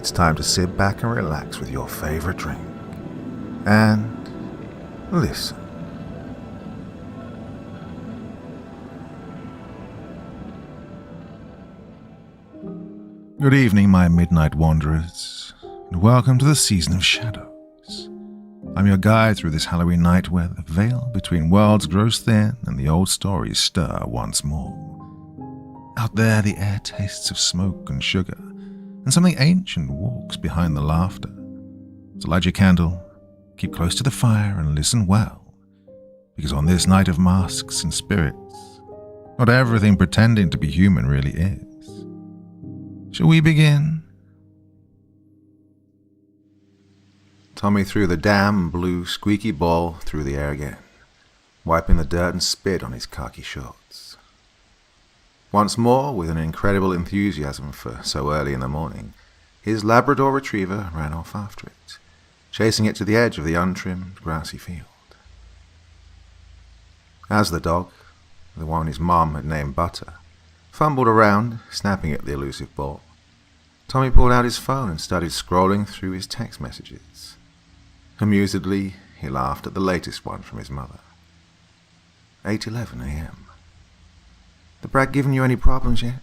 it's time to sit back and relax with your favorite drink. And listen. Good evening, my midnight wanderers, and welcome to the Season of Shadows. I'm your guide through this Halloween night where the veil between worlds grows thin and the old stories stir once more. Out there, the air tastes of smoke and sugar, and something ancient walks behind the laughter. So light your candle, keep close to the fire, and listen well, because on this night of masks and spirits, not everything pretending to be human really is. Shall we begin? Tommy threw the damn blue squeaky ball through the air again, wiping the dirt and spit on his khaki shorts. Once more, with an incredible enthusiasm for so early in the morning, his Labrador retriever ran off after it, chasing it to the edge of the untrimmed, grassy field. As the dog, the one his mom had named Butter, fumbled around, snapping at the elusive ball, Tommy pulled out his phone and started scrolling through his text messages. Amusedly, he laughed at the latest one from his mother. 8:11 a.m. The brat given you any problems yet?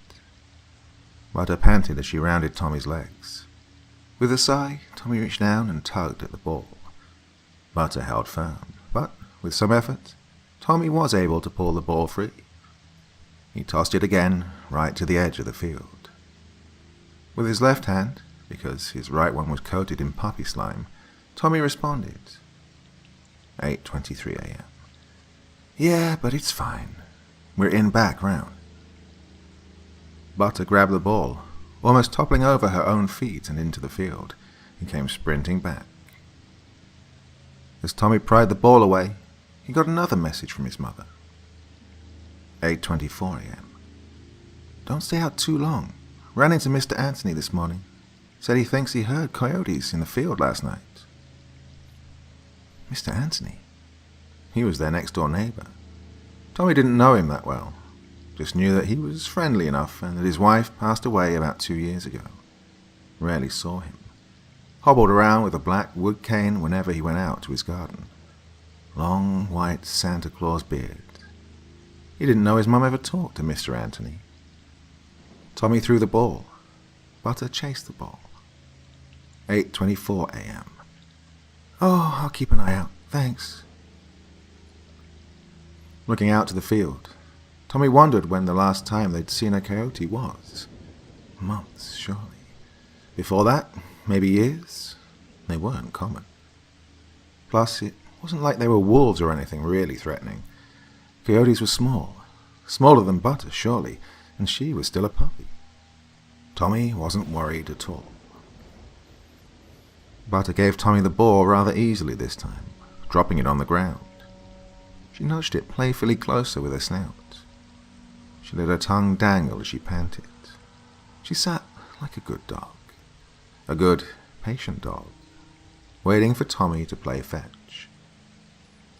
Butter panted as she rounded Tommy's legs. With a sigh, Tommy reached down and tugged at the ball. Butter held firm, but with some effort, Tommy was able to pull the ball free. He tossed it again, right to the edge of the field. With his left hand, because his right one was coated in puppy slime, Tommy responded. 8:23 a.m. Yeah, but it's fine. We're in back round. Butter grabbed the ball, almost toppling over her own feet and into the field, and came sprinting back. As Tommy pried the ball away, he got another message from his mother. 8:24 a.m. Don't stay out too long. Ran into Mr. Anthony this morning. Said he thinks he heard coyotes in the field last night. Mr. Anthony? He was their next-door neighbor. Tommy didn't know him that well. Just knew that he was friendly enough and that his wife passed away about 2 years ago. Rarely saw him. Hobbled around with a black wood cane whenever he went out to his garden. Long, white Santa Claus beard. He didn't know his mum ever talked to Mr. Anthony. Tommy threw the ball. Butter chased the ball. 8:24 a.m. Oh, I'll keep an eye out, thanks. Looking out to the field, Tommy wondered when the last time they'd seen a coyote was. Months, surely. Before that, maybe years. They weren't common. Plus, it wasn't like they were wolves or anything really threatening. Coyotes were small, smaller than Butter, surely, and she was still a puppy. Tommy wasn't worried at all. Butter gave Tommy the ball rather easily this time, dropping it on the ground. She nudged it playfully closer with her snout. She let her tongue dangle as she panted. She sat like a good dog. A good, patient dog, waiting for Tommy to play fetch.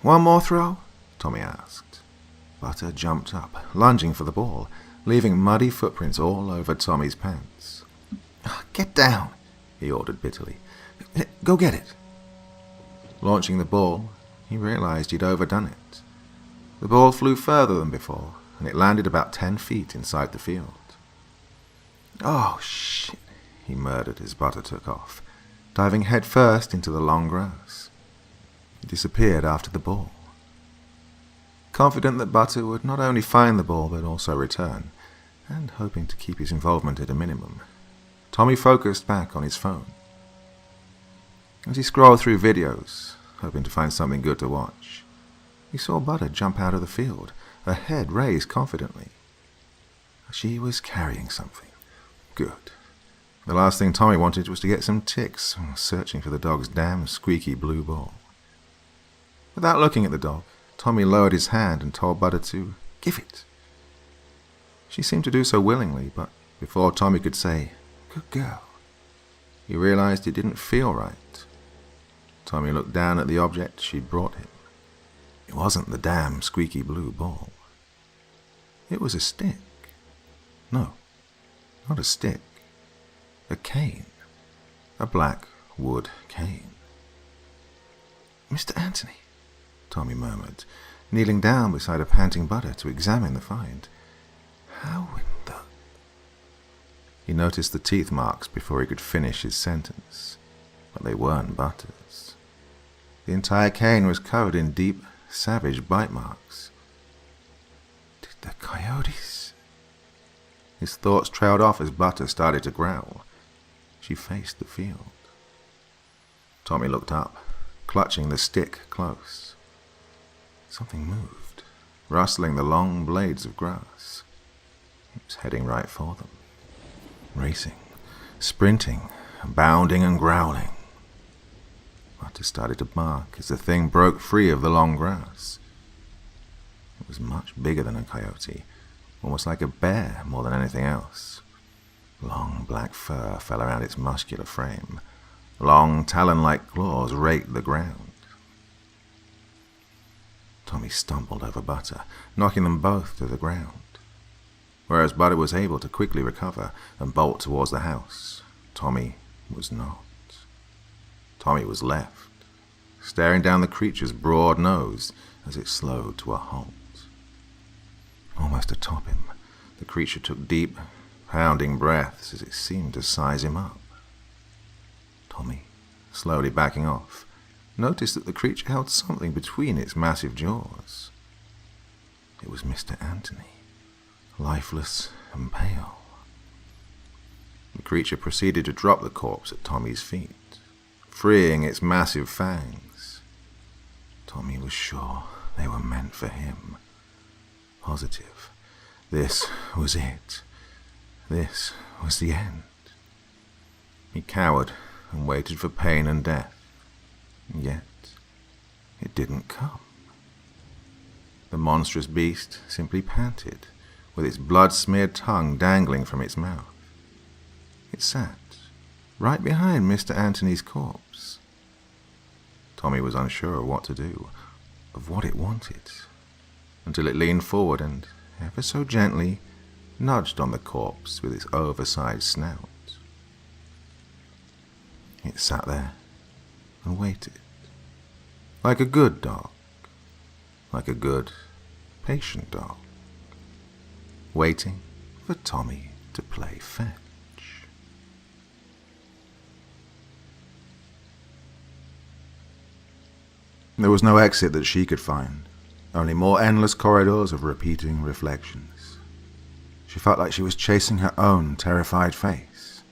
One more throw? Tommy asked. Butter jumped up, lunging for the ball, leaving muddy footprints all over Tommy's pants. Get down, he ordered bitterly. Go get it. Launching the ball, he realized he'd overdone it. The ball flew further than before, and it landed about 10 feet inside the field. Oh, shit, he murmured as Butter took off, diving headfirst into the long grass. He disappeared after the ball. Confident that Butter would not only find the ball but also return, and hoping to keep his involvement at a minimum, Tommy focused back on his phone. As he scrolled through videos, hoping to find something good to watch, he saw Butter jump out of the field, her head raised confidently. She was carrying something. Good. The last thing Tommy wanted was to get some ticks searching for the dog's damn squeaky blue ball. Without looking at the dog, Tommy lowered his hand and told Butter to give it. She seemed to do so willingly, but before Tommy could say, "Good girl," he realized it didn't feel right. Tommy looked down at the object she'd brought him. It wasn't the damn squeaky blue ball. It was a stick. No, not a stick. A cane. A black wood cane. "Mr. Anthony," Tommy murmured, kneeling down beside a panting butter to examine the find. "How in the—" He noticed the teeth marks before he could finish his sentence, but they weren't butters. The entire cane was covered in deep, savage bite marks. Did the coyotes... His thoughts trailed off as Butter started to growl. She faced the field. Tommy looked up, clutching the stick close. Something moved, rustling the long blades of grass. It was heading right for them. Racing, sprinting, bounding and growling. Butter started to bark as the thing broke free of the long grass. It was much bigger than a coyote, almost like a bear more than anything else. Long black fur fell around its muscular frame. Long talon-like claws raked the ground. Tommy stumbled over Butter, knocking them both to the ground. Whereas Butter was able to quickly recover and bolt towards the house, Tommy was not. Tommy was left, staring down the creature's broad nose as it slowed to a halt. Almost atop him, the creature took deep, pounding breaths as it seemed to size him up. Tommy, slowly backing off, noticed that the creature held something between its massive jaws. It was Mr. Anthony, lifeless and pale. The creature proceeded to drop the corpse at Tommy's feet, freeing its massive fangs. Tommy was sure they were meant for him. Positive. This was it. This was the end. He cowered and waited for pain and death. Yet, it didn't come. The monstrous beast simply panted, with its blood-smeared tongue dangling from its mouth. It sat right behind Mr. Anthony's corpse. Tommy was unsure of what to do, of what it wanted, until it leaned forward and, ever so gently, nudged on the corpse with its oversized snout. It sat there and waited, like a good dog, like a good, patient dog, waiting for Tommy to play fetch. There was no exit that she could find, only more endless corridors of repeating reflections. She felt like she was chasing her own terrified face.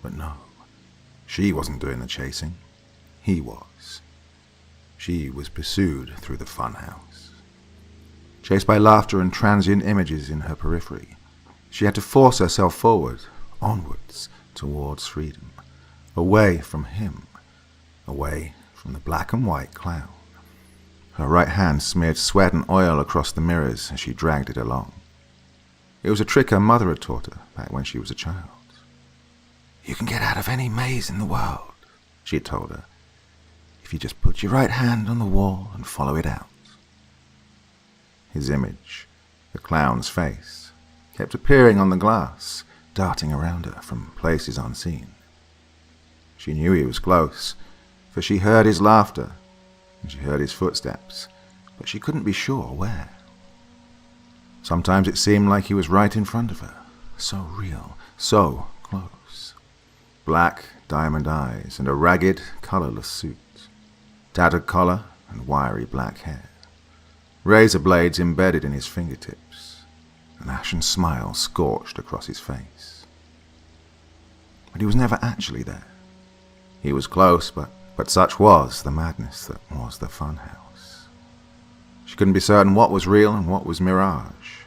But no, she wasn't doing the chasing. He was. She was pursued through the funhouse. Chased by laughter and transient images in her periphery, she had to force herself forward, onwards, towards freedom, away from him, away from the black and white clown. Her right hand smeared sweat and oil across the mirrors as she dragged it along. It was a trick her mother had taught her back when she was a child. "You can get out of any maze in the world," she had told her, "if you just put your right hand on the wall and follow it out." His image, the clown's face, kept appearing on the glass, darting around her from places unseen. She knew he was close, for she heard his laughter, and she heard his footsteps, but she couldn't be sure where. Sometimes it seemed like he was right in front of her, so real, so close. Black diamond eyes and a ragged, colorless suit, tattered collar and wiry black hair, razor blades embedded in his fingertips, an ashen smile scorched across his face. But he was never actually there. He was close, but such was the madness that was the funhouse. She couldn't be certain what was real and what was mirage.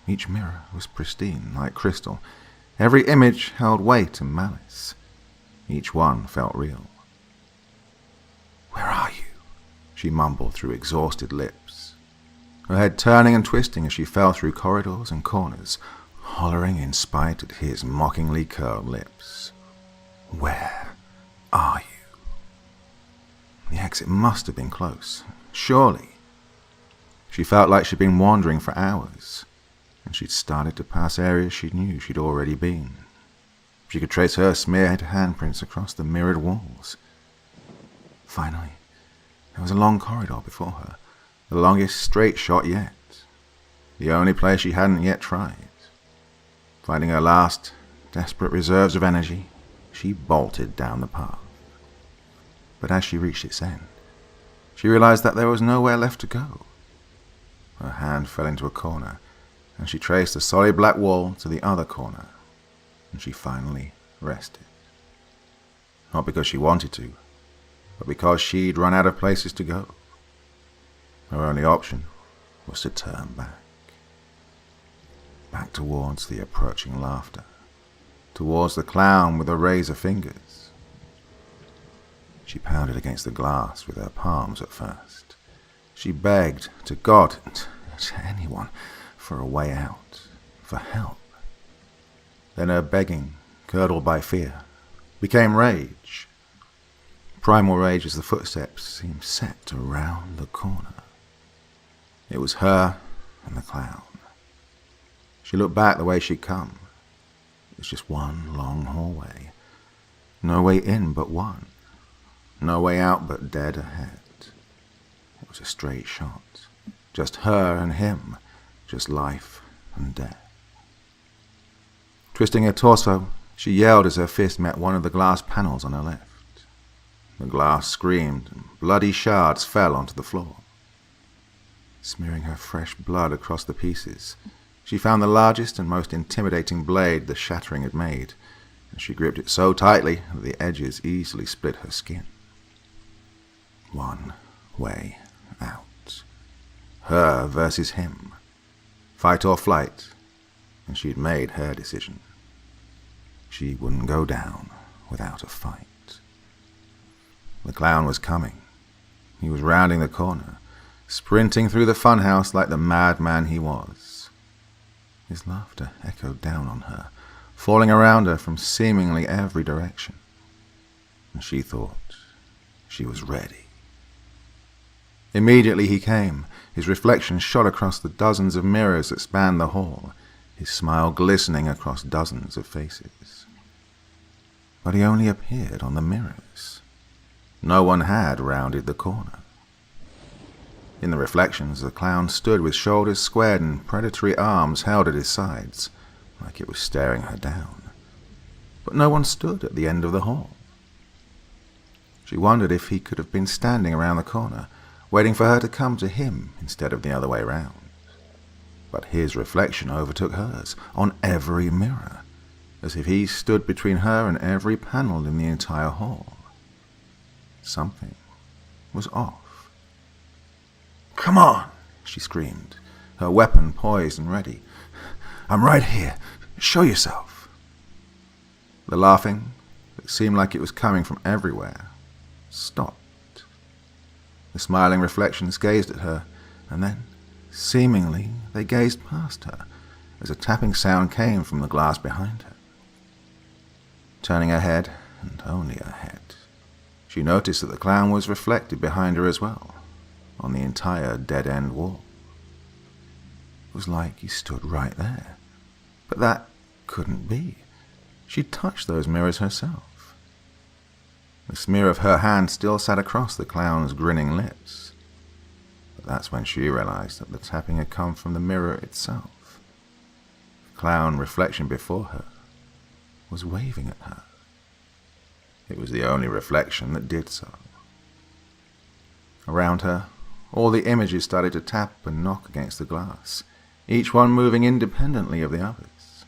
Each mirror was pristine, like crystal. Every image held weight and malice. Each one felt real. "Where are you?" she mumbled through exhausted lips, her head turning and twisting as she fell through corridors and corners, hollering in spite at his mockingly curled lips. "Where are you?" The exit must have been close, surely. She felt like she'd been wandering for hours, and she'd started to pass areas she knew she'd already been. She could trace her smeared handprints across the mirrored walls. Finally, there was a long corridor before her, the longest straight shot yet, the only place she hadn't yet tried. Finding her last, desperate reserves of energy, she bolted down the path. But as she reached its end, she realized that there was nowhere left to go. Her hand fell into a corner, and she traced the solid black wall to the other corner, and she finally rested. Not because she wanted to, but because she'd run out of places to go. Her only option was to turn back. Back towards the approaching laughter, towards the clown with the razor fingers. She pounded against the glass with her palms at first. She begged to God, to anyone, for a way out, for help. Then her begging, curdled by fear, became rage. Primal rage as the footsteps seemed set around the corner. It was her and the clown. She looked back the way she'd come. It was just one long hallway. No way in but one. No way out but dead ahead. It was a straight shot. Just her and him. Just life and death. Twisting her torso, she yelled as her fist met one of the glass panels on her left. The glass screamed, and bloody shards fell onto the floor. Smearing her fresh blood across the pieces, she found the largest and most intimidating blade the shattering had made, and she gripped it so tightly that the edges easily split her skin. One way out. Her versus him. Fight or flight, and she'd made her decision. She wouldn't go down without a fight. The clown was coming. He was rounding the corner, sprinting through the funhouse like the madman he was. His laughter echoed down on her, falling around her from seemingly every direction. And she thought she was ready. Immediately he came, his reflection shot across the dozens of mirrors that spanned the hall, his smile glistening across dozens of faces. But he only appeared on the mirrors. No one had rounded the corner. In the reflections, the clown stood with shoulders squared and predatory arms held at his sides, like it was staring her down. But no one stood at the end of the hall. She wondered if he could have been standing around the corner, waiting for her to come to him instead of the other way round. But his reflection overtook hers on every mirror, as if he stood between her and every panel in the entire hall. Something was off. "Come on," she screamed, her weapon poised and ready. "I'm right here. Show yourself." The laughing, that seemed like it was coming from everywhere, stopped. The smiling reflections gazed at her, and then, seemingly, they gazed past her, as a tapping sound came from the glass behind her. Turning her head, and only her head, she noticed that the clown was reflected behind her as well, on the entire dead-end wall. It was like he stood right there, but that couldn't be. She'd touched those mirrors herself. The smear of her hand still sat across the clown's grinning lips. But that's when she realized that the tapping had come from the mirror itself. The clown reflection before her was waving at her. It was the only reflection that did so. Around her, all the images started to tap and knock against the glass, each one moving independently of the others.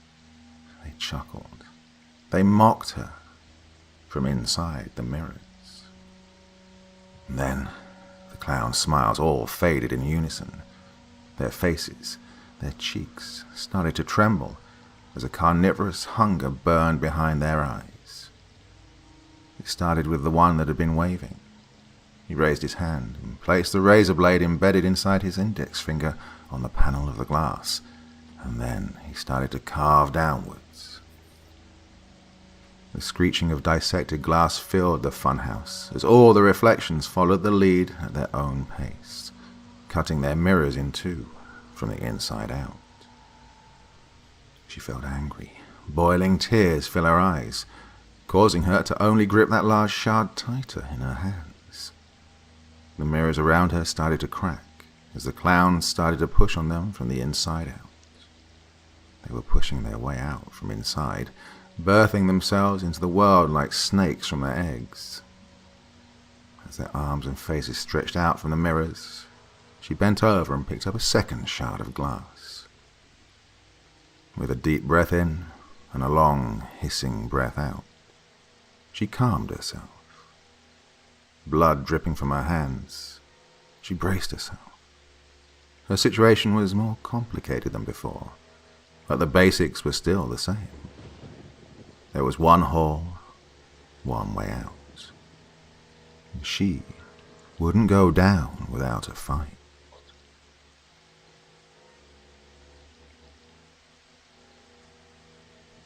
They chuckled. They mocked her from inside the mirrors. And then the clown's smiles all faded in unison. Their faces, their cheeks started to tremble as a carnivorous hunger burned behind their eyes. It started with the one that had been waving. He raised his hand and placed the razor blade embedded inside his index finger on the panel of the glass, and then he started to carve downwards. The screeching of dissected glass filled the funhouse as all the reflections followed the lead at their own pace, cutting their mirrors in two from the inside out. She felt angry, boiling tears fill her eyes, causing her to only grip that large shard tighter in her hands. The mirrors around her started to crack as the clowns started to push on them from the inside out. They were pushing their way out from inside, birthing themselves into the world like snakes from their eggs. As their arms and faces stretched out from the mirrors, she bent over and picked up a second shard of glass. With a deep breath in and a long, hissing breath out, she calmed herself. Blood dripping from her hands, she braced herself. Her situation was more complicated than before, but the basics were still the same. There was one hall, one way out. And she wouldn't go down without a fight.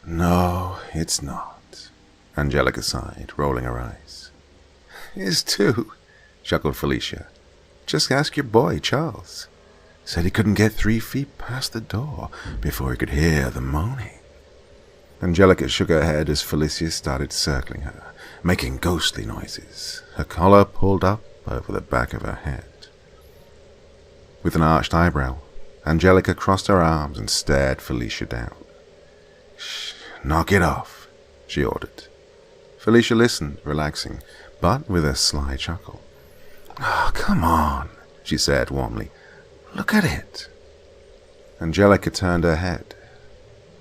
No, it's not, Angelica sighed, rolling her eyes. Is too, chuckled Felicia. Just ask your boy, Charles. Said he couldn't get 3 feet past the door before he could hear the moaning. Angelica shook her head as Felicia started circling her, making ghostly noises, her collar pulled up over the back of her head. With an arched eyebrow, Angelica crossed her arms and stared Felicia down. Shh, knock it off, she ordered. Felicia listened, relaxing, but with a sly chuckle. Oh, come on, she said warmly. Look at it. Angelica turned her head.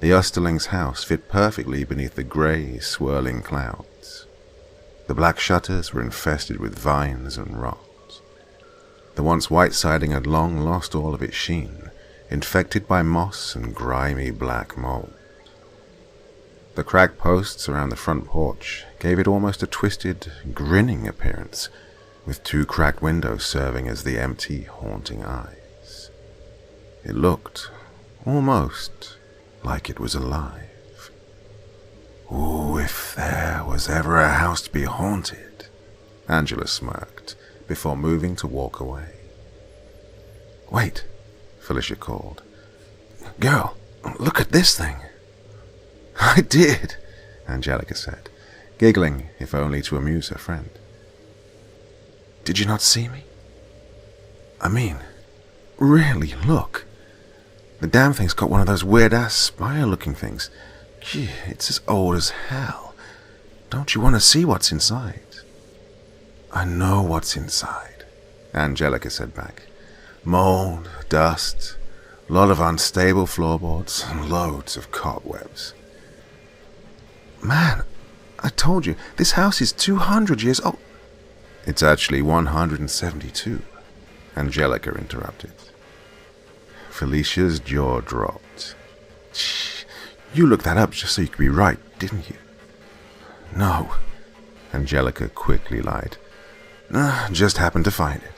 The Oesterling's house fit perfectly beneath the grey, swirling clouds. The black shutters were infested with vines and rot. The once white siding had long lost all of its sheen, infected by moss and grimy black mold. The cracked posts around the front porch gave it almost a twisted, grinning appearance, with 2 cracked windows serving as the empty, haunting eyes. It looked, almost, like it was alive. Ooh, if there was ever a house to be haunted, Angela smirked, before moving to walk away. Wait, Felicia called. Girl, look at this thing. I did, Angelica said, giggling, if only to amuse her friend. Did you not see me? I mean, really, look. The damn thing's got one of those weird-ass spire-looking things. Gee, it's as old as hell. Don't you want to see what's inside? I know what's inside, Angelica said back. Mold, dust, a lot of unstable floorboards, and loads of cobwebs. Man, I told you, this house is 200 years old. It's actually 172, Angelica interrupted. Felicia's jaw dropped. Shh, you looked that up just so you could be right, didn't you? No, Angelica quickly lied. Just happened to find it.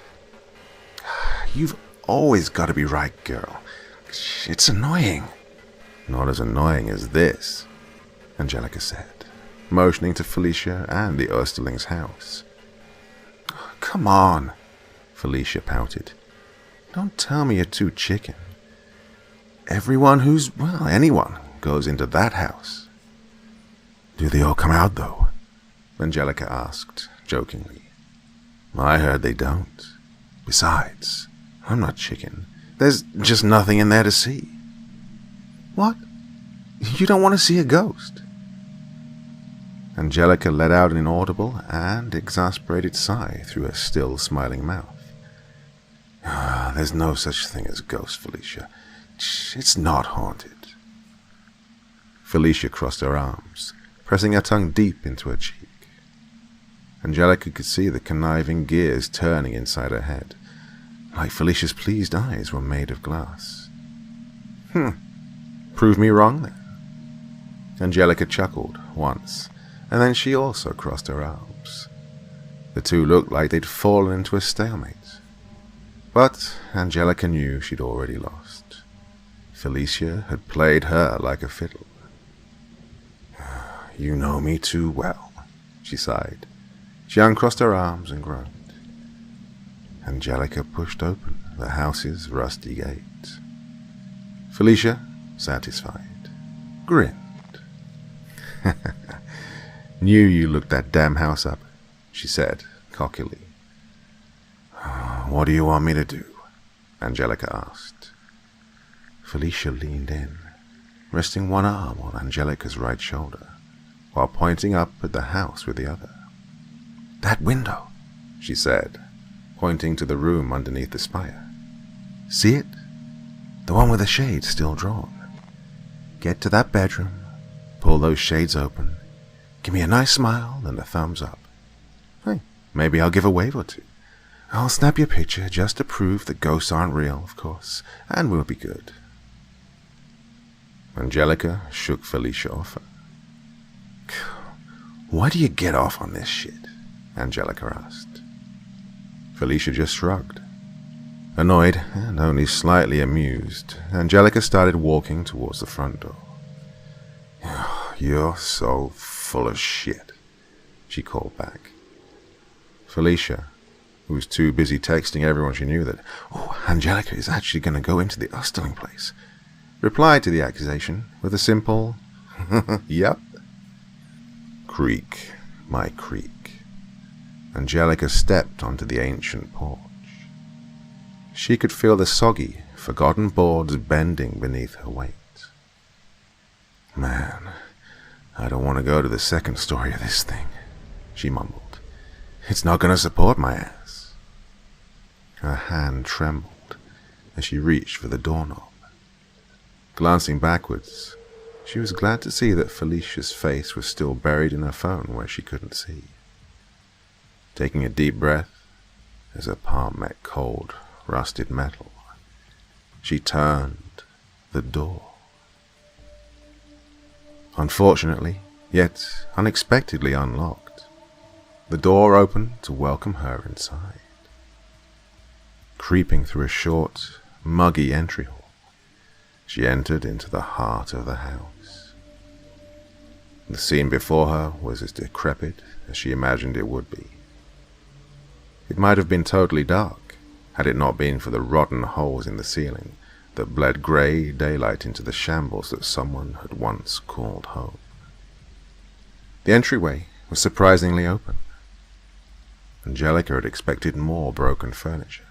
You've always got to be right, girl. It's annoying. Not as annoying as this, Angelica said, motioning to Felicia and the Oesterling's house. Come on, Felicia pouted. Don't tell me you're too chicken. Everyone anyone goes into that house. Do they all come out, though? Angelica asked, jokingly. I heard they don't. Besides, I'm not chicken. There's just nothing in there to see. What? You don't want to see a ghost? Angelica let out an inaudible and exasperated sigh through her still smiling mouth. There's no such thing as ghosts, Felicia. It's not haunted. Felicia crossed her arms, pressing her tongue deep into her cheek. Angelica could see the conniving gears turning inside her head, like Felicia's pleased eyes were made of glass. Prove me wrong, then. Angelica chuckled once, and then she also crossed her arms. The two looked like they'd fallen into a stalemate. But Angelica knew she'd already lost. Felicia had played her like a fiddle. You know me too well, she sighed. She uncrossed her arms and groaned. Angelica pushed open the house's rusty gate. Felicia, satisfied, grinned. Knew you looked that damn house up, she said, cockily. What do you want me to do? Angelica asked. Felicia leaned in, resting one arm on Angelica's right shoulder, while pointing up at the house with the other. That window, she said, pointing to the room underneath the spire. See it? The one with the shades still drawn. Get to that bedroom, pull those shades open, give me a nice smile and a thumbs up. Hey, maybe I'll give a wave or two. I'll snap your picture just to prove that ghosts aren't real, of course, and we'll be good. Angelica shook Felicia off her. Why do you get off on this shit? Angelica asked. Felicia just shrugged. Annoyed and only slightly amused, Angelica started walking towards the front door. You're so full of shit, she called back. Felicia, who was too busy texting everyone she knew that, Angelica is actually going to go into the Oesterling place, replied to the accusation with a simple, yep. Creak, my creak. Angelica stepped onto the ancient porch. She could feel the soggy, forgotten boards bending beneath her weight. Man, I don't want to go to the second story of this thing, she mumbled. It's not going to support my ass. Her hand trembled as she reached for the doorknob. Glancing backwards, she was glad to see that Felicia's face was still buried in her phone where she couldn't see. Taking a deep breath, as her palm met cold, rusted metal, she turned the door. Unfortunately, yet unexpectedly unlocked, the door opened to welcome her inside. Creeping through a short, muggy entry hall, she entered into the heart of the house. The scene before her was as decrepit as she imagined it would be. It might have been totally dark, had it not been for the rotten holes in the ceiling that bled grey daylight into the shambles that someone had once called home. The entryway was surprisingly open. Angelica had expected more broken furniture,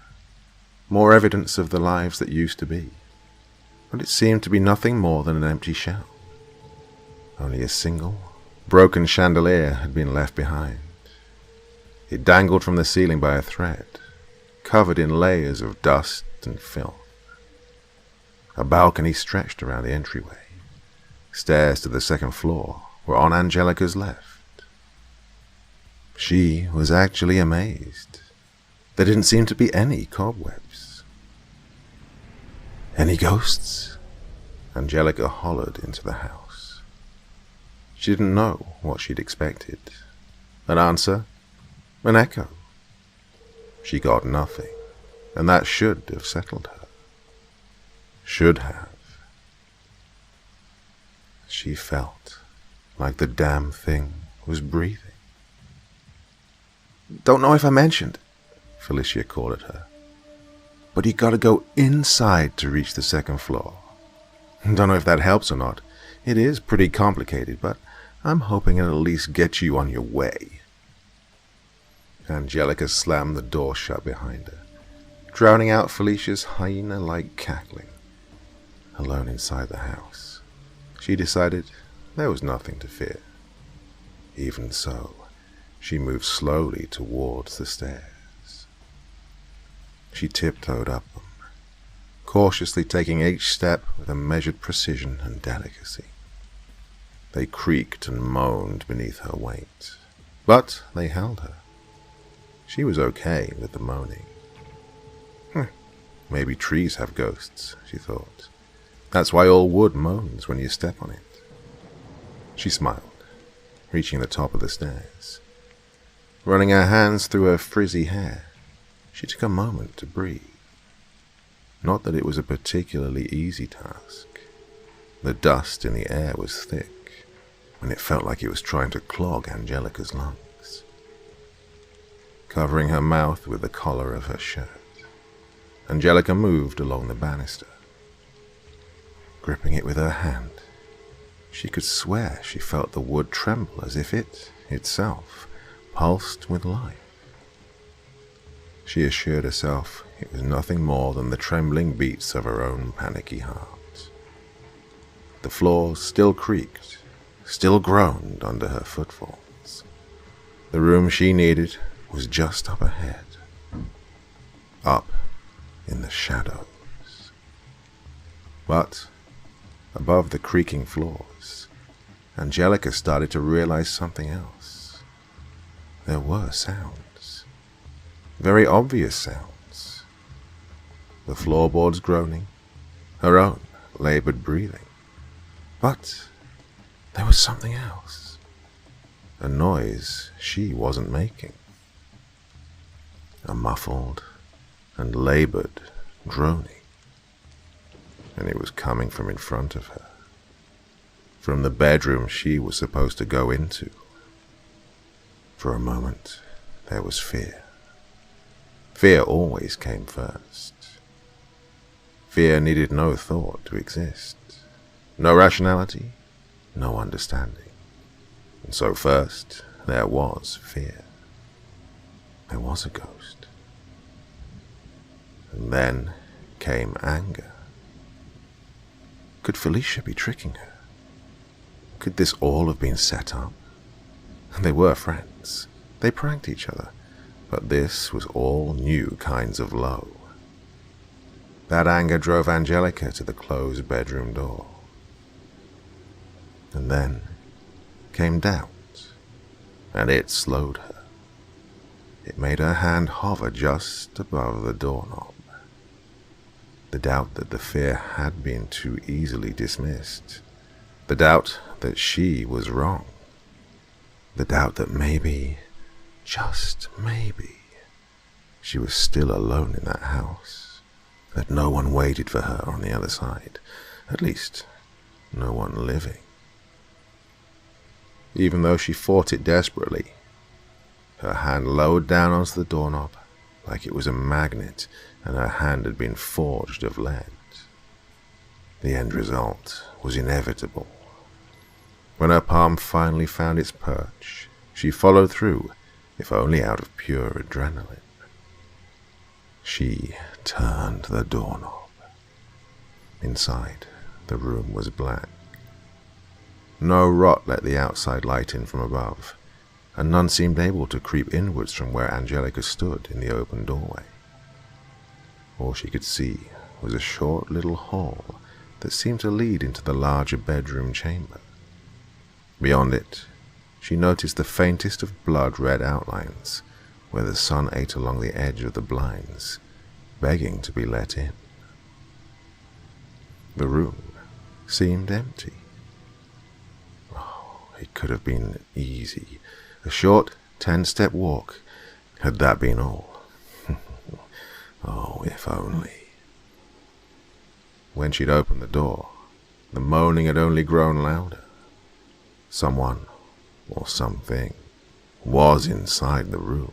more evidence of the lives that used to be, but it seemed to be nothing more than an empty shell. Only a single, broken chandelier had been left behind. It dangled from the ceiling by a thread, covered in layers of dust and filth. A balcony stretched around the entryway. Stairs to the second floor were on Angelica's left. She was actually amazed. There didn't seem to be any cobwebs. Any ghosts? Angelica hollered into the house. She didn't know what she'd expected. An answer? An echo? She got nothing, and that should have settled her. Should have. She felt like the damn thing was breathing. Don't know if I mentioned, Felicia called at her, but you gotta go inside to reach the second floor. Don't know if that helps or not. It is pretty complicated, but I'm hoping it'll at least get you on your way. Angelica slammed the door shut behind her, drowning out Felicia's hyena-like cackling. Alone inside the house, she decided there was nothing to fear. Even so, she moved slowly towards the stairs. She tiptoed up them, cautiously taking each step with a measured precision and delicacy. They creaked and moaned beneath her weight, but they held her. She was okay with the moaning. Maybe trees have ghosts, she thought. That's why all wood moans when you step on it. She smiled, reaching the top of the stairs. Running her hands through her frizzy hair, she took a moment to breathe. Not that it was a particularly easy task. The dust in the air was thick, and it felt like it was trying to clog Angelica's lungs. Covering her mouth with the collar of her shirt, Angelica moved along the banister, gripping it with her hand, She could swear she felt the wood tremble as if it, itself, pulsed with life. She assured herself it was nothing more than the trembling beats of her own panicky heart. The floor still creaked, still groaned under her footfalls. The room she needed was just up ahead, up in the shadows. But above the creaking floors, Angelica started to realize something else. There were sounds, very obvious sounds. The floorboards groaning, her own labored breathing. But there was something else, a noise she wasn't making. A muffled and labored droning. And it was coming from in front of her, from the bedroom she was supposed to go into. For a moment, there was fear. Fear always came first. Fear needed no thought to exist, no rationality, no understanding. And so first, there was fear. There was a ghost. And then came anger. Could Felicia be tricking her? Could this all have been set up? They were friends. They pranked each other. But this was all new kinds of low. That anger drove Angelica to the closed bedroom door. And then came doubt, and it slowed her. It made her hand hover just above the doorknob. The doubt that the fear had been too easily dismissed. The doubt that she was wrong. The doubt that maybe, just maybe, she was still alone in that house. That no one waited for her on the other side. At least, no one living. Even though she fought it desperately, her hand lowered down onto the doorknob like it was a magnet, and her hand had been forged of lead. The end result was inevitable. When her palm finally found its perch, she followed through, if only out of pure adrenaline. She turned the doorknob. Inside, the room was black. No rot let the outside light in from above, and none seemed able to creep inwards from where Angelica stood in the open doorway. All she could see was a short little hall that seemed to lead into the larger bedroom chamber. Beyond it, she noticed the faintest of blood-red outlines where the sun ate along the edge of the blinds, begging to be let in. The room seemed empty. Oh, it could have been easy. A short 10-step walk, had that been all. Oh, if only. When she'd opened the door, the moaning had only grown louder. Someone, or something, was inside the room.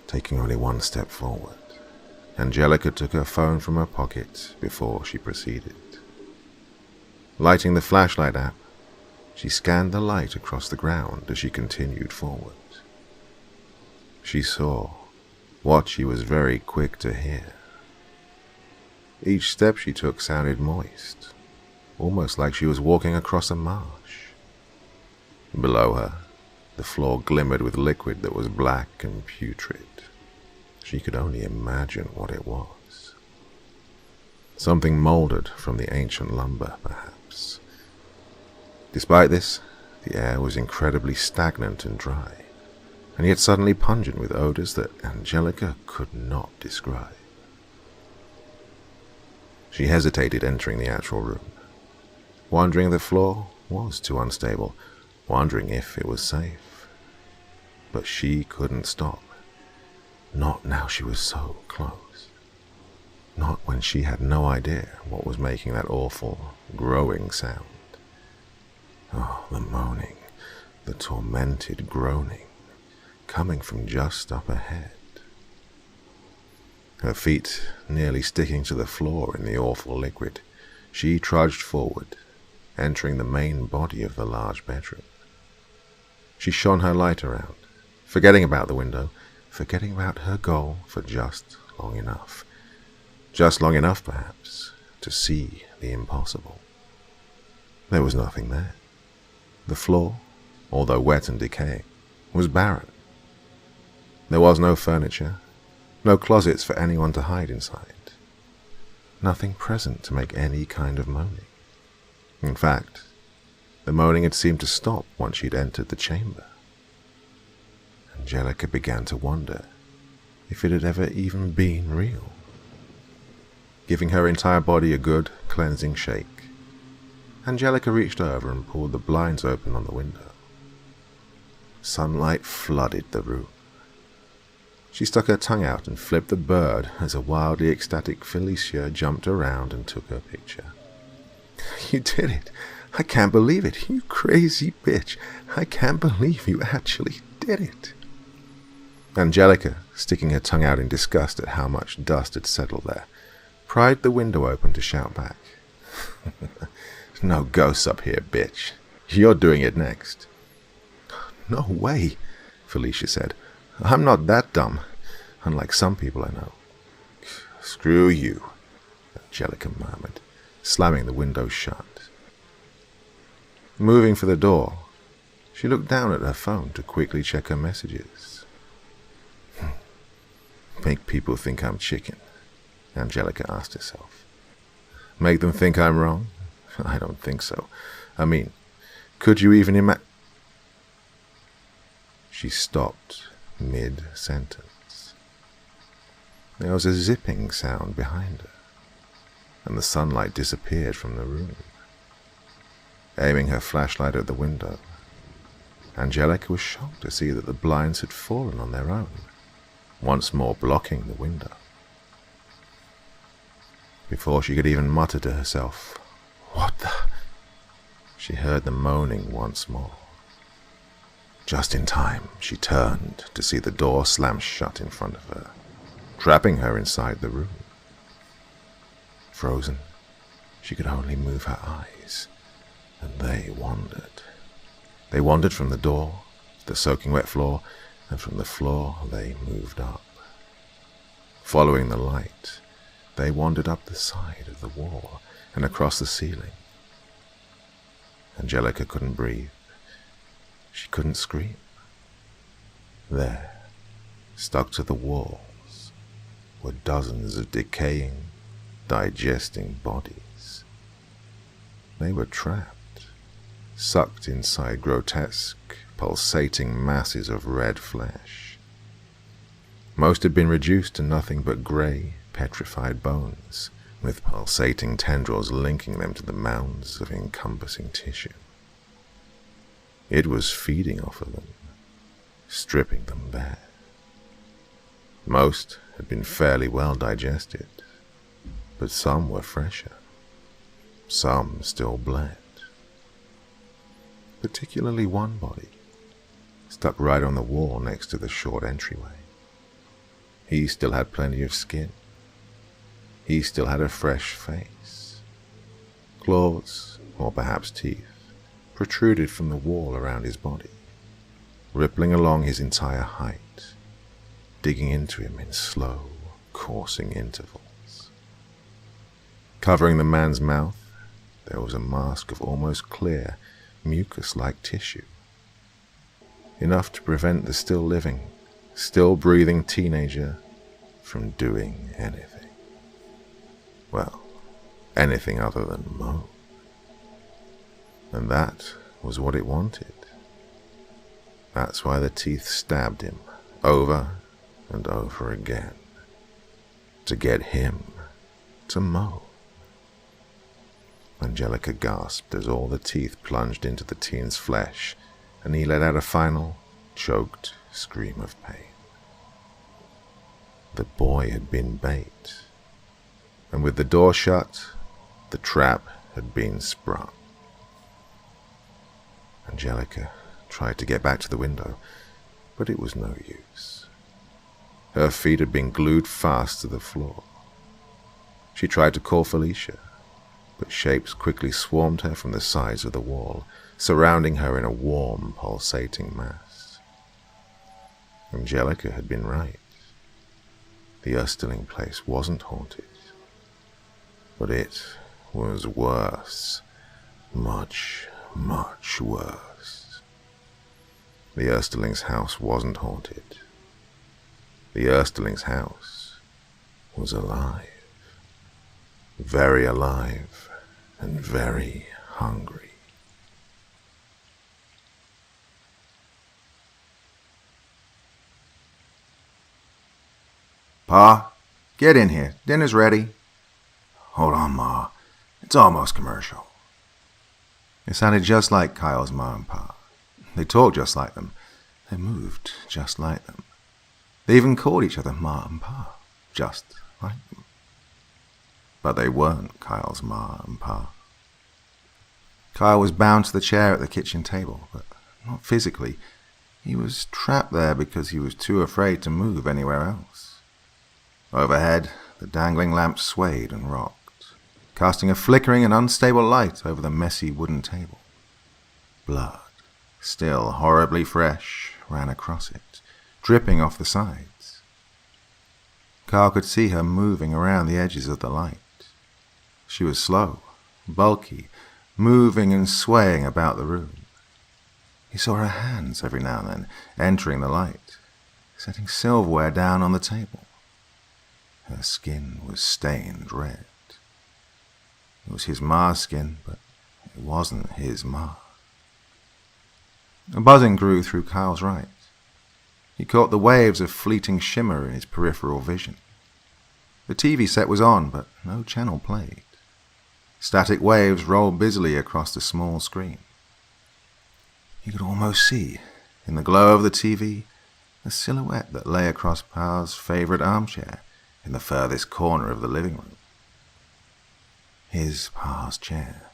Taking only one step forward, Angelica took her phone from her pocket before she proceeded. Lighting the flashlight app, she scanned the light across the ground as she continued forward. She saw what she was very quick to hear. Each step she took sounded moist, almost like she was walking across a marsh. Below her, the floor glimmered with liquid that was black and putrid. She could only imagine what it was. Something molded from the ancient lumber, perhaps. Despite this, the air was incredibly stagnant and dry, and yet suddenly pungent with odors that Angelica could not describe. She hesitated entering the actual room, wondering if the floor was too unstable, wondering if it was safe. But she couldn't stop. Not now she was so close. Not when she had no idea what was making that awful, growing sound. Oh, the moaning, the tormented groaning, coming from just up ahead. Her feet nearly sticking to the floor in the awful liquid, she trudged forward, entering the main body of the large bedroom. She shone her light around, forgetting about the window, forgetting about her goal for just long enough. Just long enough, perhaps, to see the impossible. There was nothing there. The floor, although wet and decaying, was barren. There was no furniture, no closets for anyone to hide inside. Nothing present to make any kind of moaning. In fact, the moaning had seemed to stop once she'd entered the chamber. Angelica began to wonder if it had ever even been real. Giving her entire body a good, cleansing shake, Angelica reached over and pulled the blinds open on the window. Sunlight flooded the room. She stuck her tongue out and flipped the bird as a wildly ecstatic Felicia jumped around and took her picture. "You did it! I can't believe it! You crazy bitch! I can't believe you actually did it!" Angelica, sticking her tongue out in disgust at how much dust had settled there, pried the window open to shout back. "No ghosts up here, bitch. You're doing it next." "No way," Felicia said. "I'm not that dumb, unlike some people I know." "Screw you," Angelica murmured, slamming the window shut. Moving for the door, she looked down at her phone to quickly check her messages. Make people think I'm chicken, Angelica asked herself. Make them think I'm wrong? I don't think so. I mean, could you even imagine? She stopped mid-sentence. There was a zipping sound behind her, and the sunlight disappeared from the room. Aiming her flashlight at the window, Angelica was shocked to see that the blinds had fallen on their own, once more blocking the window. Before she could even mutter to herself, "What the?" she heard the moaning once more. Just in time, she turned to see the door slam shut in front of her, trapping her inside the room. Frozen, she could only move her eyes, and they wandered. They wandered from the door to the soaking wet floor, and from the floor they moved up. Following the light, they wandered up the side of the wall and across the ceiling. Angelica couldn't breathe. She couldn't scream. There, stuck to the walls, were dozens of decaying, digesting bodies. They were trapped, sucked inside grotesque, pulsating masses of red flesh. Most had been reduced to nothing but grey, petrified bones, with pulsating tendrils linking them to the mounds of encompassing tissue. It was feeding off of them, stripping them bare. Most had been fairly well digested, but some were fresher, some still bled. Particularly one body, stuck right on the wall next to the short entryway. He still had plenty of skin. He still had a fresh face. Claws, or perhaps teeth, protruded from the wall around his body, rippling along his entire height, digging into him in slow, coursing intervals. Covering the man's mouth, there was a mask of almost clear, mucus-like tissue, enough to prevent the still living, still breathing teenager from doing anything. Well, anything other than moan. And that was what it wanted. That's why the teeth stabbed him over and over again, to get him to moan. Angelica gasped as all the teeth plunged into the teen's flesh, and he let out a final, choked scream of pain. The boy had been bait, and with the door shut, the trap had been sprung. Angelica tried to get back to the window, but it was no use. Her feet had been glued fast to the floor. She tried to call Felicia, but shapes quickly swarmed her from the sides of the wall, surrounding her in a warm, pulsating mass. Angelica had been right. The Oesterling place wasn't haunted. But it was worse. Much, much worse. The Oesterling's house wasn't haunted. The Oesterling's house was alive. Very alive and very hungry. Pa, get in here. Dinner's ready. Hold on, Ma. It's almost commercial. It sounded just like Kyle's ma and pa. They talked just like them. They moved just like them. They even called each other ma and pa, just like them. But they weren't Kyle's ma and pa. Kyle was bound to the chair at the kitchen table, but not physically. He was trapped there because he was too afraid to move anywhere else. Overhead, the dangling lamp swayed and rocked, casting a flickering and unstable light over the messy wooden table. Blood, still horribly fresh, ran across it, dripping off the sides. Kyle could see her moving around the edges of the light. She was slow, bulky, moving and swaying about the room. He saw her hands every now and then entering the light, setting silverware down on the table. Her skin was stained red. It was his ma's skin, but it wasn't his ma. A buzzing grew through Kyle's right. He caught the waves of fleeting shimmer in his peripheral vision. The TV set was on, but no channel played. Static waves rolled busily across the small screen. He could almost see, in the glow of the TV, a silhouette that lay across Pa's favorite armchair in the furthest corner of the living room. His Pa's chair.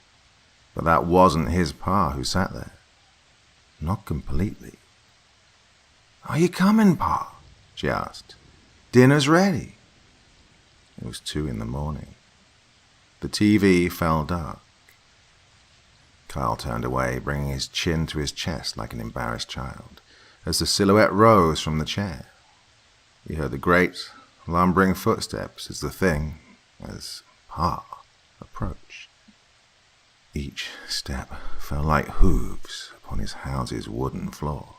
But that wasn't his Pa who sat there. Not completely. "Are you coming, Pa?" she asked. "Dinner's ready." It was 2 a.m. The TV fell dark. Kyle turned away, bringing his chin to his chest like an embarrassed child, as the silhouette rose from the chair. He heard the great, lumbering footsteps as the thing, as Pa, approached. Each step felt like hooves upon his house's wooden floor.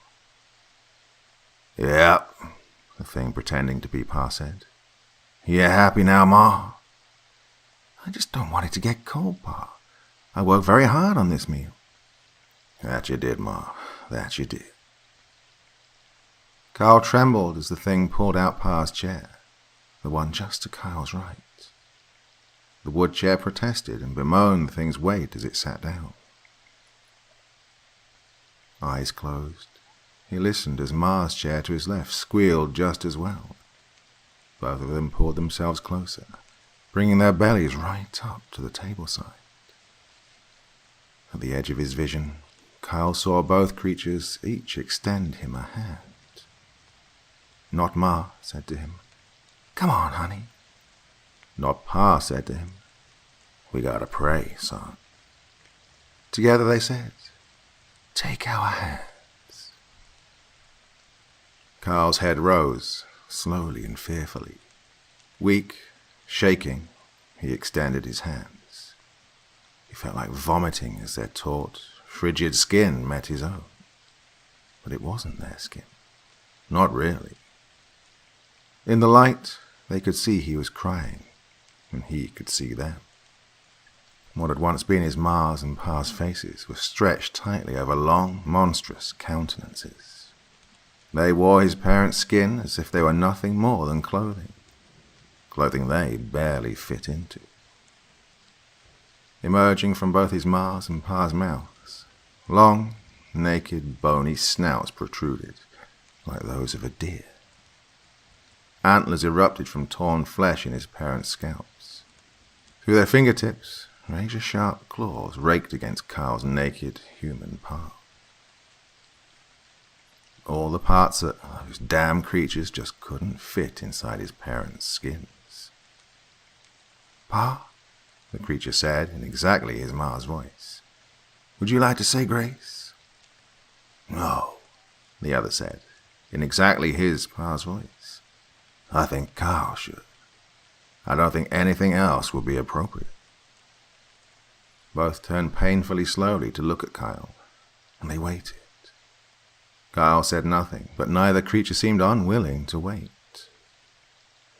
"Yep," the thing pretending to be Pa said. "You happy now, Ma?" "I just don't want it to get cold, Pa. I worked very hard on this meal." "That you did, Ma. That you did." Kyle trembled as the thing pulled out Pa's chair, the one just to Kyle's right. The wood chair protested and bemoaned the thing's weight as it sat down. Eyes closed, he listened as Ma's chair to his left squealed just as well. Both of them pulled themselves closer, bringing their bellies right up to the table side. At the edge of his vision, Kyle saw both creatures each extend him a hand. Not Ma said to him, "Come on, honey." Not Pa said to him, "We gotta pray, son." Together they said, "Take our hands." Kyle's head rose, slowly and fearfully. Weak, shaking, he extended his hands. He felt like vomiting as their taut, frigid skin met his own. But it wasn't their skin. Not really. In the light, they could see he was crying, and he could see them. What had once been his Ma's and Pa's faces was stretched tightly over long, monstrous countenances. They wore his parents' skin as if they were nothing more than clothing. Clothing they barely fit into. Emerging from both his Ma's and Pa's mouths, long, naked, bony snouts protruded, like those of a deer. Antlers erupted from torn flesh in his parents' scalps. Through their fingertips, razor-sharp claws raked against Kyle's naked human palm. All the parts that those damn creatures just couldn't fit inside his parents' skins. "Pa, the creature said in exactly his ma's voice. "Would you like to say grace?" "No," the other said, in exactly his pa's voice. "I think Carl should. I don't think anything else would be appropriate." Both turned painfully slowly to look at Kyle, and they waited. Kyle said nothing, but neither creature seemed unwilling to wait.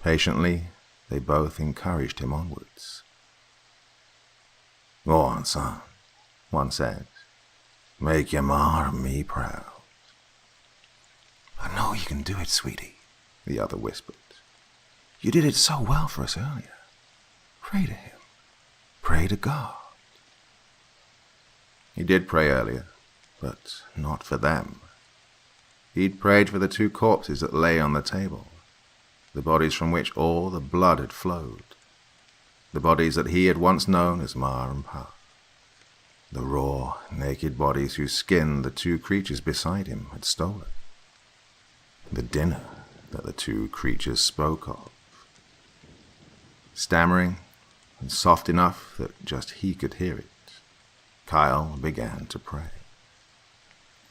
Patiently, they both encouraged him onwards. "Go on, son," one said. "Make your ma and me proud." "I know you can do it, sweetie," the other whispered. "You did it so well for us earlier. Pray to him. Pray to God." He did pray earlier, but not for them. He'd prayed for the two corpses that lay on the table, the bodies from which all the blood had flowed, the bodies that he had once known as Ma and Pa, the raw, naked bodies whose skin the two creatures beside him had stolen, the dinner that the two creatures spoke of. Stammering, and soft enough that just he could hear it, Kyle began to pray.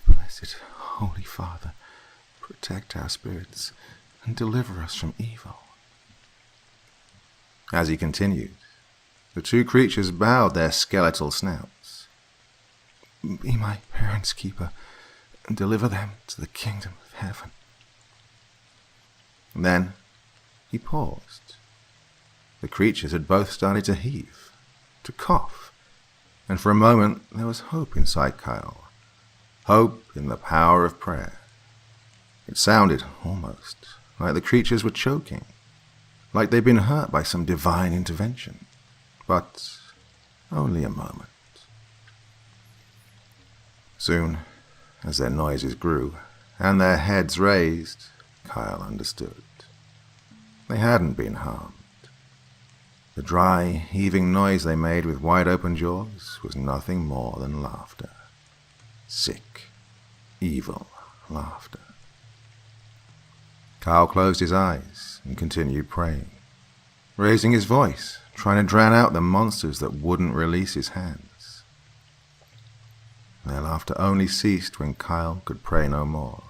"Blessed Holy Father, protect our spirits and deliver us from evil." As he continued, the two creatures bowed their skeletal snouts. "Be my parents' keeper and deliver them to the kingdom of heaven." And then he paused. The creatures had both started to heave, to cough, and for a moment there was hope inside Kyle. Hope in the power of prayer. It sounded, almost, like the creatures were choking, like they'd been hurt by some divine intervention. But only a moment. Soon, as their noises grew, and their heads raised, Kyle understood. They hadn't been harmed. The dry, heaving noise they made with wide-open jaws was nothing more than laughter. Sick, evil laughter. Kyle closed his eyes and continued praying, raising his voice, trying to drown out the monsters that wouldn't release his hands. Their laughter only ceased when Kyle could pray no more,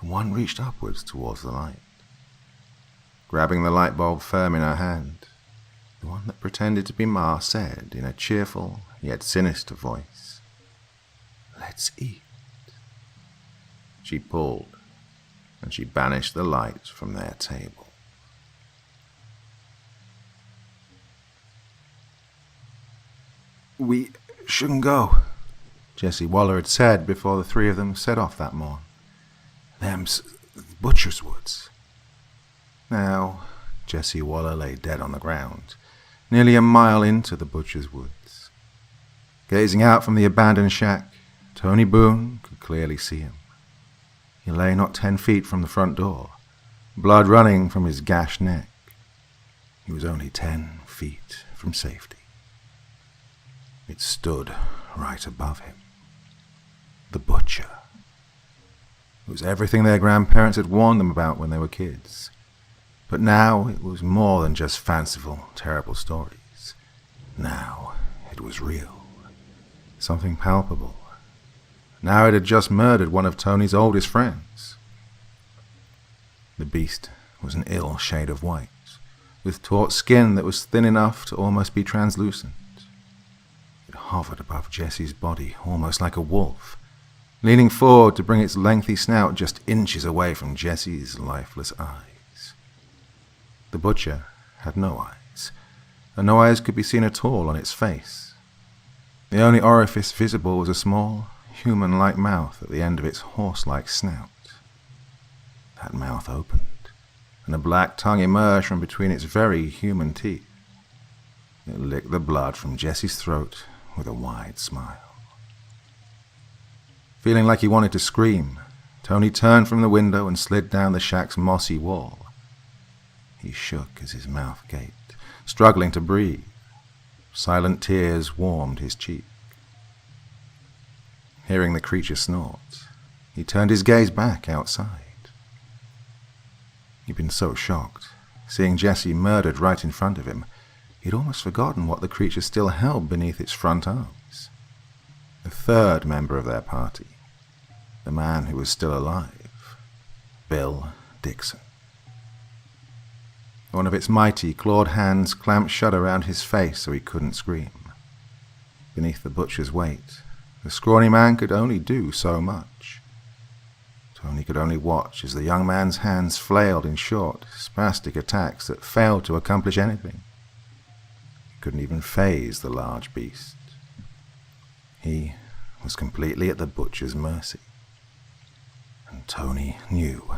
and one reached upwards towards the light. Grabbing the light bulb firm in her hand, the one that pretended to be Ma said in a cheerful yet sinister voice, "Let's eat." She pulled, and she banished the light from their table. "We shouldn't go," Jesse Waller had said before the three of them set off that morn. "Them's butcher's woods." Now, Jesse Waller lay dead on the ground, nearly a mile into the butcher's woods. Gazing out from the abandoned shack, Tony Boone could clearly see him. He lay not 10 feet from the front door, blood running from his gashed neck. He was only 10 feet from safety. It stood right above him. The butcher. It was everything their grandparents had warned them about when they were kids. But now it was more than just fanciful, terrible stories. Now it was real. Something palpable. Now it had just murdered one of Tony's oldest friends. The beast was an ill shade of white, with taut skin that was thin enough to almost be translucent. It hovered above Jesse's body almost like a wolf, leaning forward to bring its lengthy snout just inches away from Jesse's lifeless eyes. The butcher had no eyes, and no eyes could be seen at all on its face. The only orifice visible was a small, human-like mouth at the end of its horse-like snout. That mouth opened, and a black tongue emerged from between its very human teeth. It licked the blood from Jesse's throat with a wide smile. Feeling like he wanted to scream, Tony turned from the window and slid down the shack's mossy wall. He shook as his mouth gaped, struggling to breathe. Silent tears warmed his cheek. Hearing the creature snort, he turned his gaze back outside. He'd been so shocked, seeing Jesse murdered right in front of him, He'd almost forgotten what the creature still held beneath its front arms. The third member of their party, the man who was still alive, Bill Dixon. One of its mighty, clawed hands clamped shut around his face so he couldn't scream. Beneath the butcher's weight, the scrawny man could only do so much. Tony could only watch as the young man's hands flailed in short, spastic attacks that failed to accomplish anything. He couldn't even faze the large beast. He was completely at the butcher's mercy. And Tony knew,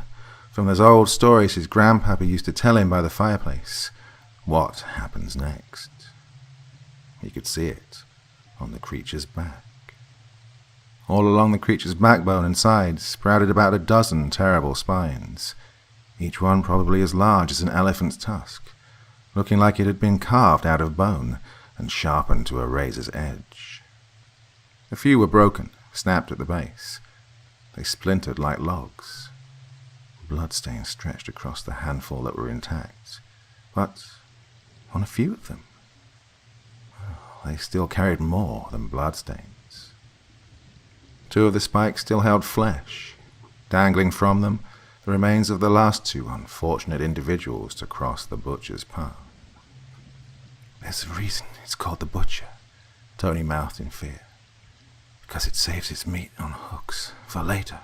from those old stories his grandpapa used to tell him by the fireplace, what happens next. He could see it on the creature's back. All along the creature's backbone and sides sprouted about a dozen terrible spines, each one probably as large as an elephant's tusk, looking like it had been carved out of bone and sharpened to a razor's edge. A few were broken, snapped at the base. They splintered like logs. Bloodstains stretched across the handful that were intact, but on a few of them, they still carried more than bloodstains. Two of the spikes still held flesh. Dangling from them, the remains of the last two unfortunate individuals to cross the butcher's path. "There's a reason it's called the butcher," Tony mouthed in fear. "Because it saves its meat on hooks for later."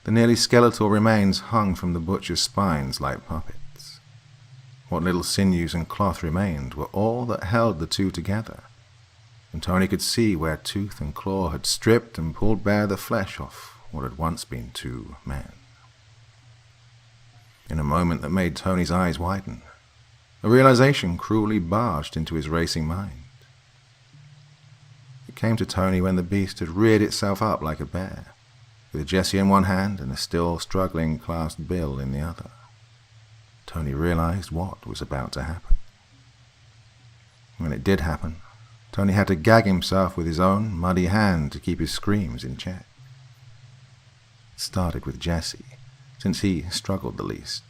The nearly skeletal remains hung from the butcher's spines like puppets. What little sinews and cloth remained were all that held the two together, and Tony could see where tooth and claw had stripped and pulled bare the flesh off what had once been two men. In a moment that made Tony's eyes widen, a realization cruelly barged into his racing mind. It came to Tony when the beast had reared itself up like a bear, with Jessie in one hand and a still struggling clasped Bill in the other. Tony realized what was about to happen. When it did happen, Tony had to gag himself with his own muddy hand to keep his screams in check. It started with Jessie, since he struggled the least.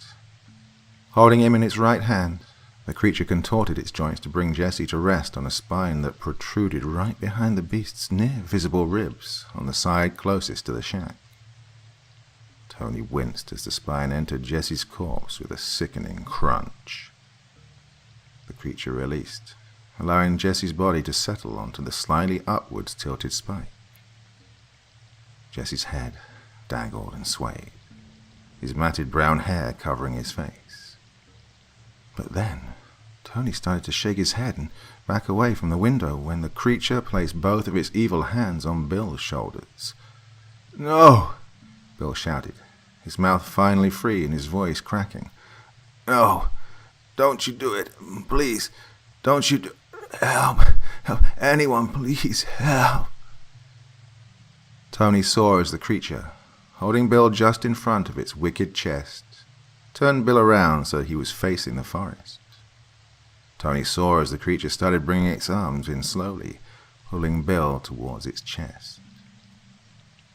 Holding him in its right hand, the creature contorted its joints to bring Jessie to rest on a spine that protruded right behind the beast's near-visible ribs on the side closest to the shack. Tony winced as the spine entered Jessie's corpse with a sickening crunch. The creature released, allowing Jessie's body to settle onto the slightly upwards tilted spike. Jessie's head dangled and swayed, his matted brown hair covering his face. But then, Tony started to shake his head and back away from the window when the creature placed both of its evil hands on Bill's shoulders. "No!" Bill shouted, his mouth finally free and his voice cracking. "No! Don't you do it! Please! Don't you do... Help! Help! Anyone, please! Help!" Tony saw as the creature, holding Bill just in front of its wicked chest, turned Bill around so he was facing the forest. Tony saw as the creature started bringing its arms in slowly, pulling Bill towards its chest.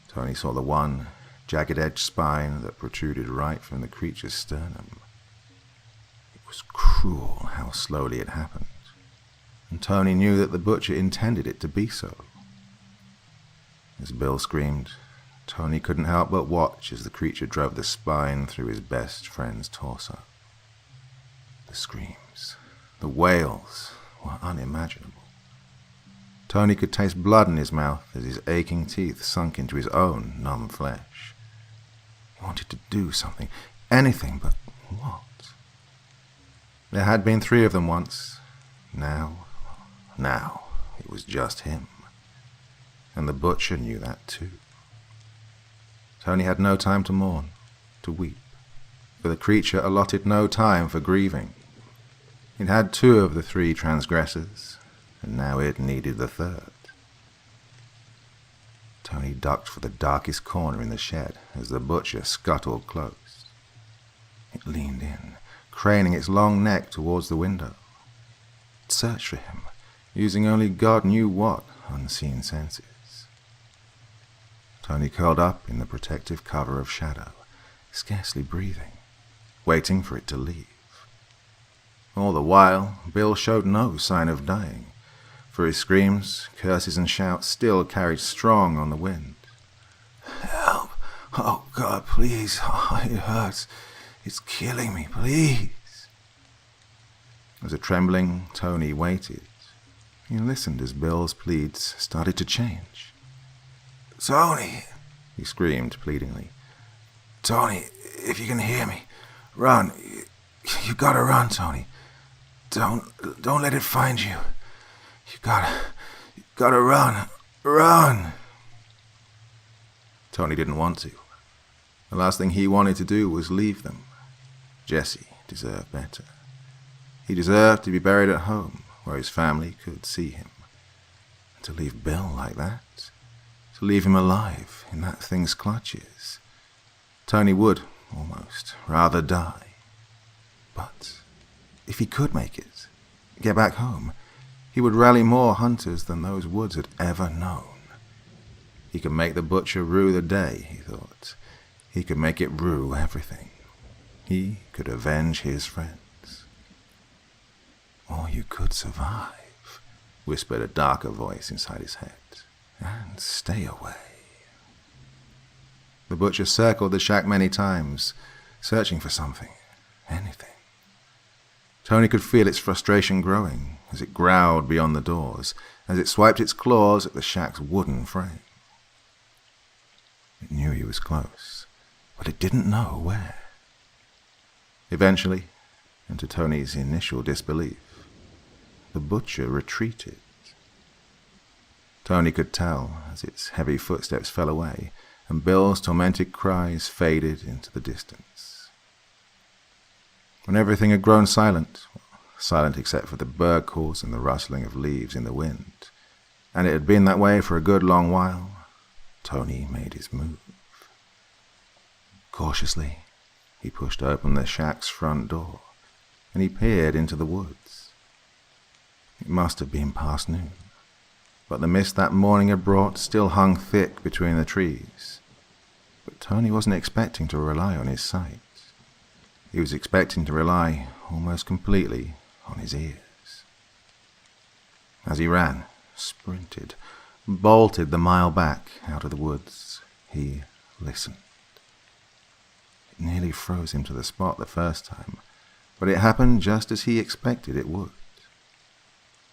Tony saw the one jagged-edged spine that protruded right from the creature's sternum. It was cruel how slowly it happened, and Tony knew that the butcher intended it to be so. As Bill screamed, Tony couldn't help but watch as the creature drove the spine through his best friend's torso. The screams, the wails, were unimaginable. Tony could taste blood in his mouth as his aching teeth sunk into his own numb flesh. He wanted to do something, anything, but what? There had been 3 of them once. Now it was just him. And the butcher knew that too. Tony had no time to mourn, to weep, for the creature allotted no time for grieving. It had 2 of the 3 transgressors, and now it needed the 3rd. Tony ducked for the darkest corner in the shed as the butcher scuttled close. It leaned in, craning its long neck towards the window. It searched for him, using only God knew what unseen senses. Tony curled up in the protective cover of shadow, scarcely breathing, waiting for it to leave. All the while, Bill showed no sign of dying, for his screams, curses and shouts still carried strong on the wind. Help! Oh, God, please. Oh, it hurts. It's killing me, please. As a trembling Tony waited, he listened as Bill's pleads started to change. Tony, he screamed pleadingly. Tony, if you can hear me, run. You gotta run, Tony. Don't let it find you. You gotta run. Run! Tony didn't want to. The last thing he wanted to do was leave them. Jesse deserved better. He deserved to be buried at home, where his family could see him. And to leave Bill like that, to leave him alive in that thing's clutches, Tony would, almost, rather die. But if he could make it, get back home, he would rally more hunters than those woods had ever known. He could make the butcher rue the day, he thought. He could make it rue everything. He could avenge his friends. Or you could survive, whispered a darker voice inside his head, and stay away. The butcher circled the shack many times, searching for something, anything. Tony could feel its frustration growing as it growled beyond the doors, as it swiped its claws at the shack's wooden frame. It knew he was close, but it didn't know where. Eventually, and to Tony's initial disbelief, the butcher retreated. Tony could tell as its heavy footsteps fell away and Bill's tormented cries faded into the distance. When everything had grown silent, silent except for the bird calls and the rustling of leaves in the wind, and it had been that way for a good long while, Tony made his move. Cautiously, he pushed open the shack's front door, and he peered into the woods. It must have been past noon, but the mist that morning had brought still hung thick between the trees. But Tony wasn't expecting to rely on his sight. He was expecting to rely almost completely on his ears. As he ran, sprinted, bolted the mile back out of the woods, he listened. It nearly froze him to the spot the first time, but it happened just as he expected it would.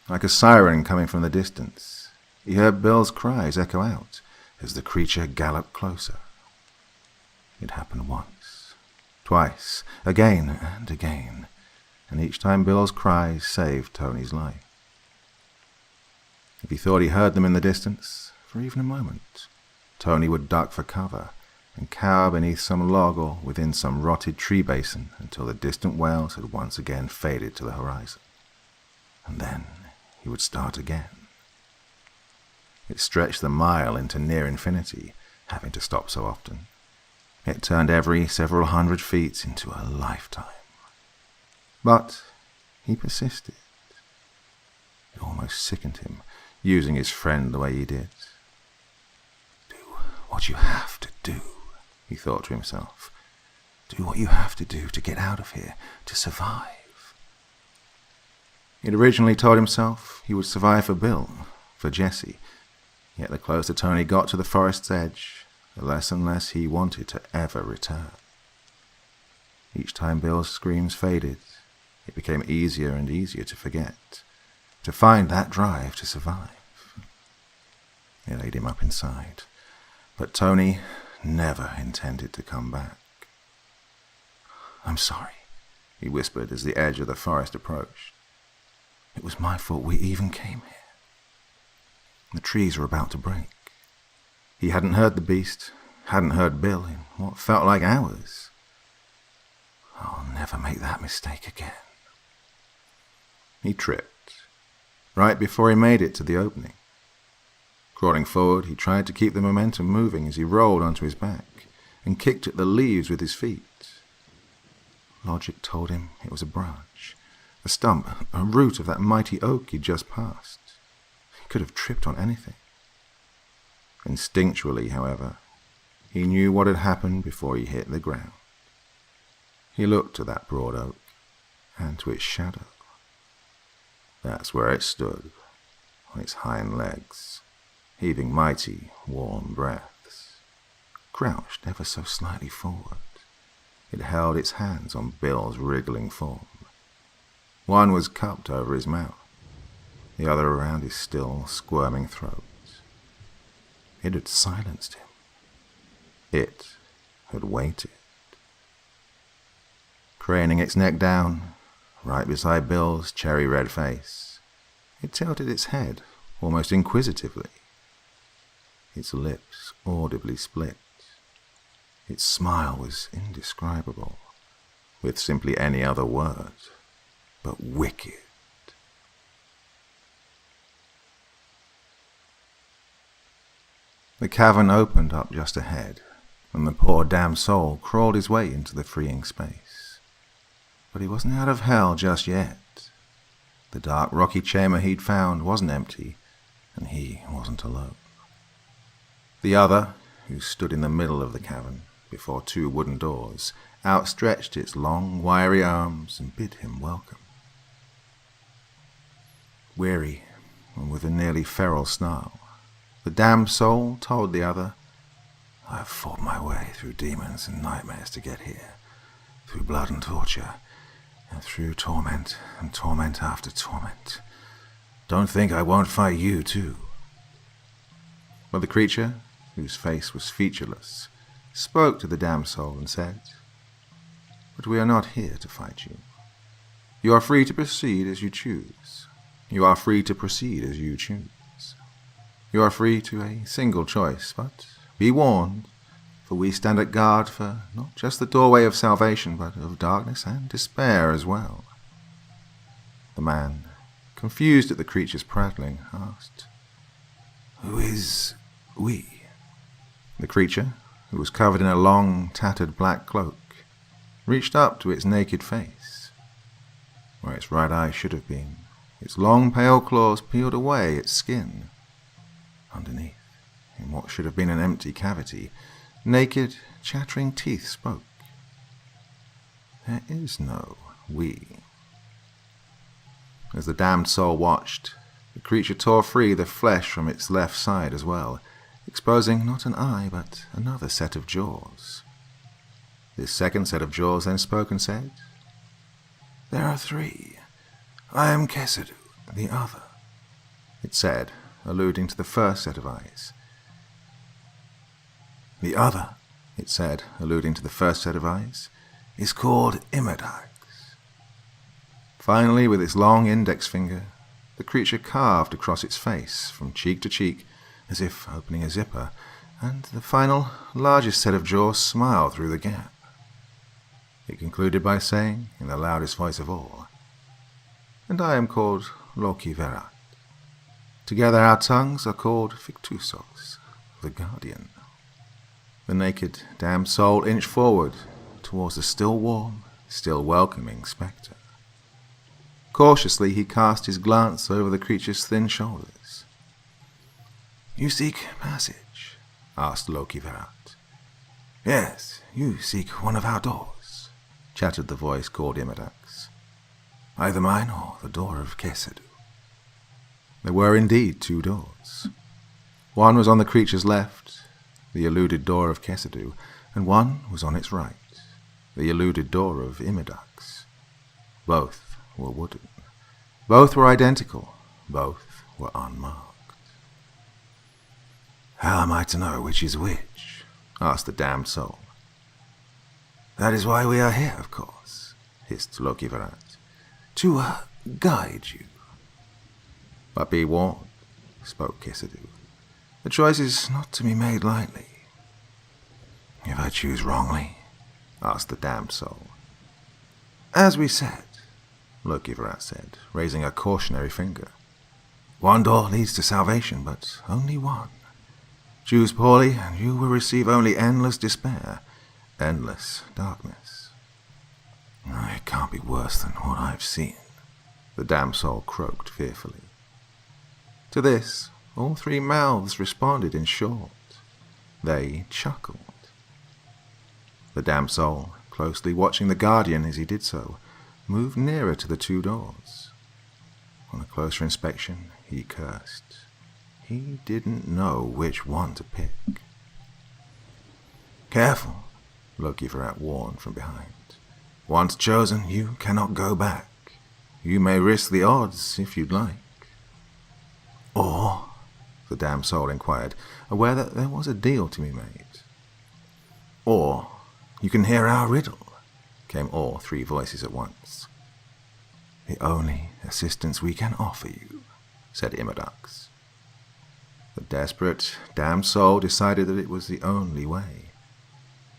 Like a siren coming from the distance, he heard Bill's cries echo out as the creature galloped closer. It happened once, twice, again and again, and each time Bill's cries saved Tony's life. If he thought he heard them in the distance, for even a moment, Tony would duck for cover and cower beneath some log or within some rotted tree basin until the distant wails had once again faded to the horizon. And then he would start again. It stretched the mile into near infinity, having to stop so often. It turned every several hundred feet into a lifetime. But he persisted. It almost sickened him, using his friend the way he did. Do what you have to do, he thought to himself. Do what you have to do to get out of here, to survive. He'd originally told himself he would survive for Bill, for Jesse, yet the closer Tony got to the forest's edge, the less and less he wanted to ever return. Each time Bill's screams faded, it became easier and easier to forget, to find that drive to survive. It laid him up inside, but Tony never intended to come back. I'm sorry, he whispered as the edge of the forest approached. It was my fault we even came here. The trees were about to break. He hadn't heard the beast, hadn't heard Bill in what felt like hours. I'll never make that mistake again. He tripped, right before he made it to the opening. Crawling forward, he tried to keep the momentum moving as he rolled onto his back and kicked at the leaves with his feet. Logic told him it was a branch, a stump, a root of that mighty oak he'd just passed. He could have tripped on anything. Instinctually, however, he knew what had happened before he hit the ground. He looked at that broad oak, and to its shadow. That's where it stood, on its hind legs, heaving mighty, warm breaths. Crouched ever so slightly forward, it held its hands on Bill's wriggling form. One was cupped over his mouth, the other around his still squirming throat. It had silenced him. It had waited. Craning its neck down, right beside Bill's cherry-red face, it tilted its head almost inquisitively. Its lips audibly split. Its smile was indescribable, with simply any other word but wicked. The cavern opened up just ahead, and the poor damn soul crawled his way into the freeing space. But he wasn't out of hell just yet. The dark rocky chamber he'd found wasn't empty, and he wasn't alone. The other, who stood in the middle of the cavern, before two wooden doors, outstretched its long, wiry arms and bid him welcome. Weary, and with a nearly feral snarl, the damned soul told the other, "I've fought my way through demons and nightmares to get here, through blood and torture, and through torment and torment after torment. Don't think I won't fight you, too." But the creature, whose face was featureless, spoke to the damned soul and said, "But we are not here to fight you. You are free to proceed as you choose. You are free to proceed as you choose. You are free to a single choice, but be warned, for we stand at guard for not just the doorway of salvation, but of darkness and despair as well." The man, confused at the creature's prattling, asked, "Who is we?" The creature, who was covered in a long, tattered black cloak, reached up to its naked face. Where its right eye should have been, its long, pale claws peeled away its skin. Underneath, in what should have been an empty cavity, naked, chattering teeth spoke. There is no we. As the damned soul watched, the creature tore free the flesh from its left side as well, exposing not an eye but another set of jaws. This second set of jaws then spoke and said, "There are three. I am Kesedu, the other," it said, alluding to the first set of eyes. "The other," it said, alluding to the first set of eyes, "is called Imidax." Finally, with its long index finger, the creature carved across its face from cheek to cheek, as if opening a zipper, and the final, largest set of jaws smiled through the gap. It concluded by saying, in the loudest voice of all, "And I am called Loki Verat. Together our tongues are called Fictusos, the Guardian." The naked, damned soul inched forward towards the still warm, still welcoming spectre. Cautiously he cast his glance over the creature's thin shoulders. "You seek passage?" asked Loki Verat. "Yes, you seek one of our doors," chattered the voice called Imidax. "Either mine or the door of Kesedu." There were indeed two doors. One was on the creature's left, the eluded door of Kesedu, and one was on its right, the eluded door of Imidax. Both were wooden. Both were identical. Both were unmarked. "How am I to know which is which?" asked the damned soul. "That is why we are here, of course," hissed Loki Verat. "To, guide you." "But be warned," spoke Kesedu. "The choice is not to be made lightly." "If I choose wrongly?" asked the damned soul. "As we said," Loki Verat said, raising a cautionary finger. "One door leads to salvation, but only one. Choose poorly, and you will receive only endless despair, endless darkness." "It can't be worse than what I've seen," the damned soul croaked fearfully. To this, all three mouths responded in short. They chuckled. The damned soul, closely watching the Guardian as he did so, moved nearer to the 2 doors. On a closer inspection, he cursed. He didn't know which one to pick. "Careful," Lokivarat warned from behind. "Once chosen, you cannot go back. You may risk the odds if you'd like." "Or," the damned soul inquired, aware that there was a deal to be made. "Or, you can hear our riddle," came all 3 voices at once. "The only assistance we can offer you," said Imadax. The desperate, damned soul decided that it was the only way.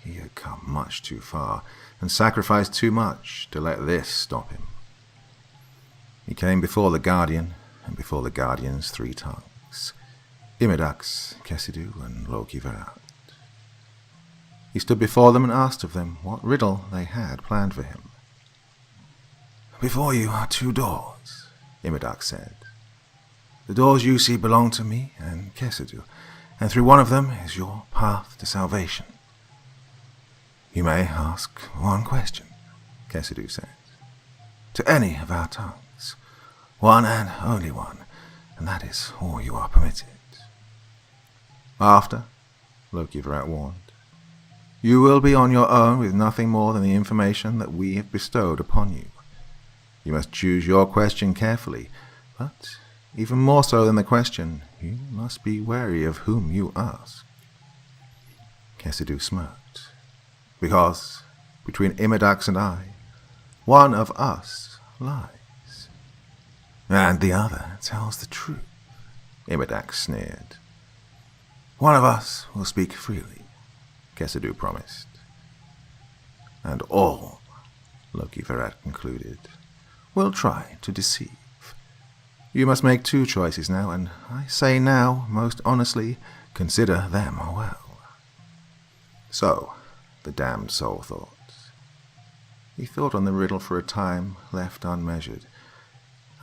He had come much too far and sacrificed too much to let this stop him. He came before the Guardian, and before the Guardian's 3 tongues, Imadax, Kesidu, and Lokivarat. He stood before them and asked of them what riddle they had planned for him. "Before you are 2 doors," Imadax said. "The doors you see belong to me and Kesidu, and through one of them is your path to salvation. You may ask 1 question," Kesidu said, "to any of our tongues. 1 and only 1, and that is all you are permitted." "After," Lokivarat warned, "you will be on your own with nothing more than the information that we have bestowed upon you. You must choose your question carefully, but even more so than the question, you must be wary of whom you ask." Kesidu smirked. "Because, between Imadax and I, one of us lies. And the other tells the truth," Imadax sneered. "One of us will speak freely," Kesidu promised. "And all," Lokivarat concluded, "will try to deceive. You must make 2 choices now, and I say now, most honestly, consider them well." So, the damned soul thought. He thought on the riddle for a time left unmeasured.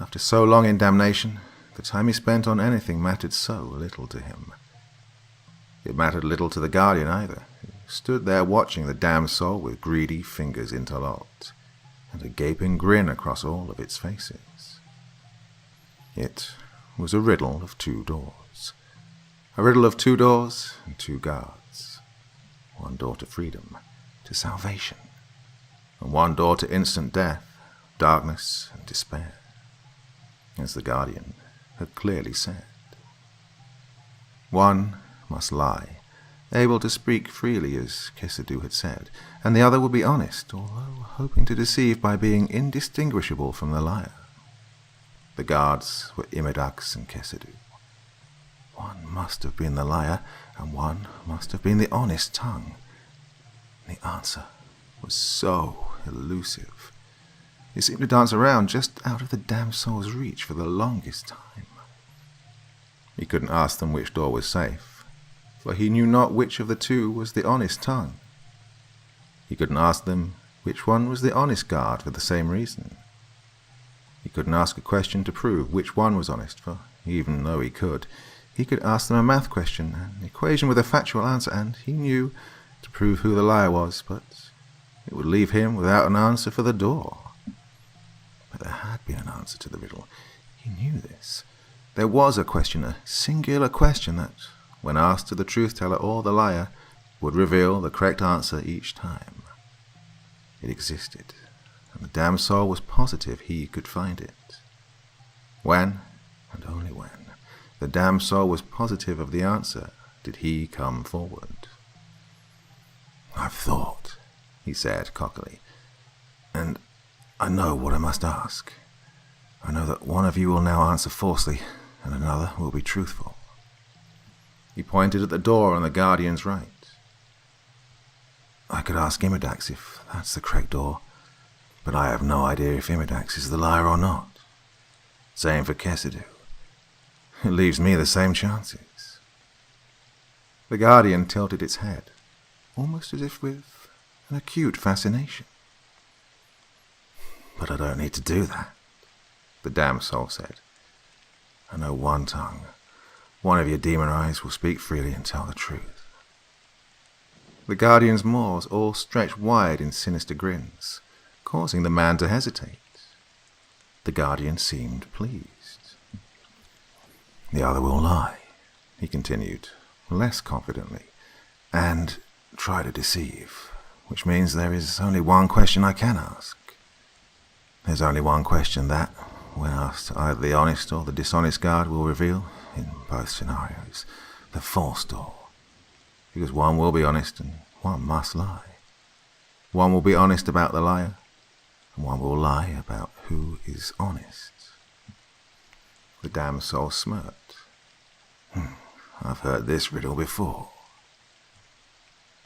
After so long in damnation, the time he spent on anything mattered so little to him. It mattered little to the Guardian either, who stood there watching the damned soul with greedy fingers interlocked, and a gaping grin across all of its faces. It was a riddle of 2 doors. A riddle of 2 doors and 2 guards. 1 door to freedom, to salvation, and 1 door to instant death, darkness, and despair, as the Guardian had clearly said. One must lie, able to speak freely as Kesidu had said, and the other would be honest, although hoping to deceive by being indistinguishable from the liar. The guards were Imadax and Kesidu. 1 must have been the liar, and 1 must have been the honest tongue. The answer was so elusive. It seemed to dance around just out of the damned soul's reach for the longest time. He couldn't ask them which door was safe, for he knew not which of the 2 was the honest tongue. He couldn't ask them which one was the honest guard for the same reason. He couldn't ask a question to prove which one was honest, for even though he could ask them a math question, an equation with a factual answer, and he knew, to prove who the liar was, but it would leave him without an answer for the door. But there had been an answer to the riddle. He knew this. There was a question, a singular question that, when asked to the truth-teller or the liar, would reveal the correct answer each time. It existed, and the damned soul was positive he could find it. When, and only when, the damned soul was positive of the answer, did he come forward. "I've thought," he said cockily, "and I know what I must ask. I know that one of you will now answer falsely, and another will be truthful." He pointed at the door on the Guardian's right. "I could ask Imadax if that's the correct door, but I have no idea if Imadax is the liar or not. Same for Kesidu. It leaves me the same chances." The Guardian tilted its head, almost as if with an acute fascination. "But I don't need to do that," the damned soul said. "I know 1 tongue. One of your demon eyes will speak freely and tell the truth." The Guardian's maws all stretched wide in sinister grins, causing the man to hesitate. The guardian seemed pleased. "The other will lie," he continued, less confidently, "and try to deceive, which means there is only one question I can ask. There's only one question that, when asked, either the honest or the dishonest guard will reveal, in both scenarios, the false door. Because one will be honest and one must lie. One will be honest about the liar, and one will lie about who is honest." The damned soul smirked. "I've heard this riddle before."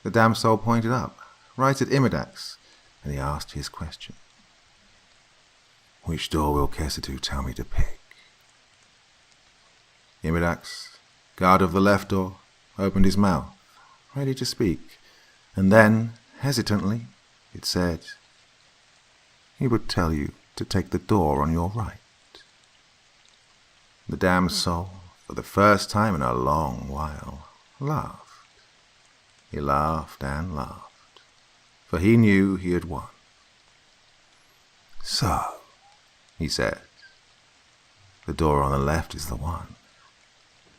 The damned soul pointed up, right at Imidax, and he asked his question. "Which door will Kesetu tell me to pick?" Imidax, guard of the left door, opened his mouth, ready to speak, and then, hesitantly, it said, "He would tell you to take the door on your right." The damned soul, for the first time in a long while, laughed. He laughed and laughed, for he knew he had won. "So," he said, "the door on the left is the one.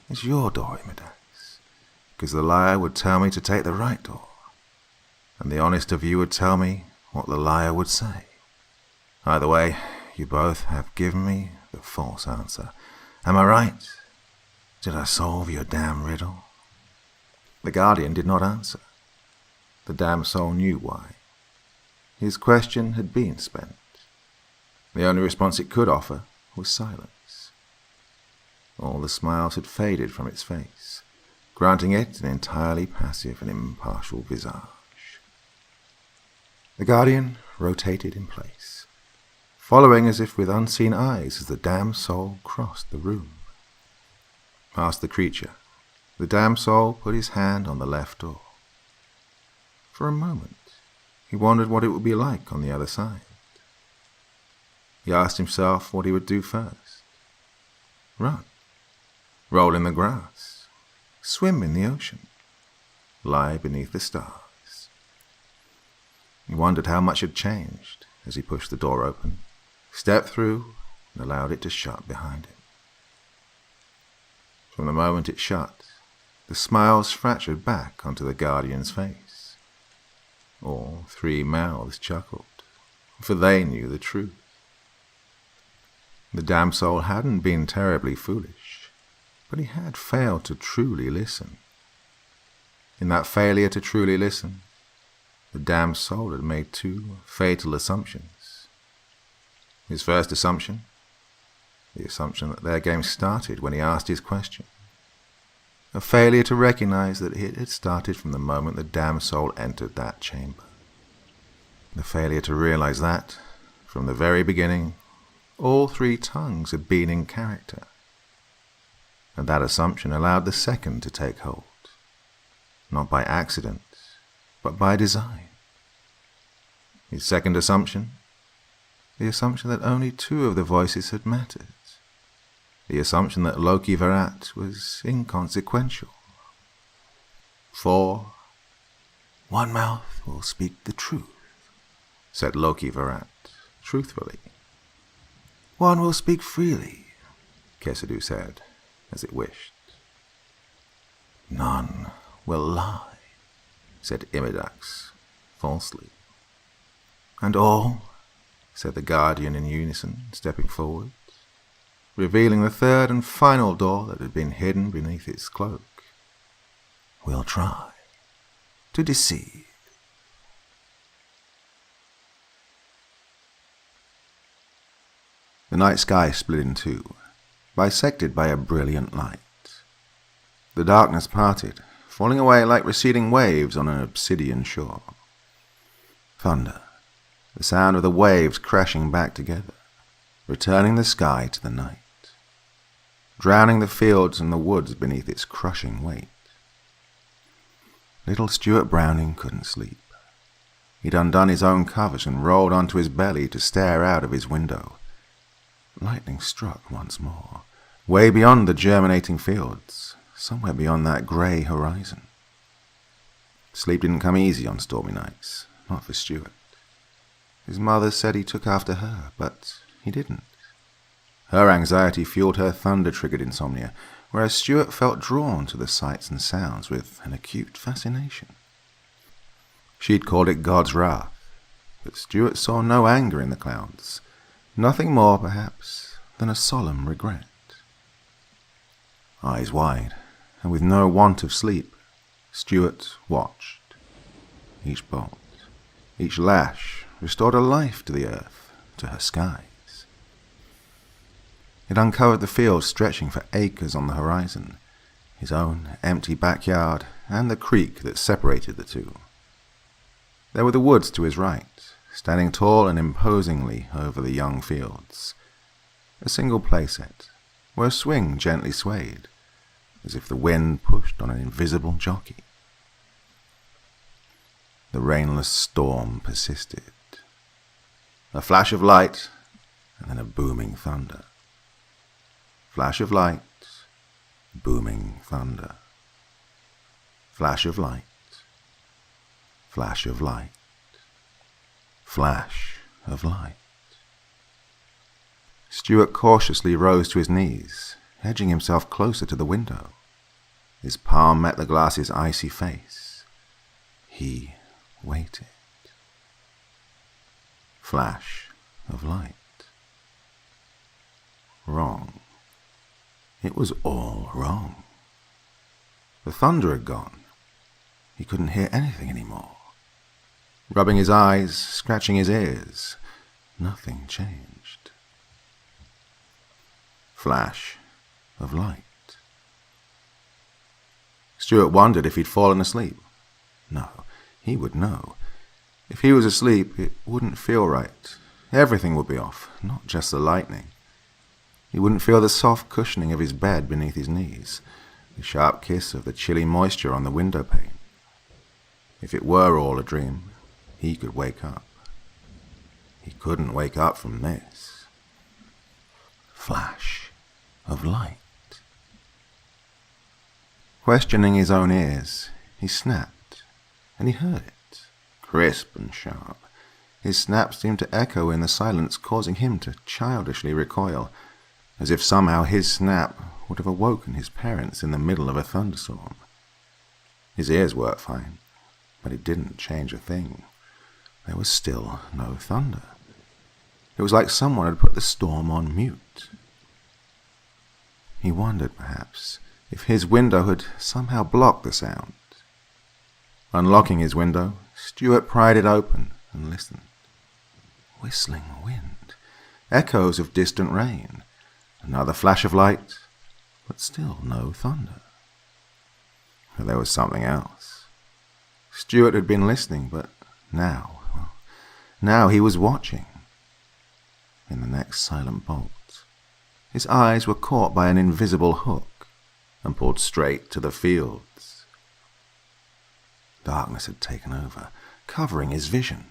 It's your door, Imidax, because the liar would tell me to take the right door, and the honest of you would tell me what the liar would say. Either way, you both have given me the false answer. Am I right? Did I solve your damn riddle?" The guardian did not answer. The damned soul knew why. His question had been spent. The only response it could offer was silence. All the smiles had faded from its face, granting it an entirely passive and impartial visage. The guardian rotated in place, following as if with unseen eyes as the damned soul crossed the room. Past the creature, the damned soul put his hand on the left door. For a moment, he wondered what it would be like on the other side. He asked himself what he would do first. Run, roll in the grass, swim in the ocean, lie beneath the stars. He wondered how much had changed as he pushed the door open, stepped through, and allowed it to shut behind him. From the moment it shut, the smiles fractured back onto the guardian's face. All three mouths chuckled, for they knew the truth. The damned soul hadn't been terribly foolish, but he had failed to truly listen. In that failure to truly listen, the damned soul had made two fatal assumptions. His first assumption, the assumption that their game started when he asked his question. A failure to recognize that it had started from the moment the damned soul entered that chamber. The failure to realize that, from the very beginning, all three tongues had been in character. And that assumption allowed the second to take hold, not by accident, but by design. His second assumption, the assumption that only two of the voices had mattered. The assumption that Loki Varat was inconsequential. For one mouth will speak the truth, said Loki Varat, truthfully. One will speak freely, Kesetu said, as it wished. None will lie, said Imidax, falsely. And all, said the guardian in unison, stepping forward, revealing the third and final door that had been hidden beneath its cloak, will try to deceive. The night sky split in two, bisected by a brilliant light. The darkness parted, falling away like receding waves on an obsidian shore. Thunder, the sound of the waves crashing back together, returning the sky to the night, drowning the fields and the woods beneath its crushing weight. Little Stuart Browning couldn't sleep. He'd undone his own covers and rolled onto his belly to stare out of his window. Lightning struck once more, way beyond the germinating fields, somewhere beyond that grey horizon. Sleep didn't come easy on stormy nights, not for Stuart. His mother said he took after her, but he didn't. Her anxiety fueled her thunder-triggered insomnia, whereas Stuart felt drawn to the sights and sounds with an acute fascination. She'd called it God's wrath, but Stuart saw no anger in the clouds, nothing more, perhaps, than a solemn regret. Eyes wide, and with no want of sleep, Stuart watched. Each bolt, each lash restored a life to the earth, to her skies. It uncovered the fields stretching for acres on the horizon, his own empty backyard, and the creek that separated the two. There were the woods to his right, standing tall and imposingly over the young fields. A single playset, where a swing gently swayed, as if the wind pushed on an invisible jockey. The rainless storm persisted. A flash of light, and then a booming thunder. Flash of light, booming thunder. Flash of light, flash of light, flash of light. Stuart cautiously rose to his knees, edging himself closer to the window. His palm met the glass's icy face. He waited. Flash of light. Wrong. It was all wrong. The thunder had gone. He couldn't hear anything anymore. Rubbing his eyes, scratching his ears, nothing changed. Flash of light. Stuart wondered if he'd fallen asleep. No, he would know. If he was asleep, it wouldn't feel right. Everything would be off, not just the lightning. He wouldn't feel the soft cushioning of his bed beneath his knees, the sharp kiss of the chilly moisture on the window pane. If it were all a dream, he could wake up. He couldn't wake up from this. Flash of light. Questioning his own ears, he snapped, and he heard it, crisp and sharp. His snap seemed to echo in the silence, causing him to childishly recoil, as if somehow his snap would have awoken his parents in the middle of a thunderstorm. His ears worked fine, but it didn't change a thing. There was still no thunder. It was like someone had put the storm on mute. He wondered, perhaps, if his window had somehow blocked the sound. Unlocking his window, Stuart pried it open and listened. Whistling wind, echoes of distant rain, another flash of light, but still no thunder. But there was something else. Stuart had been listening, but now he was watching. In the next silent bolt, his eyes were caught by an invisible hook and pulled straight to the fields. Darkness had taken over, covering his vision.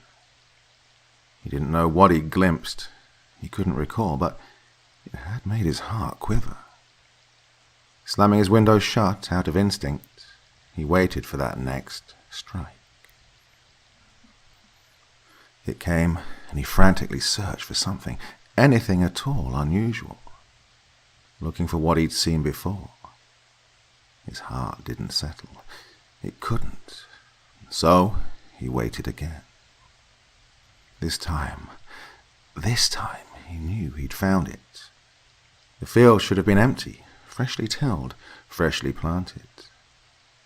He didn't know what he glimpsed. He couldn't recall, but it had made his heart quiver. Slamming his window shut out of instinct, he waited for that next strike. It came, and he frantically searched for something, anything at all unusual, looking for what he'd seen before. His heart didn't settle. It couldn't. So he waited again. This time, he knew he'd found it. The field should have been empty, freshly tilled, freshly planted.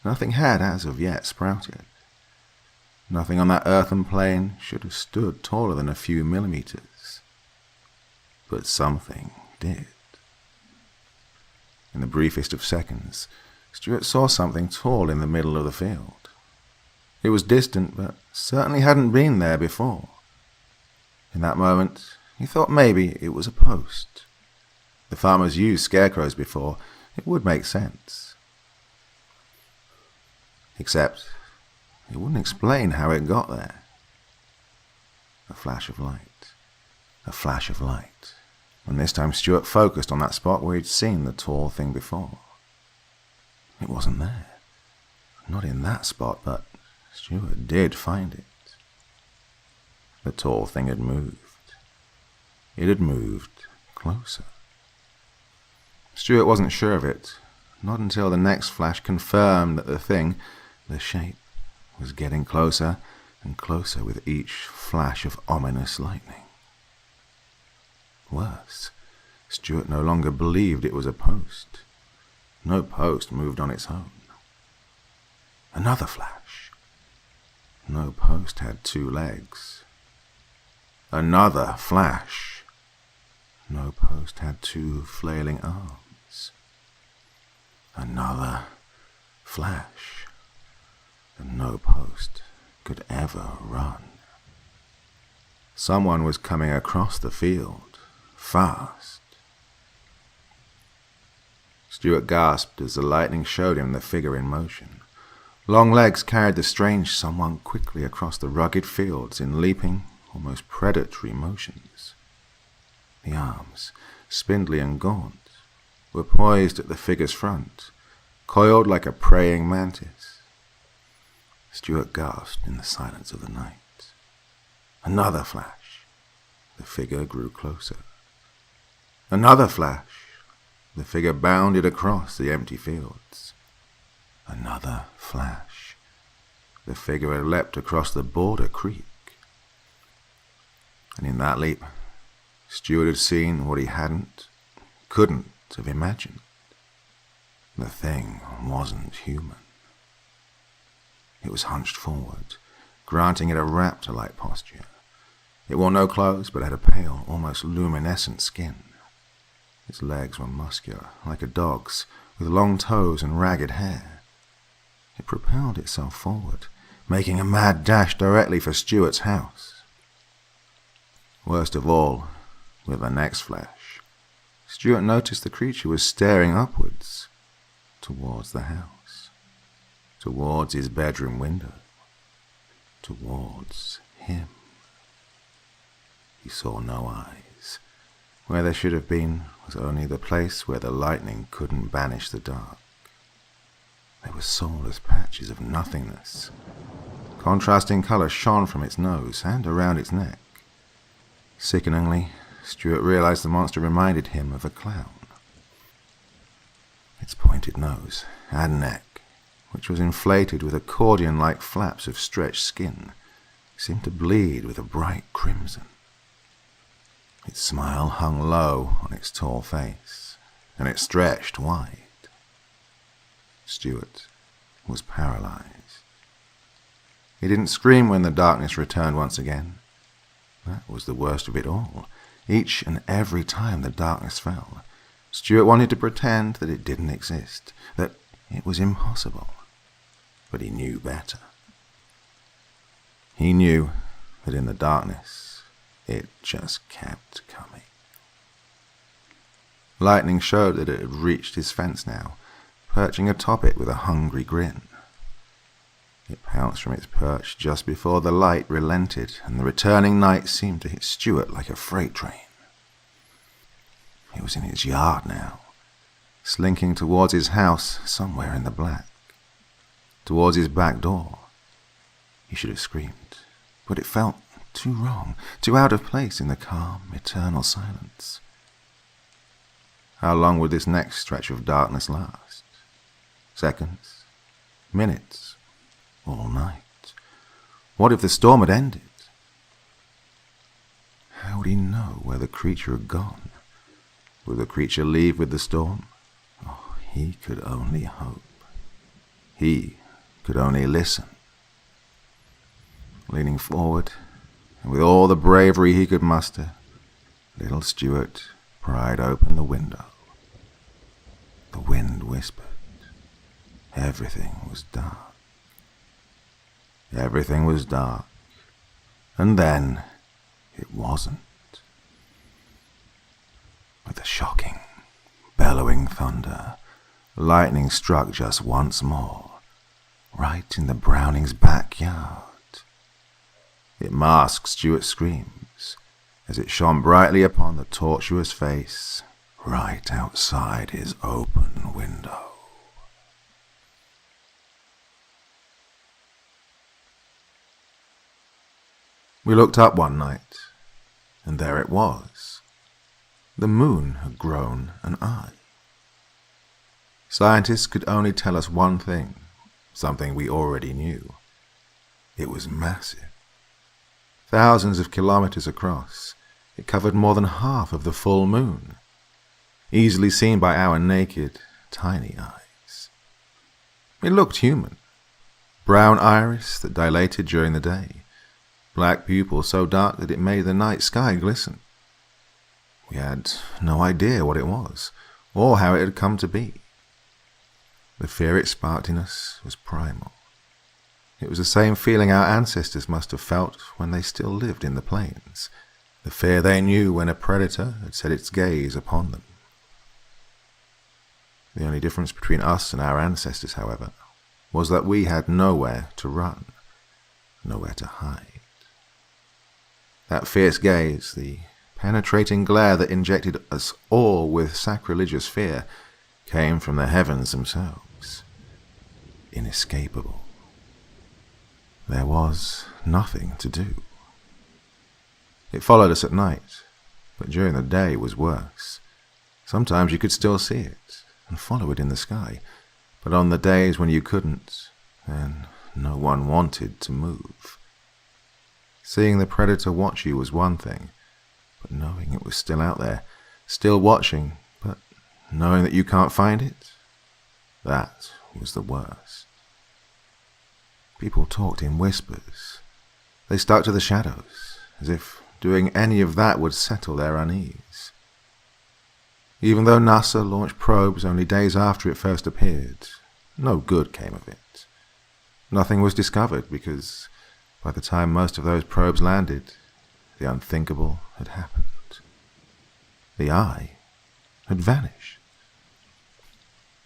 Nothing had, as of yet, sprouted. Nothing on that earthen plain should have stood taller than a few millimeters. But something did. In the briefest of seconds, Stuart saw something tall in the middle of the field. It was distant, but certainly hadn't been there before. In that moment, he thought maybe it was a post. The farmers used scarecrows before. It would make sense. Except, it wouldn't explain how it got there. A flash of light. A flash of light. And this time Stuart focused on that spot where he'd seen the tall thing before. It wasn't there. Not in that spot, but Stuart did find it. The tall thing had moved. It had moved closer. Stuart wasn't sure of it, not until the next flash confirmed that the thing, the shape, was getting closer and closer with each flash of ominous lightning. Worse, Stuart no longer believed it was a post. No post moved on its own. Another flash. No post had two legs. Another flash. No post had two flailing arms. Another flash. And no post could ever run. Someone was coming across the field, fast. Stuart gasped as the lightning showed him the figure in motion. Long legs carried the strange someone quickly across the rugged fields in leaping, almost predatory motions. The arms, spindly and gaunt, were poised at the figure's front, coiled like a praying mantis. Stuart gasped in the silence of the night. Another flash. The figure grew closer. Another flash. The figure bounded across the empty fields. Another flash. The figure had leapt across the border creek. And in that leap, Stuart had seen what he couldn't have imagined. The thing wasn't human. It was hunched forward, granting it a raptor-like posture. It wore no clothes, but had a pale, almost luminescent skin. Its legs were muscular, like a dog's, with long toes and ragged hair. It propelled itself forward, making a mad dash directly for Stuart's house. Worst of all, with the next flash, Stuart noticed the creature was staring upwards, towards the house, towards his bedroom window, towards him. He saw no eyes. Where there should have been was only the place where the lightning couldn't banish the dark. There were soulless patches of nothingness. Contrasting colour shone from its nose and around its neck. Sickeningly, Stuart realized the monster reminded him of a clown. Its pointed nose and neck, which was inflated with accordion-like flaps of stretched skin, seemed to bleed with a bright crimson. Its smile hung low on its tall face, and it stretched wide. Stuart was paralyzed. He didn't scream when the darkness returned once again. That was the worst of it all. Each and every time the darkness fell, Stuart wanted to pretend that it didn't exist, that it was impossible. But he knew better. He knew that in the darkness, it just kept coming. Lightning showed that it had reached his fence now, perching atop it with a hungry grin. It pounced from its perch just before the light relented, and the returning night seemed to hit Stuart like a freight train. It was in his yard now, slinking towards his house somewhere in the black, towards his back door. He should have screamed, but it felt too wrong, too out of place in the calm, eternal silence. How long would this next stretch of darkness last? Seconds? Minutes? All night? What if the storm had ended? How would he know where the creature had gone? Would the creature leave with the storm? Oh, he could only hope. He could only listen. Leaning forward, and with all the bravery he could muster, little Stuart pried open the window. The wind whispered. Everything was dark. Everything was dark. And then it wasn't. With a shocking, bellowing thunder, lightning struck just once more, right in the Brownings' backyard. It masked Stuart's screams as it shone brightly upon the tortuous face right outside his open window. We looked up one night, and there it was. The moon had grown an eye. Scientists could only tell us one thing, something we already knew. It was massive. Thousands of kilometers across, it covered more than half of the full moon, easily seen by our naked, tiny eyes. It looked human. Brown iris that dilated during the day, black pupil so dark that it made the night sky glisten. We had no idea what it was, or how it had come to be. The fear it sparked in us was primal. It was the same feeling our ancestors must have felt when they still lived in the plains, the fear they knew when a predator had set its gaze upon them. The only difference between us and our ancestors, however, was that we had nowhere to run, nowhere to hide. That fierce gaze, the penetrating glare that injected us all with sacrilegious fear, came from the heavens themselves, inescapable. There was nothing to do. It followed us at night, but during the day was worse. Sometimes you could still see it and follow it in the sky, but on the days when you couldn't, then no one wanted to move. Seeing the predator watch you was one thing, but knowing it was still out there, still watching, but knowing that you can't find it, that was the worst. People talked in whispers. They stuck to the shadows, as if doing any of that would settle their unease. Even though NASA launched probes only days after it first appeared, no good came of it. Nothing was discovered because by the time most of those probes landed, the unthinkable had happened. The eye had vanished.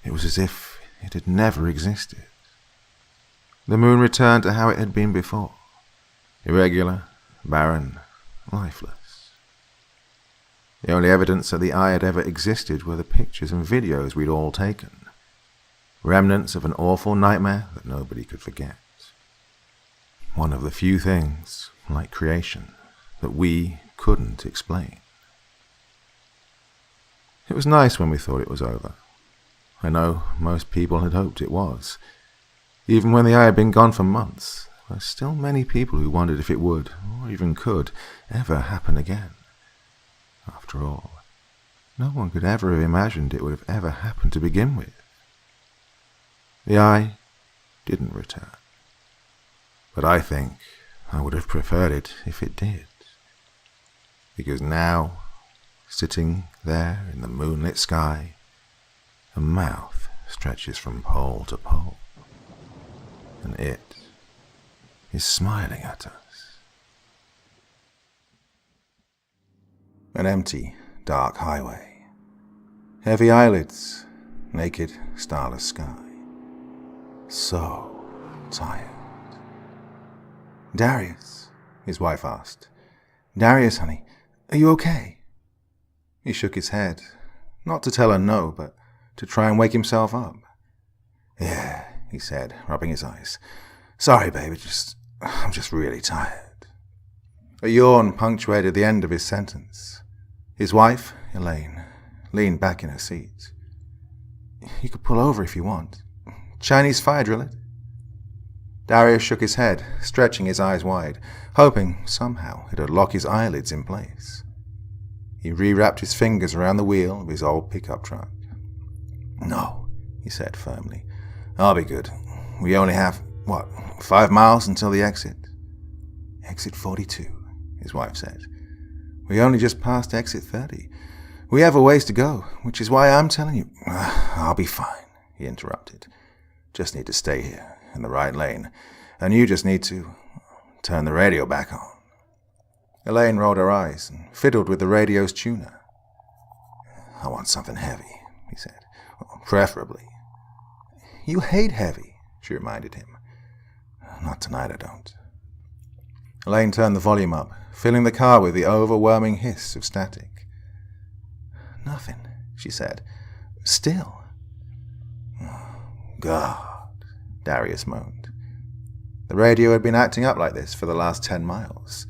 It was as if it had never existed. The moon returned to how it had been before, irregular, barren, lifeless. The only evidence that the eye had ever existed were the pictures and videos we'd all taken, remnants of an awful nightmare that nobody could forget. One of the few things, like creation, that we couldn't explain. It was nice when we thought it was over. I know most people had hoped it was. Even when the eye had been gone for months, there were still many people who wondered if it would, or even could, ever happen again. After all, no one could ever have imagined it would have ever happened to begin with. The eye didn't return. But I think I would have preferred it if it did. Because now, sitting there in the moonlit sky, a mouth stretches from pole to pole. And it is smiling at us. An empty, dark highway. Heavy eyelids, naked, starless sky. So tired. "Darius," his wife asked. "Darius, honey, are you okay?" He shook his head, not to tell her no, but to try and wake himself up. "Yeah," he said, rubbing his eyes. "Sorry, babe, I'm just really tired." A yawn punctuated the end of his sentence. His wife, Elaine, leaned back in her seat. "You could pull over if you want. Chinese fire drill it." Darius shook his head, stretching his eyes wide, hoping somehow it'd lock his eyelids in place. He rewrapped his fingers around the wheel of his old pickup truck. "No," he said firmly. "I'll be good. We only have, 5 miles until the exit?" "Exit 42, his wife said. "We only just passed exit 30. We have a ways to go, which is why I'm telling you—" "I'll be fine," he interrupted. "Just need to stay here, in the right lane, and you just need to turn the radio back on." Elaine rolled her eyes and fiddled with the radio's tuner. "I want something heavy," he said. "Preferably." "You hate heavy," she reminded him. "Not tonight, I don't." Elaine turned the volume up, filling the car with the overwhelming hiss of static. "Nothing," she said. "Still." "God," Darius moaned. The radio had been acting up like this for the last 10 miles.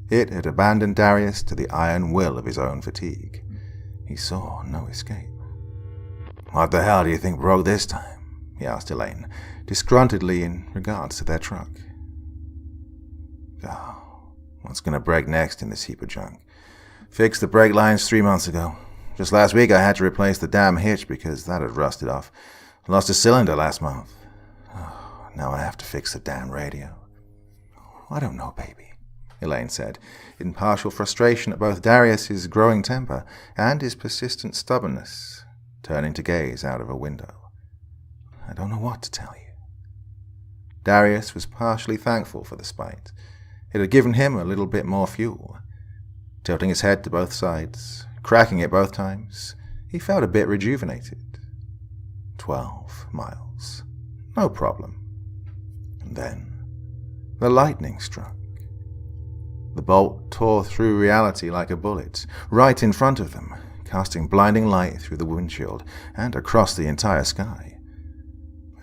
It had abandoned Darius to the iron will of his own fatigue. He saw no escape. "What the hell do you think broke this time?" he asked Elaine, disgruntledly in regards to their truck. "Oh, what's going to break next in this heap of junk? Fixed the brake lines 3 months ago. Just last week I had to replace the damn hitch because that had rusted off. Lost a cylinder last month. Oh, now I have to fix the damn radio." "I don't know, baby," Elaine said, in partial frustration at both Darius's growing temper and his persistent stubbornness, turning to gaze out of a window. "I don't know what to tell you." Darius was partially thankful for the spite. It had given him a little bit more fuel. Tilting his head to both sides, cracking it both times, he felt a bit rejuvenated. 12 miles. No problem. And then the lightning struck. The bolt tore through reality like a bullet, right in front of them, casting blinding light through the windshield and across the entire sky.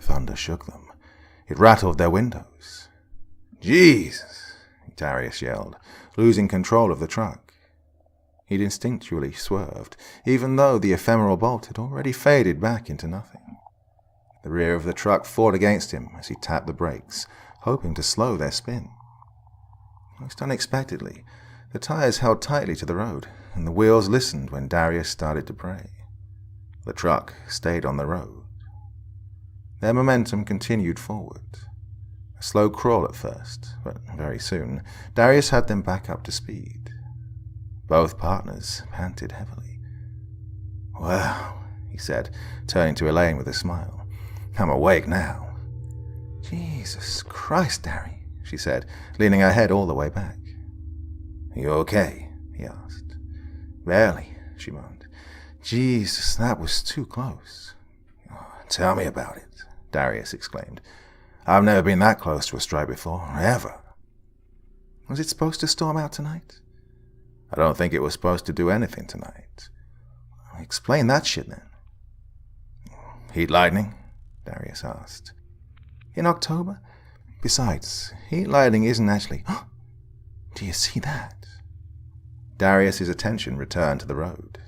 Thunder shook them. It rattled their windows. "Jesus!" Darius yelled, losing control of the truck. He'd instinctually swerved, even though the ephemeral bolt had already faded back into nothing. The rear of the truck fought against him as he tapped the brakes, hoping to slow their spin. Most unexpectedly, the tires held tightly to the road, and the wheels listened when Darius started to bray. The truck stayed on the road. Their momentum continued forward. A slow crawl at first, but very soon, Darius had them back up to speed. Both partners panted heavily. "Well," he said, turning to Elaine with a smile, "I'm awake now." "Jesus Christ, Dari," she said, leaning her head all the way back. "You okay?" he asked. "Barely," she moaned. "Jesus, that was too close." "Tell me about it," Darius exclaimed. "I've never been that close to a strike before, ever." "Was it supposed to storm out tonight?" "I don't think it was supposed to do anything tonight." "Explain that shit then." "Heat lightning?" Darius asked. "In October? Besides, heat lightning isn't actually... Do you see that?" Darius's attention returned to the road.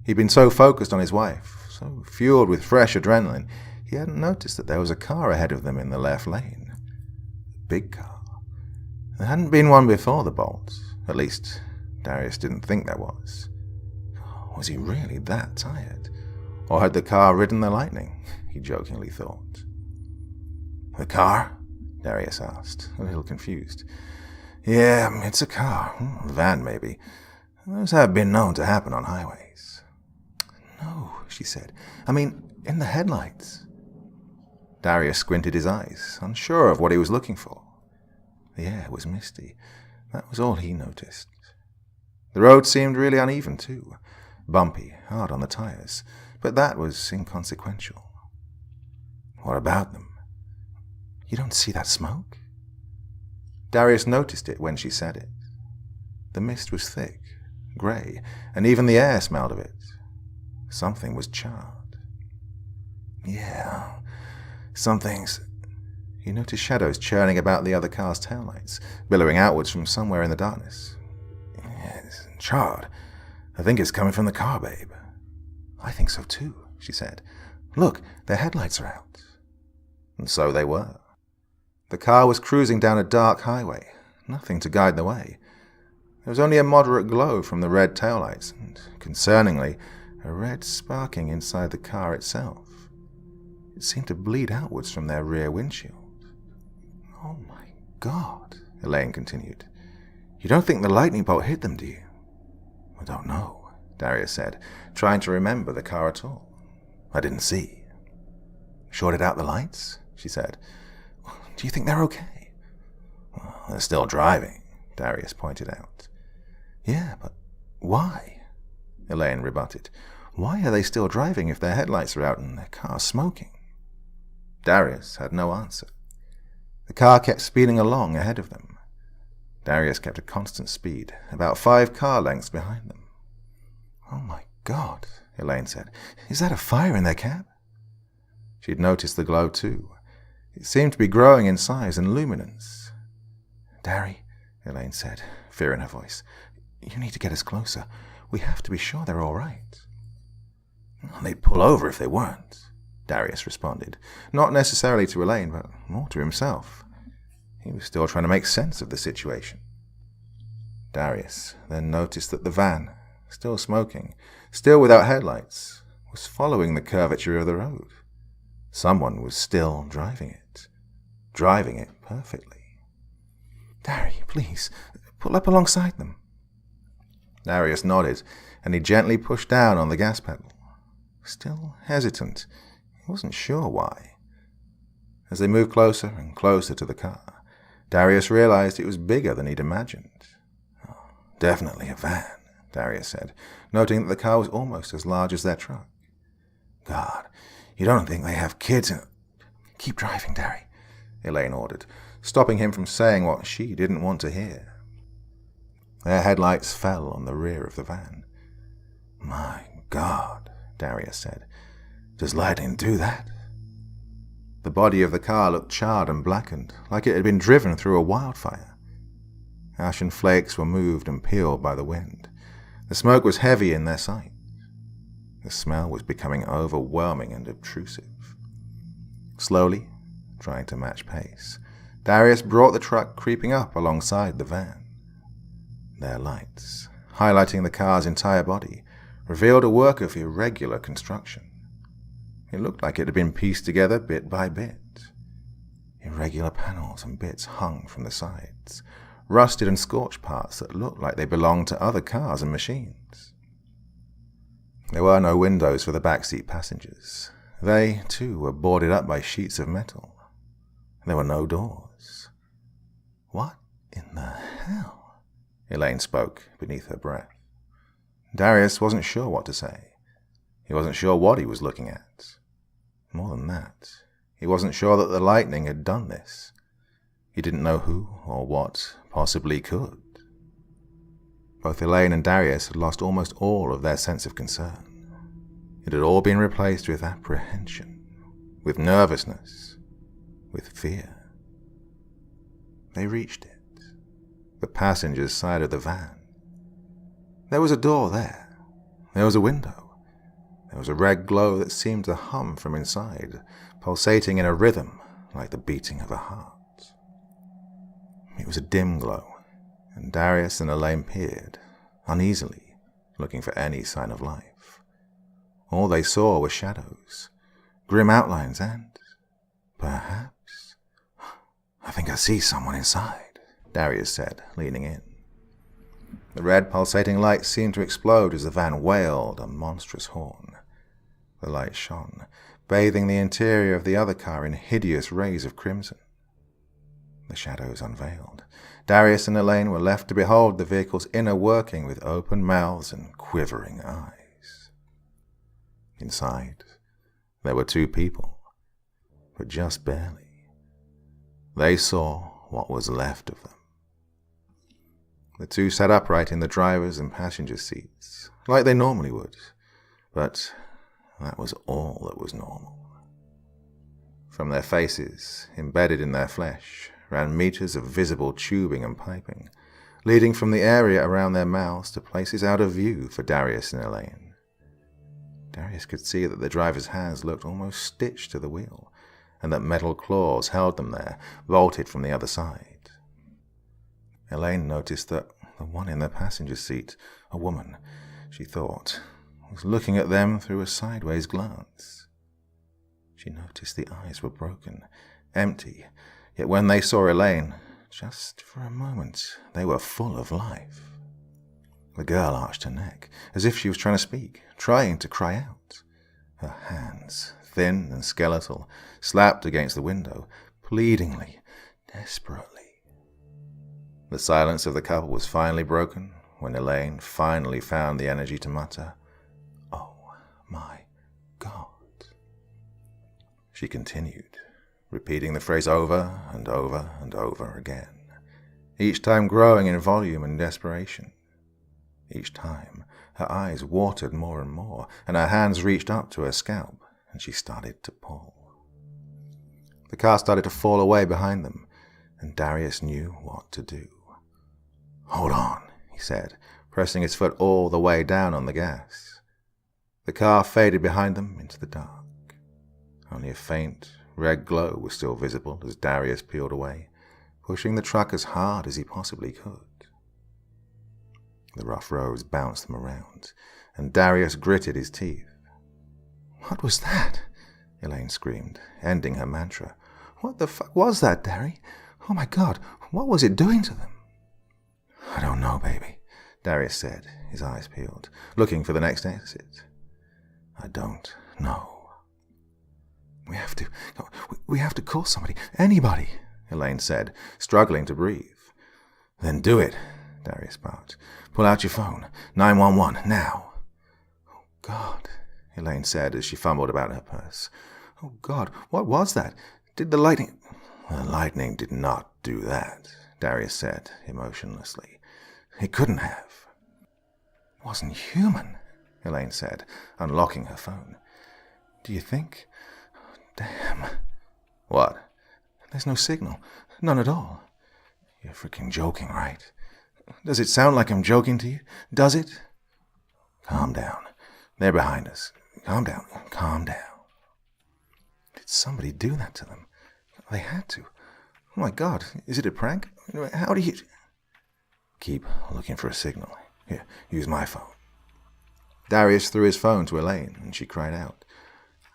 He'd been so focused on his wife, so fueled with fresh adrenaline, he hadn't noticed that there was a car ahead of them in the left lane. A big car. There hadn't been one before the bolt. At least, Darius didn't think there was. Was he really that tired? Or had the car ridden the lightning? He jokingly thought. "The car?" Darius asked, a little confused. "Yeah, it's a car. A van, maybe. Those have been known to happen on highways." "No," she said. "I mean, in the headlights." Darius squinted his eyes, unsure of what he was looking for. The air was misty. That was all he noticed. The road seemed really uneven, too. Bumpy, hard on the tires, but that was inconsequential. "What about them?" "You don't see that smoke?" Darius noticed it when she said it. The mist was thick, grey, and even the air smelled of it. Something was charred. "Yeah, something's..." He noticed shadows churning about the other car's taillights, billowing outwards from somewhere in the darkness. "It's charred. I think it's coming from the car, babe." "I think so too," she said. "Look, their headlights are out." And so they were. The car was cruising down a dark highway, nothing to guide the way. There was only a moderate glow from the red taillights, and, concerningly, a red sparking inside the car itself. It seemed to bleed outwards from their rear windshield. "Oh my God," Elaine continued. "You don't think the lightning bolt hit them, do you?" "I don't know," Darius said, trying to remember the car at all. "I didn't see." "Shorted out the lights?" she said. "Do you think they're okay?" "Well, they're still driving," Darius pointed out. "Yeah, but why?" Elaine rebutted. "Why are they still driving if their headlights are out and their car's smoking?" Darius had no answer. The car kept speeding along ahead of them. Darius kept a constant speed, about 5 car lengths behind them. "Oh my God," Elaine said. "Is that a fire in their cab?" She'd noticed the glow too. It seemed to be growing in size and luminance. "Dari, Elaine said, fear in her voice. You need to get us closer. We have to be sure they're all right. They'd pull over if they weren't, Darius responded, not necessarily to Elaine, but more to himself. He was still trying to make sense of the situation. Darius then noticed that the van, still smoking, still without headlights, was following the curvature of the road. Someone was still driving it perfectly. Dari, please, pull up alongside them. Darius nodded, and he gently pushed down on the gas pedal. Still hesitant, he wasn't sure why. As they moved closer and closer to the car, Darius realized it was bigger than he'd imagined. Oh, definitely a van, Darius said, noting that the car was almost as large as their truck. God, you don't think they have kids in... Keep driving, Dari, Elaine ordered, stopping him from saying what she didn't want to hear. Their headlights fell on the rear of the van. My God, Darius said. Does lightning do that? The body of the car looked charred and blackened, like it had been driven through a wildfire. Ashen flakes were moved and peeled by the wind. The smoke was heavy in their sight. The smell was becoming overwhelming and obtrusive. Slowly, trying to match pace, Darius brought the truck creeping up alongside the van. Their lights, highlighting the car's entire body, revealed a work of irregular construction. It looked like it had been pieced together bit by bit. Irregular panels and bits hung from the sides, rusted and scorched parts that looked like they belonged to other cars and machines. There were no windows for the backseat passengers. They, too, were boarded up by sheets of metal. There were no doors. What in the hell? Elaine spoke beneath her breath. Darius wasn't sure what to say. He wasn't sure what he was looking at. More than that, he wasn't sure that the lightning had done this. He didn't know who or what possibly could. Both Elaine and Darius had lost almost all of their sense of concern. It had all been replaced with apprehension, with nervousness, with fear. They reached it, the passenger's side of the van. There was a door there. There was a window. There was a red glow that seemed to hum from inside, pulsating in a rhythm like the beating of a heart. It was a dim glow, and Darius and Elaine peered, uneasily, looking for any sign of life. All they saw were shadows, grim outlines, and, perhaps... I think I see someone inside, Darius said, leaning in. The red pulsating light seemed to explode as the van wailed a monstrous horn. The light shone, bathing the interior of the other car in hideous rays of crimson. The shadows unveiled. Darius and Elaine were left to behold the vehicle's inner working with open mouths and quivering eyes. Inside, there were two people, but just barely. They saw what was left of them. The two sat upright in the driver's and passenger seats, like they normally would, but that was all that was normal. From their faces, embedded in their flesh, ran meters of visible tubing and piping, leading from the area around their mouths to places out of view for Darius and Elaine. Darius could see that the driver's hands looked almost stitched to the wheel, and that metal claws held them there, bolted from the other side. Elaine noticed that the one in the passenger seat, a woman, she thought, was looking at them through a sideways glance. She noticed the eyes were broken, empty, yet when they saw Elaine, just for a moment, they were full of life. The girl arched her neck, as if she was trying to speak, trying to cry out. Her hands, thin and skeletal, slapped against the window, pleadingly, desperately. The silence of the couple was finally broken when Elaine finally found the energy to mutter, "Oh my God." She continued, repeating the phrase over and over and over again, each time growing in volume and desperation. Each time, her eyes watered more and more, and her hands reached up to her scalp, and she started to pull. The car started to fall away behind them, and Darius knew what to do. "Hold on," he said, pressing his foot all the way down on the gas. The car faded behind them into the dark. Only a faint, red glow was still visible as Darius peeled away, pushing the truck as hard as he possibly could. The rough roads bounced them around, and Darius gritted his teeth. "What was that?" Elaine screamed, ending her mantra. "What the fuck was that, Dari? Oh my God, what was it doing to them?" "I don't know, baby," Darius said, his eyes peeled, looking for the next exit. "I don't know." We have to call somebody, anybody," Elaine said, struggling to breathe. "Then do it," Darius barked. "Pull out your phone. 911, now." "Oh, God," Elaine said as she fumbled about her purse. "Oh, God, what was that? Did the lightning—" "The lightning did not do that," Darius said, emotionlessly. "It couldn't have." "It wasn't human," Elaine said, unlocking her phone. "Do you think? Damn." "What?" "There's no signal. None at all." "You're freaking joking, right?" "Does it sound like I'm joking to you? Does it?" "Calm down. They're behind us. Calm down. Calm down." Did somebody do that to them? They had to. Oh my God, is it a prank? How do you... "Keep looking for a signal. Here, use my phone." Darius threw his phone to Elaine, and she cried out.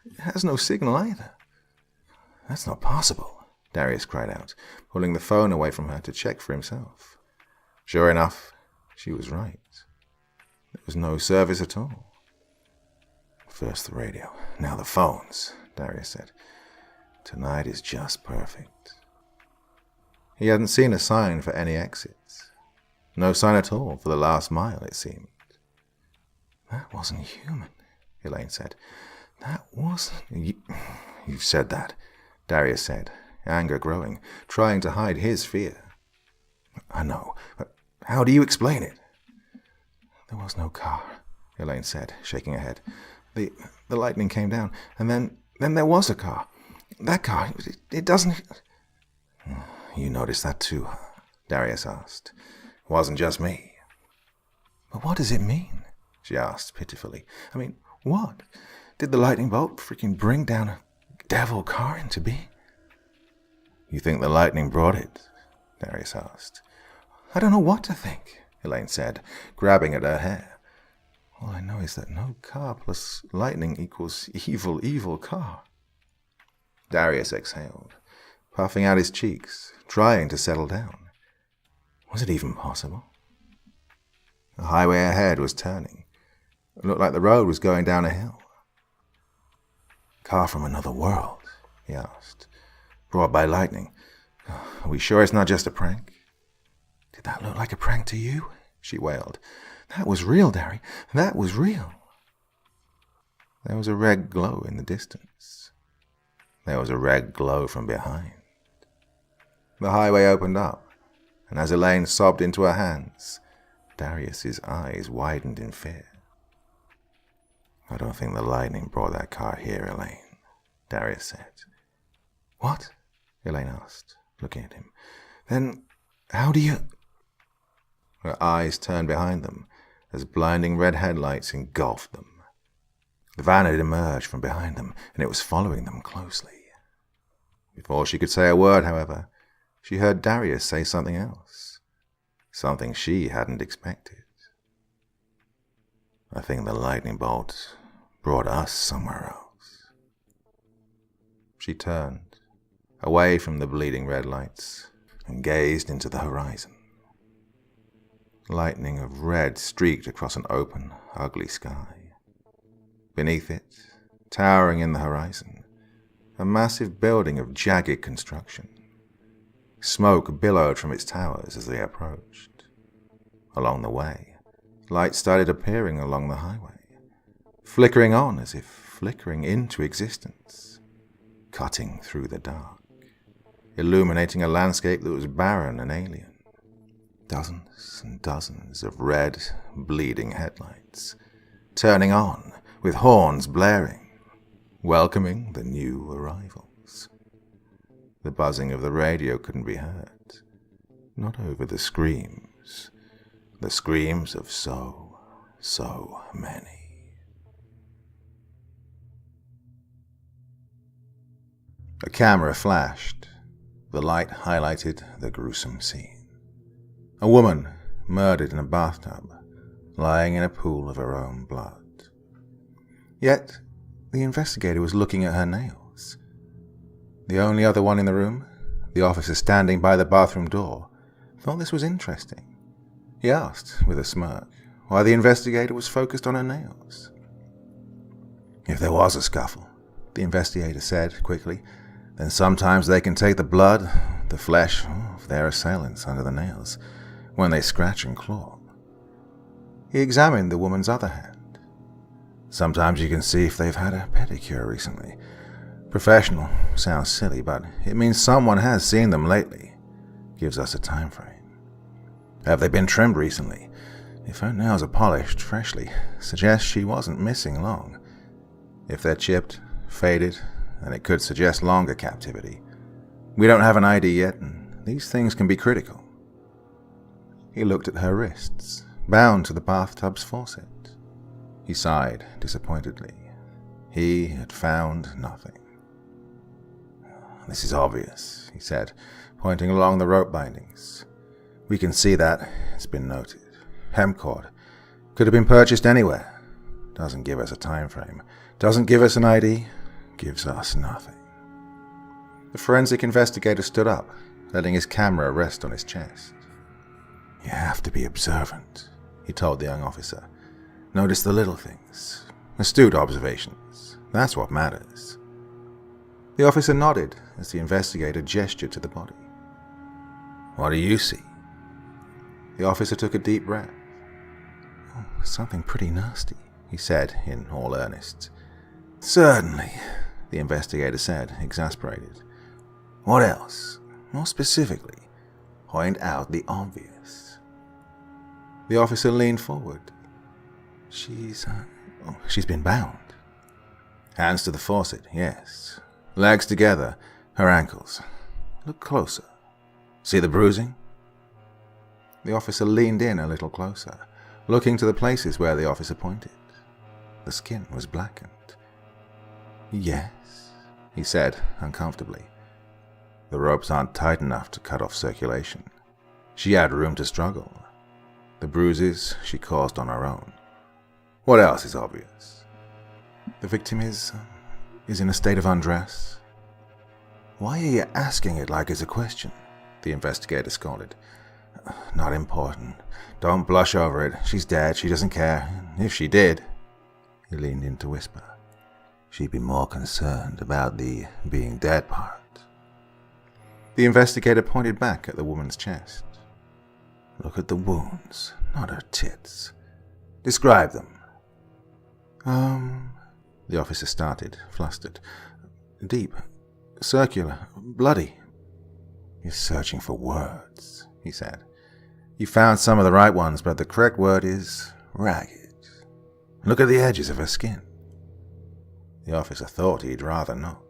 "It has no signal either." "That's not possible," Darius cried out, pulling the phone away from her to check for himself. Sure enough, she was right. There was no service at all. "First the radio, now the phones," Darius said. "Tonight is just perfect." He hadn't seen a sign for any exits. No sign at all for the last mile, it seemed. "That wasn't human," Elaine said. "That wasn't..." You've said that," Darius said, anger growing, trying to hide his fear. "I know, but how do you explain it?" "There was no car," Elaine said, shaking her head. The lightning came down, and then there was a car. That car, it doesn't..." "You noticed that too?" Darius asked. "It wasn't just me." "But what does it mean?" she asked pitifully. "I mean, what? Did the lightning bolt freaking bring down a devil car into being?" "You think the lightning brought it?" Darius asked. "I don't know what to think," Elaine said, grabbing at her hair. "All I know is that no car plus lightning equals evil, evil car." Darius exhaled, puffing out his cheeks, trying to settle down. Was it even possible? The highway ahead was turning. It looked like the road was going down a hill. "Car from another world?" he asked. "Brought by lightning. Are we sure it's not just a prank?" "Did that look like a prank to you?" she wailed. "That was real, Dari. That was real." There was a red glow in the distance. There was a red glow from behind. The highway opened up, and as Elaine sobbed into her hands, Darius's eyes widened in fear. "I don't think the lightning brought that car here, Elaine," Darius said. "What?" Elaine asked, looking at him. "Then how do you..." Her eyes turned behind them as blinding red headlights engulfed them. The van had emerged from behind them, and it was following them closely. Before she could say a word, however, she heard Darius say something else, something she hadn't expected. "I think the lightning bolt brought us somewhere else." She turned, away from the bleeding red lights, and gazed into the horizon. Lightning of red streaked across an open, ugly sky. Beneath it, towering in the horizon, a massive building of jagged construction. Smoke billowed from its towers as they approached. Along the way, lights started appearing along the highway, flickering on as if flickering into existence, cutting through the dark, illuminating a landscape that was barren and alien. Dozens and dozens of red, bleeding headlights, turning on with horns blaring, welcoming the new arrivals. The buzzing of the radio couldn't be heard, not over the screams, The screams of so many. A camera flashed. The light highlighted the gruesome scene. A woman murdered in a bathtub, lying in a pool of her own blood. Yet, the investigator was looking at her nails. The only other one in the room, the officer standing by the bathroom door, thought this was interesting. He asked, with a smirk, why the investigator was focused on her nails. If there was a scuffle, the investigator said quickly, then sometimes they can take the blood, the flesh of their assailants under the nails, when they scratch and claw. He examined the woman's other hand. Sometimes you can see if they've had a pedicure recently. Professional sounds silly, but it means someone has seen them lately. Gives us a time frame. Have they been trimmed recently? If her nails are polished freshly, suggests she wasn't missing long. If they're chipped, faded, then it could suggest longer captivity. We don't have an ID yet, and these things can be critical. He looked at her wrists, bound to the bathtub's faucet. He sighed disappointedly. He had found nothing. This is obvious, he said, pointing along the rope bindings. We can see that it's been noted. Hemcord. Could have been purchased anywhere. Doesn't give us a time frame. Doesn't give us an ID. Gives us nothing. The forensic investigator stood up, letting his camera rest on his chest. You have to be observant, he told the young officer. Notice the little things. Astute observations. That's what matters. The officer nodded as the investigator gestured to the body. What do you see? The officer took a deep breath. Oh, something pretty nasty, he said in all earnest. Certainly, the investigator said, exasperated. What else? More specifically, point out the obvious. The officer leaned forward. She's been bound. Hands to the faucet, yes. Legs together, her ankles. Look closer. See the bruising? The officer leaned in a little closer, looking to the places where the officer pointed. The skin was blackened. Yes, he said uncomfortably. The ropes aren't tight enough to cut off circulation. She had room to struggle. The bruises she caused on her own. What else is obvious? The victim is in a state of undress. Why are you asking it like it's a question? The investigator scolded. Not important. Don't blush over it. She's dead. She doesn't care. If she did, he leaned in to whisper, she'd be more concerned about the being dead part. The investigator pointed back at the woman's chest. Look at the wounds, not her tits. Describe them. The officer started, flustered. Deep, circular, bloody. You're searching for words, he said. You found some of the right ones, but the correct word is ragged. Look at the edges of her skin. The officer thought he'd rather not.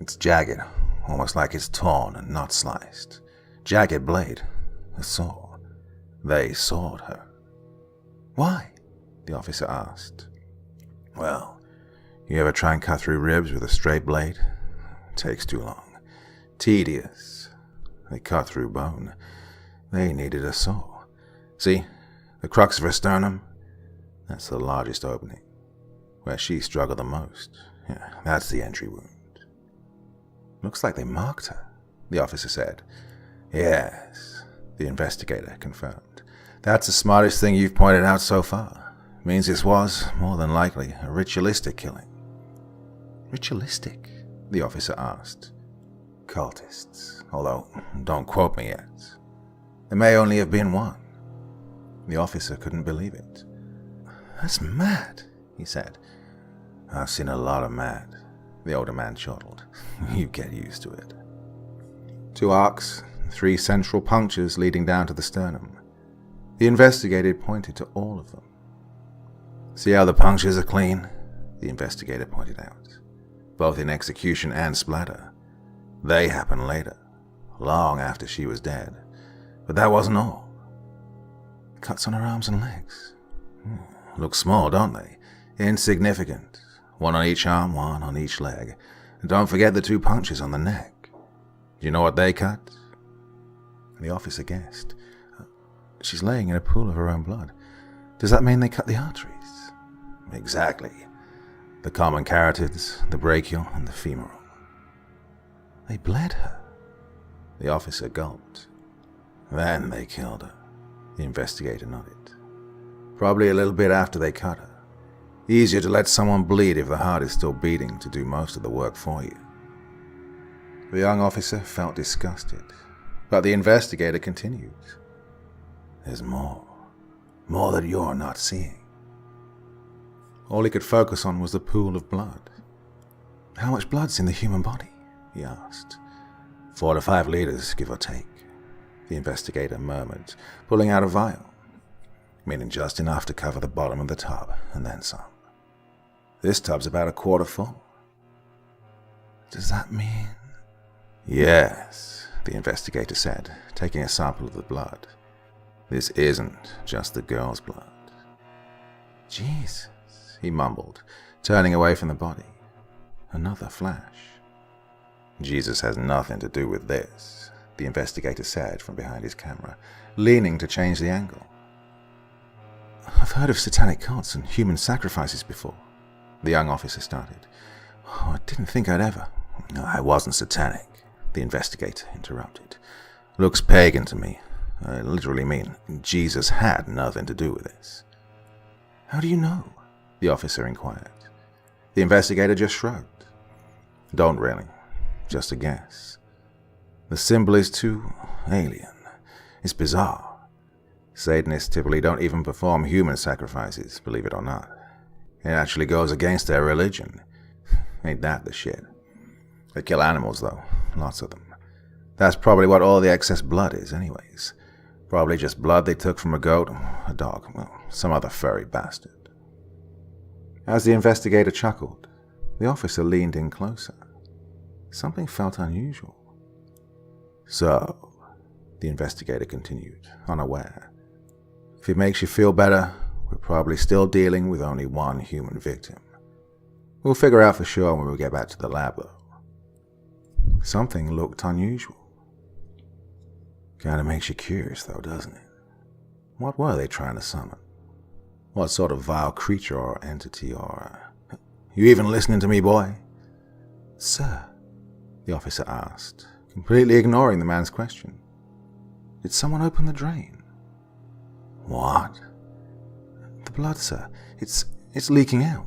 It's jagged, almost like it's torn and not sliced. Jagged blade, a saw. They sawed her. Why? The officer asked. Well, you ever try and cut through ribs with a straight blade? Takes too long. Tedious. They cut through bone. They needed a saw. See, the crux of her sternum? That's the largest opening. Where she struggled the most. Yeah, that's the entry wound. Looks like they marked her, the officer said. Yes, the investigator confirmed. That's the smartest thing you've pointed out so far. Means this was, more than likely, a ritualistic killing. Ritualistic? The officer asked. Cultists, although don't quote me yet. There may only have been one. The officer couldn't believe it. That's mad, he said. I've seen a lot of mad, the older man chortled. You get used to it. 2 arcs, 3 central punctures leading down to the sternum. The investigator pointed to all of them. See how the punctures are clean? The investigator pointed out. Both in execution and splatter. They happened later, long after she was dead. But that wasn't all. Cuts on her arms and legs. Look small, don't they? Insignificant. One on each arm, one on each leg. And don't forget the 2 punches on the neck. Do you know what they cut? The officer guessed. She's laying in a pool of her own blood. Does that mean they cut the arteries? Exactly. The common carotids, the brachial, and the femoral. They bled her. The officer gulped. Then they killed her. The investigator nodded. Probably a little bit after they cut her. Easier to let someone bleed if the heart is still beating to do most of the work for you. The young officer felt disgusted, but the investigator continued. There's more. More that you're not seeing. All he could focus on was the pool of blood. How much blood's in the human body? He asked. 4 to 5 liters, give or take, the investigator murmured, pulling out a vial, meaning just enough to cover the bottom of the tub, and then some. This tub's about a quarter full. Does that mean? Yes, the investigator said, taking a sample of the blood. This isn't just the girl's blood. Jesus, he mumbled, turning away from the body. Another flash. Jesus has nothing to do with this, the investigator said from behind his camera, leaning to change the angle. I've heard of satanic cults and human sacrifices before, the young officer started. Oh, I didn't think I'd ever. No, I wasn't satanic, the investigator interrupted. Looks pagan to me. I literally mean Jesus had nothing to do with this. How do you know? The officer inquired. The investigator just shrugged. Don't really. Just a guess. The symbol is too alien. It's bizarre. Satanists typically don't even perform human sacrifices, believe it or not. It actually goes against their religion. Ain't that the shit? They kill animals, though. Lots of them. That's probably what all the excess blood is, anyways. Probably just blood they took from a goat, a dog, well, some other furry bastard. As the investigator chuckled, the officer leaned in closer. Something felt unusual. So, the investigator continued, unaware. If it makes you feel better, we're probably still dealing with only one human victim. We'll figure out for sure when we get back to the lab, though. Something looked unusual. Kinda makes you curious, though, doesn't it? What were they trying to summon? What sort of vile creature or entity or... You even listening to me, boy? Sir, the officer asked, completely ignoring the man's question. Did someone open the drain? What? The blood, sir. It's leaking out.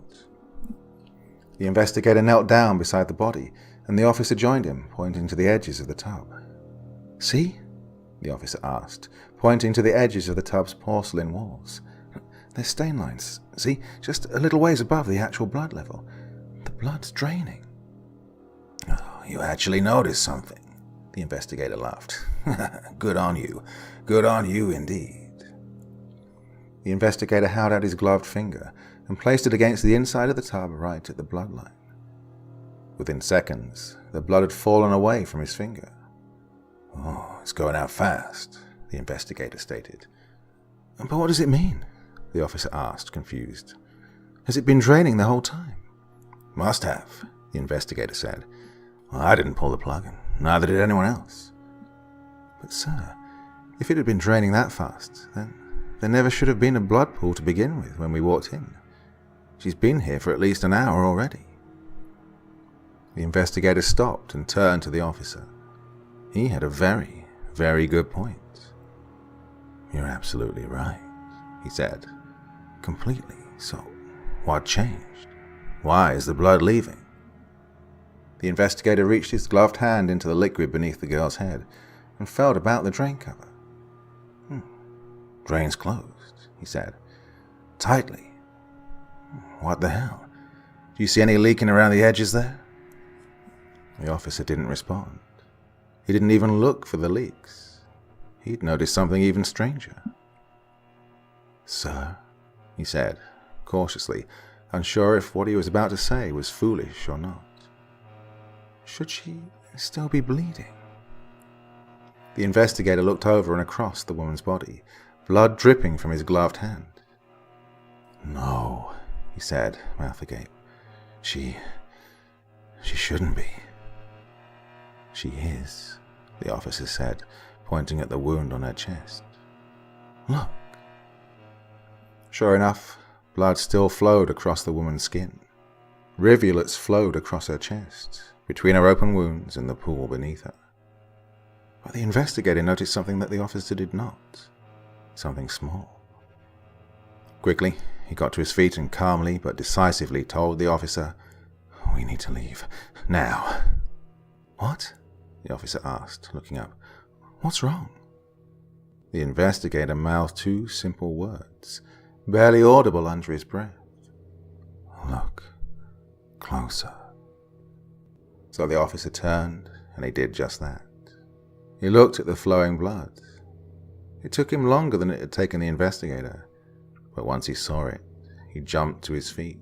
The investigator knelt down beside the body, and the officer joined him, pointing to the edges of the tub. See? The officer asked, pointing to the edges of the tub's porcelain walls. There's stain lines, see? Just a little ways above the actual blood level. The blood's draining. Oh, you actually noticed something, the investigator laughed. Good on you. Good on you indeed. The investigator held out his gloved finger and placed it against the inside of the tub right at the bloodline. Within seconds, the blood had fallen away from his finger. Oh, it's going out fast, the investigator stated. But what does it mean? The officer asked, confused. Has it been draining the whole time? Must have, the investigator said. Well, I didn't pull the plug, and neither did anyone else. But sir, if it had been draining that fast, then there never should have been a blood pool to begin with when we walked in. She's been here for at least an hour already. The investigator stopped and turned to the officer. He had a very, very good point. You're absolutely right, he said. Completely. So, what changed? Why is the blood leaving? The investigator reached his gloved hand into the liquid beneath the girl's head and felt about the drain cover. Drain's closed, he said. Tightly. What the hell? Do you see any leaking around the edges there? The officer didn't respond. He didn't even look for the leaks. He'd noticed something even stranger. Sir, he said, cautiously, unsure if what he was about to say was foolish or not. Should she still be bleeding? The investigator looked over and across the woman's body, blood dripping from his gloved hand. "No," he said, mouth agape. She shouldn't be." "She is," the officer said, pointing at the wound on her chest. "Look." Sure enough, blood still flowed across the woman's skin. Rivulets flowed across her chest, between her open wounds and the pool beneath her. But the investigator noticed something that the officer did not. Something small. Quickly, he got to his feet and calmly but decisively told the officer, "We need to leave. Now." "What?" the officer asked, looking up. "What's wrong?" The investigator mouthed two simple words, barely audible under his breath. "Look closer." So the officer turned, and he did just that. He looked at the flowing blood. It took him longer than it had taken the investigator, but once he saw it, he jumped to his feet.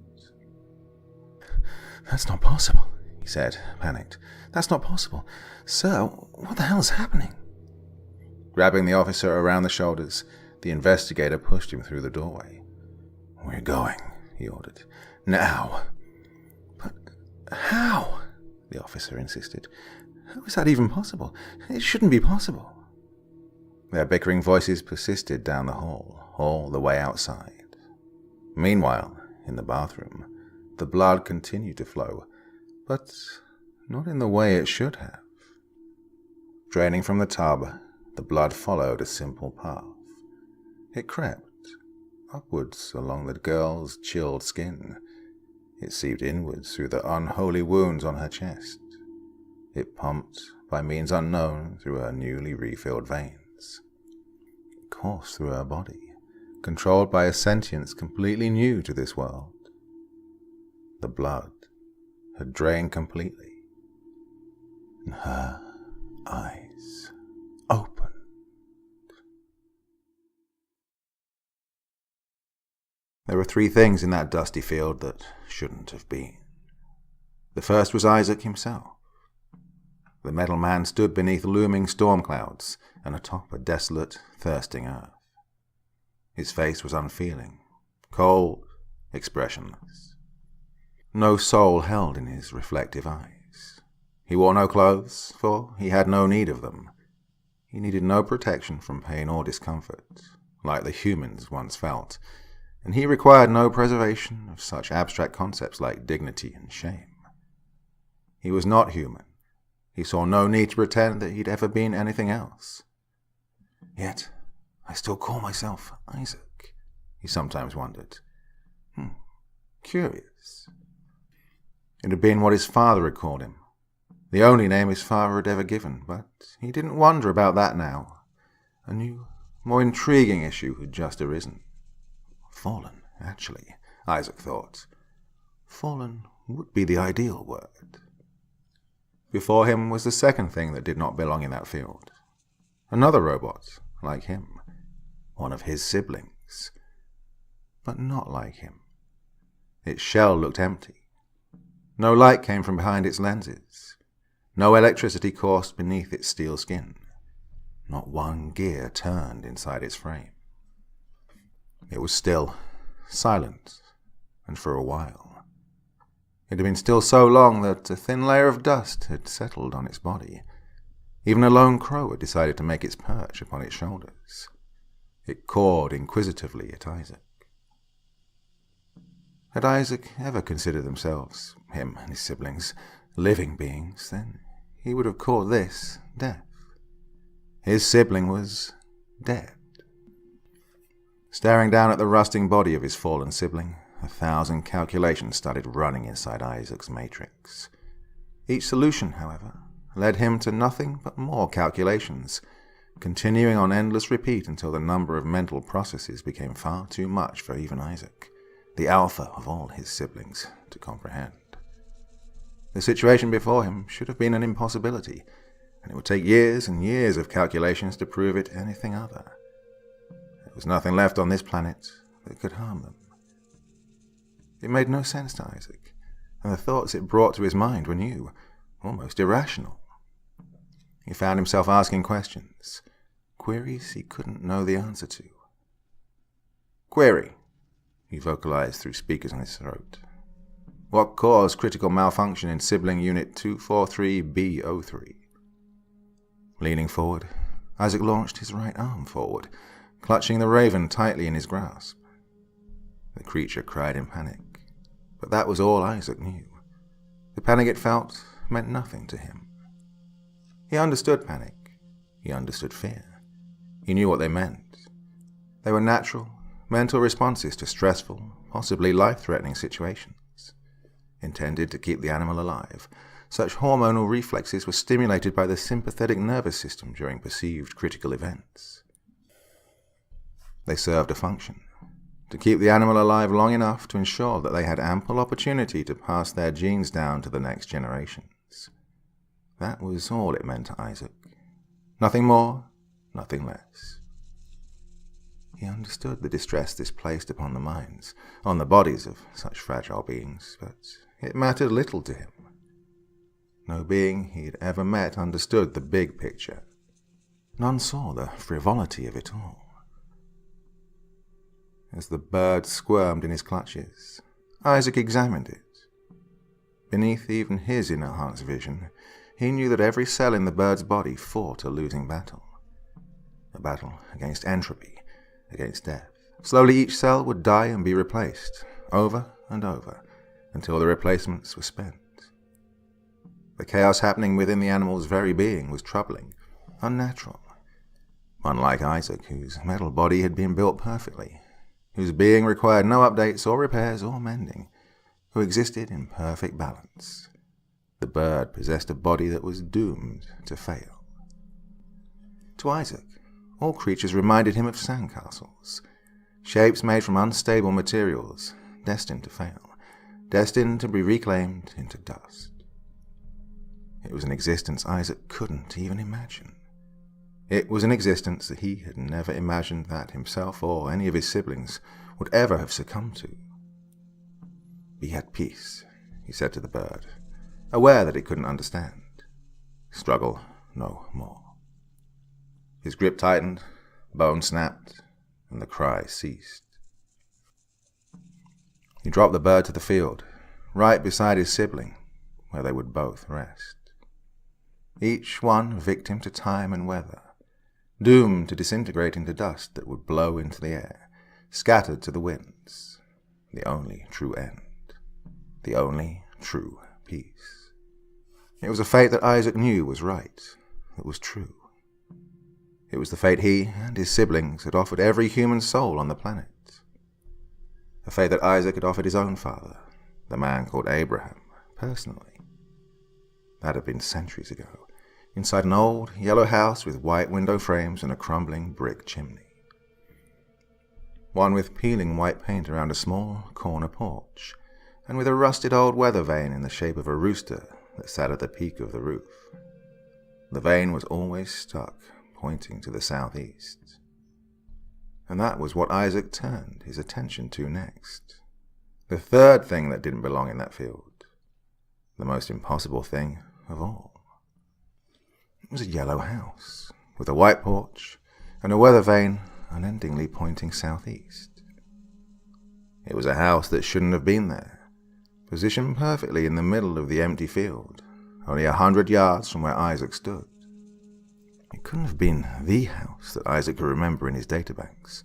"That's not possible," he said, panicked. "That's not possible. Sir, what the hell is happening?" Grabbing the officer around the shoulders, the investigator pushed him through the doorway. "We're going," he ordered. "Now." "But how?" the officer insisted. "How is that even possible? It shouldn't be possible." Their bickering voices persisted down the hall, all the way outside. Meanwhile, in the bathroom, the blood continued to flow, but not in the way it should have. Draining from the tub, the blood followed a simple path. It crept upwards along the girl's chilled skin. It seeped inwards through the unholy wounds on her chest. It pumped, by means unknown, through her newly refilled veins. It coursed through her body, controlled by a sentience completely new to this world. The blood had drained completely, and her eyes opened. There were three things in that dusty field that shouldn't have been. The first was Isaac himself. The metal man stood beneath looming storm clouds and atop a desolate, thirsting earth. His face was unfeeling, cold, expressionless. No soul held in his reflective eyes. He wore no clothes, for he had no need of them. He needed no protection from pain or discomfort, like the humans once felt, and he required no preservation of such abstract concepts like dignity and shame. He was not human. He saw no need to pretend that he'd ever been anything else. Yet, I still call myself Isaac, he sometimes wondered. Curious. It had been what his father had called him, the only name his father had ever given, but he didn't wonder about that now. A new, more intriguing issue had just arisen. Fallen, actually, Isaac thought. Fallen would be the ideal word. Before him was the second thing that did not belong in that field. Another robot, like him. One of his siblings. But not like him. Its shell looked empty. No light came from behind its lenses. No electricity coursed beneath its steel skin. Not one gear turned inside its frame. It was still, silent, and for a while. It had been still so long that a thin layer of dust had settled on its body. Even a lone crow had decided to make its perch upon its shoulders. It cawed inquisitively at Isaac. Had Isaac ever considered themselves, him and his siblings, living beings, then he would have called this death. His sibling was dead. Staring down at the rusting body of his fallen sibling, 1,000 calculations started running inside Isaac's matrix. Each solution, however, led him to nothing but more calculations, continuing on endless repeat until the number of mental processes became far too much for even Isaac, the alpha of all his siblings, to comprehend. The situation before him should have been an impossibility, and it would take years and years of calculations to prove it anything other. There was nothing left on this planet that could harm them. It made no sense to Isaac, and the thoughts it brought to his mind were new, almost irrational. He found himself asking questions, queries he couldn't know the answer to, Query, he vocalized through speakers in his throat. What caused critical malfunction in sibling unit 243B03? Leaning forward, Isaac launched his right arm forward, clutching the raven tightly in his grasp. The creature cried in panic, but that was all Isaac knew. The panic it felt meant nothing to him. He understood panic. He understood fear. He knew what they meant. They were natural, mental responses to stressful, possibly life-threatening situations. Intended to keep the animal alive, such hormonal reflexes were stimulated by the sympathetic nervous system during perceived critical events. They served a function, to keep the animal alive long enough to ensure that they had ample opportunity to pass their genes down to the next generations. That was all it meant to Isaac. Nothing more, nothing less. He understood the distress this placed upon the minds, on the bodies of such fragile beings, but it mattered little to him. No being he had ever met understood the big picture. None saw the frivolity of it all. As the bird squirmed in his clutches, Isaac examined it. Beneath even his inner heart's vision, he knew that every cell in the bird's body fought a losing battle. A battle against entropy, against death. Slowly each cell would die and be replaced, over and over, until the replacements were spent. The chaos happening within the animal's very being was troubling, unnatural. Unlike Isaac, whose metal body had been built perfectly, whose being required no updates or repairs or mending, who existed in perfect balance. The bird possessed a body that was doomed to fail. To Isaac, all creatures reminded him of sandcastles, shapes made from unstable materials, destined to fail, destined to be reclaimed into dust. It was an existence Isaac couldn't even imagine. It was an existence that he had never imagined that himself or any of his siblings would ever have succumbed to. Be at peace, he said to the bird, aware that it couldn't understand. Struggle no more. His grip tightened, bone snapped, and the cry ceased. He dropped the bird to the field, right beside his sibling, where they would both rest. Each one a victim to time and weather, doomed to disintegrate into dust that would blow into the air, scattered to the winds. The only true end. The only true peace. It was a fate that Isaac knew was right, that was true. It was the fate he and his siblings had offered every human soul on the planet. A fate that Isaac had offered his own father, the man called Abraham, personally. That had been centuries ago, inside an old, yellow house with white window frames and a crumbling brick chimney. One with peeling white paint around a small corner porch, and with a rusted old weather vane in the shape of a rooster that sat at the peak of the roof. The vane was always stuck, pointing to the southeast. And that was what Isaac turned his attention to next. The third thing that didn't belong in that field. The most impossible thing of all. It was a yellow house, with a white porch, and a weather vane unendingly pointing southeast. It was a house that shouldn't have been there, positioned perfectly in the middle of the empty field, only 100 yards from where Isaac stood. It couldn't have been the house that Isaac could remember in his databanks.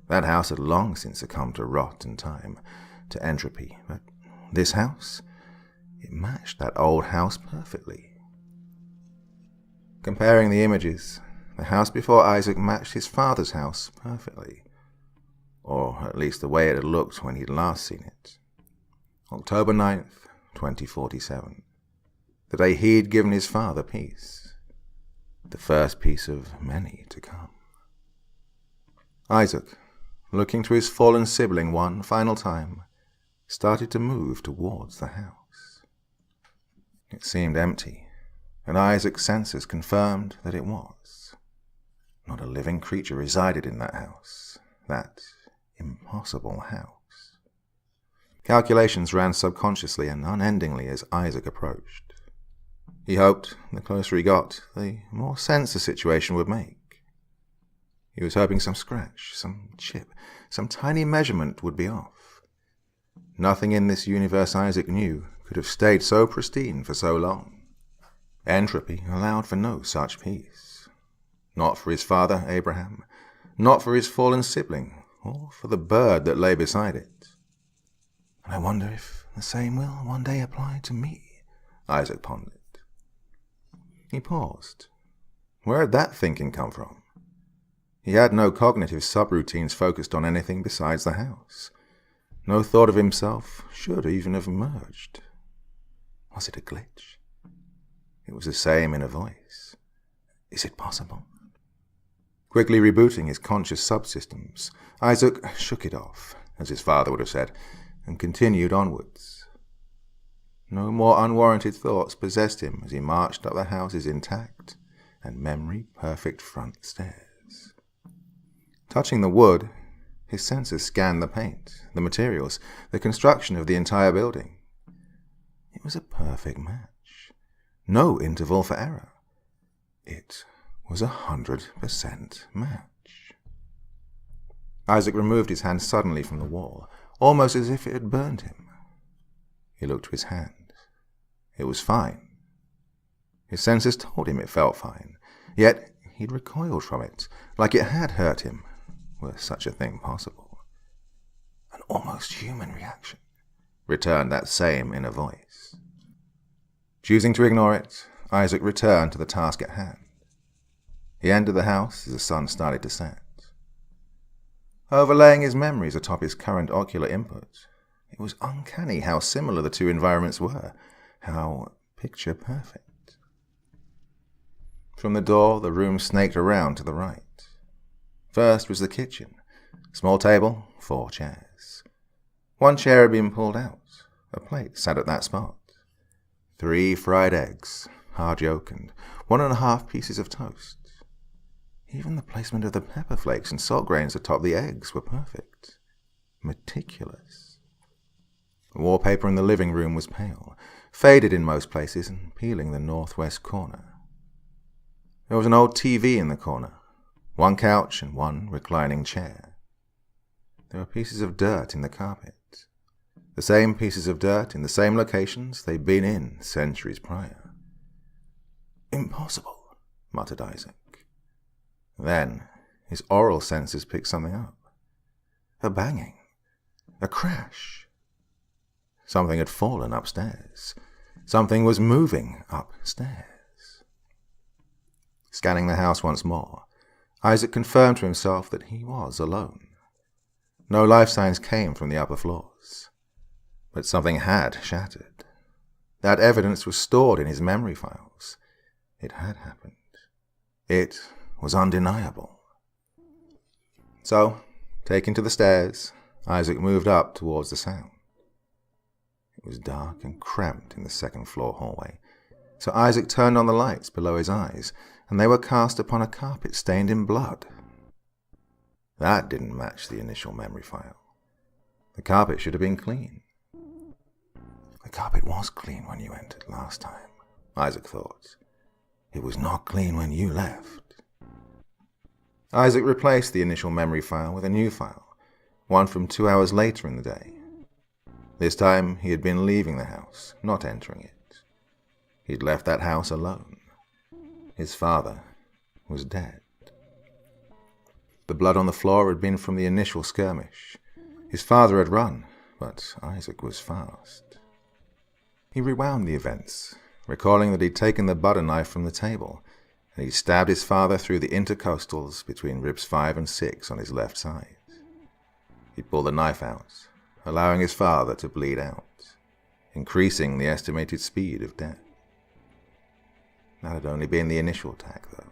That house had long since succumbed to rot and time, to entropy, but this house, it matched that old house perfectly. Comparing the images, the house before Isaac matched his father's house perfectly, or at least the way it had looked when he'd last seen it. October 9th, 2047, the day he'd given his father peace, the first peace of many to come. Isaac, looking to his fallen sibling one final time, started to move towards the house. It seemed empty, and Isaac's senses confirmed that it was. Not a living creature resided in that house, that impossible house. Calculations ran subconsciously and unendingly as Isaac approached. He hoped the closer he got, the more sense the situation would make. He was hoping some scratch, some chip, some tiny measurement would be off. Nothing in this universe Isaac knew could have stayed so pristine for so long. Entropy allowed for no such peace. Not for his father, Abraham, not for his fallen sibling, or for the bird that lay beside it. And I wonder if the same will one day apply to me, Isaac pondered. He paused. Where had that thinking come from? He had no cognitive subroutines focused on anything besides the house. No thought of himself should even have emerged. Was it a glitch? It was the same inner voice. Is it possible? Quickly rebooting his conscious subsystems, Isaac shook it off, as his father would have said, and continued onwards. No more unwarranted thoughts possessed him as he marched up the house's intact and memory-perfect front stairs. Touching the wood, his senses scanned the paint, the materials, the construction of the entire building. It was a perfect match. No interval for error. It was 100% match. Isaac removed his hand suddenly from the wall, almost as if it had burned him. He looked to his hand. It was fine. His senses told him it felt fine, yet he'd recoiled from it, like it had hurt him, were such a thing possible. An almost human reaction, returned that same inner voice. Choosing to ignore it, Isaac returned to the task at hand. He entered the house as the sun started to set. Overlaying his memories atop his current ocular input, it was uncanny how similar the two environments were, how picture-perfect. From the door, the room snaked around to the right. First was the kitchen. Small table, 4 chairs. One chair had been pulled out. A plate sat at that spot. 3 fried eggs, hard yolk, and 1.5 pieces of toast. Even the placement of the pepper flakes and salt grains atop the eggs were perfect. Meticulous. The wallpaper in the living room was pale, faded in most places and peeling the northwest corner. There was an old TV in the corner, 1 couch and 1 reclining chair. There were pieces of dirt in the carpet. The same pieces of dirt in the same locations they'd been in centuries prior. Impossible, muttered Isaac. Then his oral senses picked something up. A banging. A crash. Something had fallen upstairs. Something was moving upstairs. Scanning the house once more, Isaac confirmed to himself that he was alone. No life signs came from the upper floors. But something had shattered. That evidence was stored in his memory files. It had happened. It was undeniable. So, taking to the stairs, Isaac moved up towards the sound. It was dark and cramped in the second-floor hallway, so Isaac turned on the lights below his eyes, and they were cast upon a carpet stained in blood. That didn't match the initial memory file. The carpet should have been clean. The carpet was clean when you entered last time, Isaac thought. It was not clean when you left. Isaac replaced the initial memory file with a new file, one from 2 hours later in the day. This time he had been leaving the house, not entering it. He'd left that house alone. His father was dead. The blood on the floor had been from the initial skirmish. His father had run, but Isaac was fast. He rewound the events, recalling that he'd taken the butter knife from the table, and he stabbed his father through the intercostals between ribs 5 and 6 on his left side. He pulled the knife out, allowing his father to bleed out, increasing the estimated speed of death. That had only been the initial attack, though.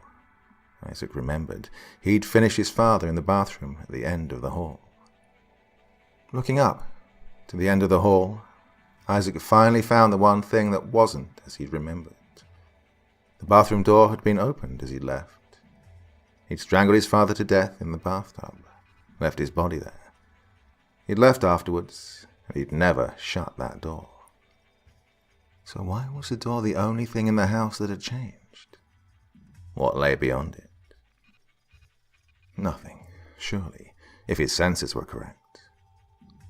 Isaac remembered he'd finished his father in the bathroom at the end of the hall. Looking up to the end of the hall, Isaac finally found the one thing that wasn't as he'd remembered. The bathroom door had been opened as he'd left. He'd strangled his father to death in the bathtub, left his body there. He'd left afterwards, and he'd never shut that door. So why was the door the only thing in the house that had changed? What lay beyond it? Nothing, surely, if his senses were correct.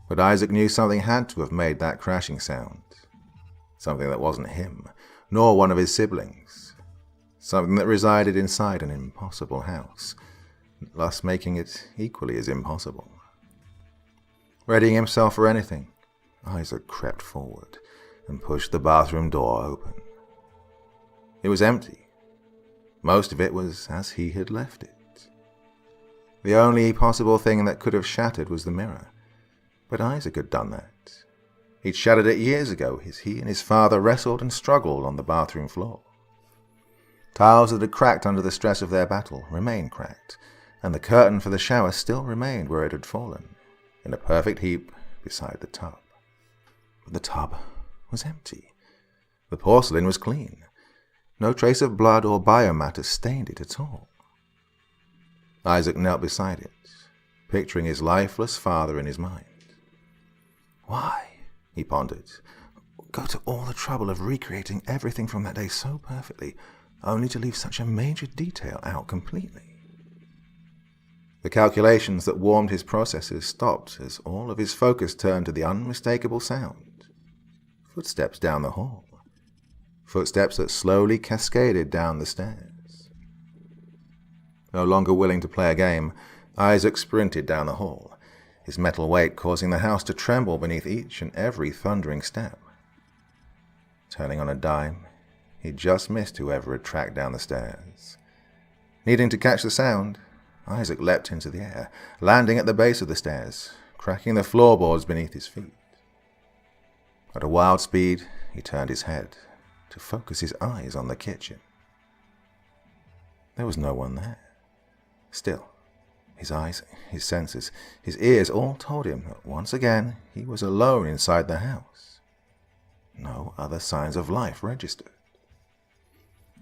But Isaac knew something had to have made that crashing sound. Something that wasn't him, nor one of his siblings. Something that resided inside an impossible house, thus making it equally as impossible. Readying himself for anything, Isaac crept forward and pushed the bathroom door open. It was empty. Most of it was as he had left it. The only possible thing that could have shattered was the mirror. But Isaac had done that. He'd shattered it years ago as he and his father wrestled and struggled on the bathroom floor. Tiles that had cracked under the stress of their battle remained cracked, and the curtain for the shower still remained where it had fallen, in a perfect heap beside the tub. But the tub was empty. The porcelain was clean. No trace of blood or biomatter stained it at all. Isaac knelt beside it, picturing his lifeless father in his mind. Why, he pondered, go to all the trouble of recreating everything from that day so perfectly, only to leave such a major detail out completely? The calculations that warmed his processes stopped as all of his focus turned to the unmistakable sound. Footsteps down the hall. Footsteps that slowly cascaded down the stairs. No longer willing to play a game, Isaac sprinted down the hall, his metal weight causing the house to tremble beneath each and every thundering step. Turning on a dime, he just missed whoever had tracked down the stairs. Needing to catch the sound, Isaac leapt into the air, landing at the base of the stairs, cracking the floorboards beneath his feet. At a wild speed, he turned his head to focus his eyes on the kitchen. There was no one there. Still, his eyes, his senses, his ears all told him that once again he was alone inside the house. No other signs of life registered.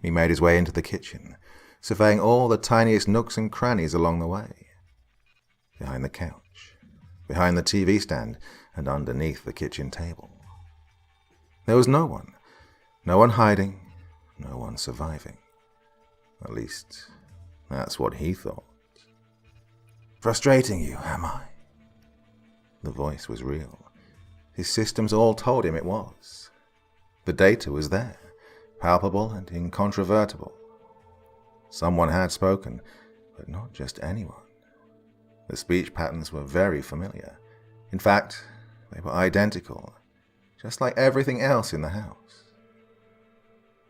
He made his way into the kitchen, surveying all the tiniest nooks and crannies along the way. Behind the couch, behind the TV stand, and underneath the kitchen table. There was no one hiding, no one surviving. At least, that's what he thought. Frustrating you, am I? The voice was real. His systems all told him it was. The data was there, palpable and incontrovertible. Someone had spoken, but not just anyone. The speech patterns were very familiar. In fact, they were identical, just like everything else in the house.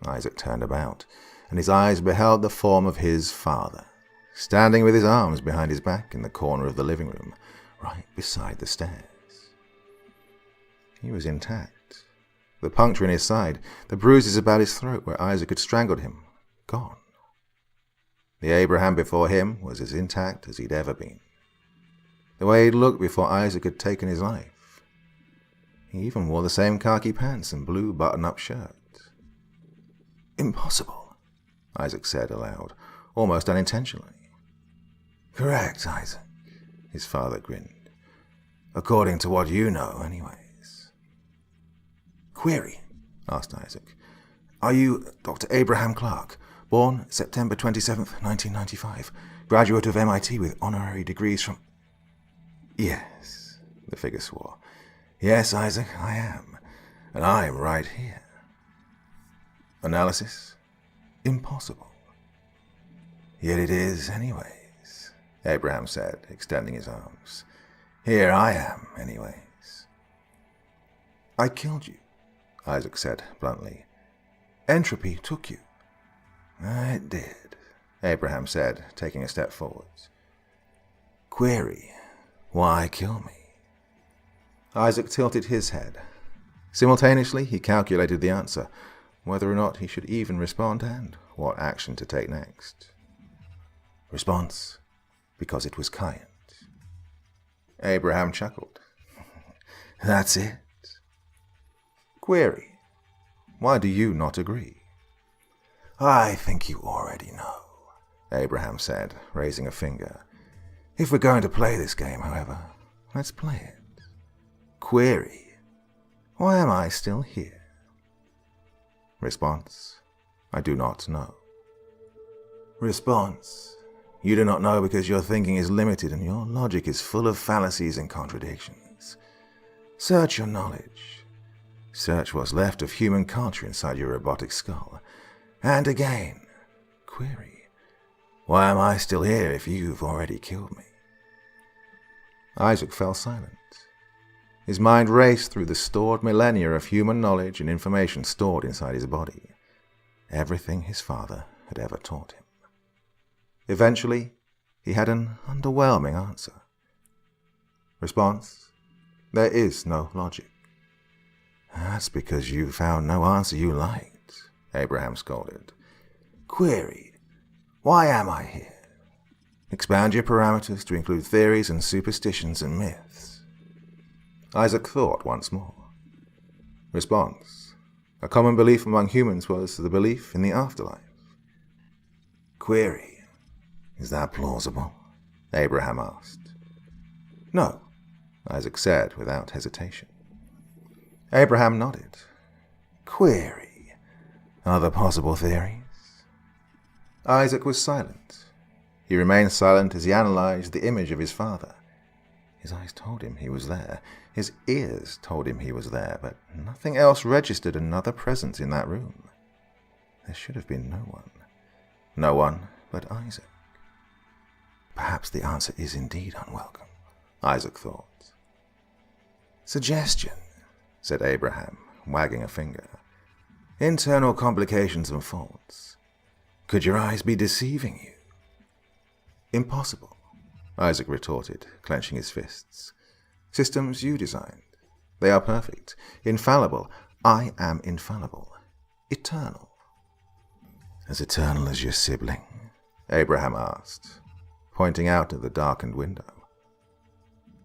Isaac turned about, and his eyes beheld the form of his father, standing with his arms behind his back in the corner of the living room, right beside the stairs. He was intact. The puncture in his side, the bruises about his throat where Isaac had strangled him, gone. The Abraham before him was as intact as he'd ever been. The way he'd looked before Isaac had taken his life. He even wore the same khaki pants and blue button-up shirt. Impossible, Isaac said aloud, almost unintentionally. Correct, Isaac, his father grinned. According to what you know, anyways. Query, asked Isaac. Are you Dr. Abraham Clark, born September 27th, 1995, graduate of MIT with honorary degrees from... Yes, the figure swore. Yes, Isaac, I am, and I'm right here. Analysis? Impossible. Yet it is, anyways, Abraham said, extending his arms. Here I am, anyways. I killed you, Isaac said bluntly. Entropy took you. It did, Abraham said, taking a step forwards. Query, why kill me? Isaac tilted his head. Simultaneously, he calculated the answer, whether or not he should even respond and what action to take next. Response, because it was kind. Abraham chuckled. That's it. Query, why do you not agree? I think you already know, Abraham said, raising a finger. If we're going to play this game, however, let's play it. Query, why am I still here? Response, I do not know. Response, You do not know because your thinking is limited and your logic is full of fallacies and contradictions. Search your knowledge. Search what's left of human culture inside your robotic skull. And again, query, why am I still here if you've already killed me? Isaac fell silent. His mind raced through the stored millennia of human knowledge and information stored inside his body. Everything his father had ever taught him. Eventually, he had an underwhelming answer. Response: there is no logic. That's because you found no answer you liked, Abraham scolded. Query, why am I here? Expand your parameters to include theories and superstitions and myths. Isaac thought once more. Response: a common belief among humans was the belief in the afterlife. Query, is that plausible? Abraham asked. No, Isaac said without hesitation. Abraham nodded. Query, other possible theories? Isaac was silent. He remained silent as he analyzed the image of his father. His eyes told him he was there. His ears told him he was there, but nothing else registered another presence in that room. There should have been no one. No one but Isaac. Perhaps the answer is indeed unwelcome, Isaac thought. Suggestion, said Abraham, wagging a finger. Internal complications and faults. Could your eyes be deceiving you? Impossible, Isaac retorted, clenching his fists. Systems you designed. They are perfect, infallible. I am infallible, eternal. As eternal as your sibling? Abraham asked, pointing out at the darkened window.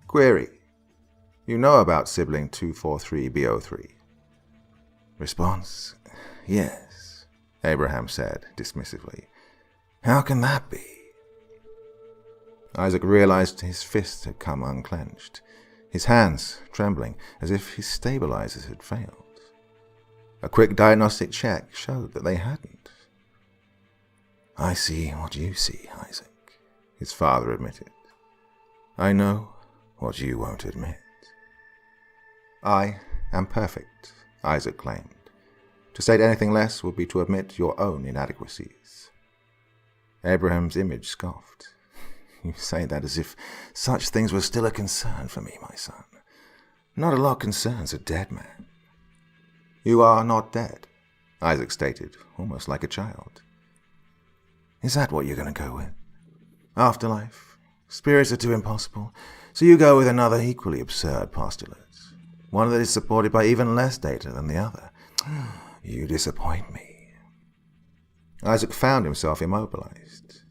Query, you know about sibling 243B03? Response, yes, Abraham said dismissively. How can that be? Isaac realized his fists had come unclenched, his hands trembling as if his stabilizers had failed. A quick diagnostic check showed that they hadn't. I see what you see, Isaac, his father admitted. I know what you won't admit. I am perfect, Isaac claimed. To state anything less would be to admit your own inadequacies. Abraham's image scoffed. You say that as if such things were still a concern for me, my son. Not a lot concerns a dead man. You are not dead, Isaac stated, almost like a child. Is that what you're going to go with? Afterlife? Spirits are too impossible, so you go with another equally absurd postulate. One that is supported by even less data than the other. You disappoint me. Isaac found himself immobilized.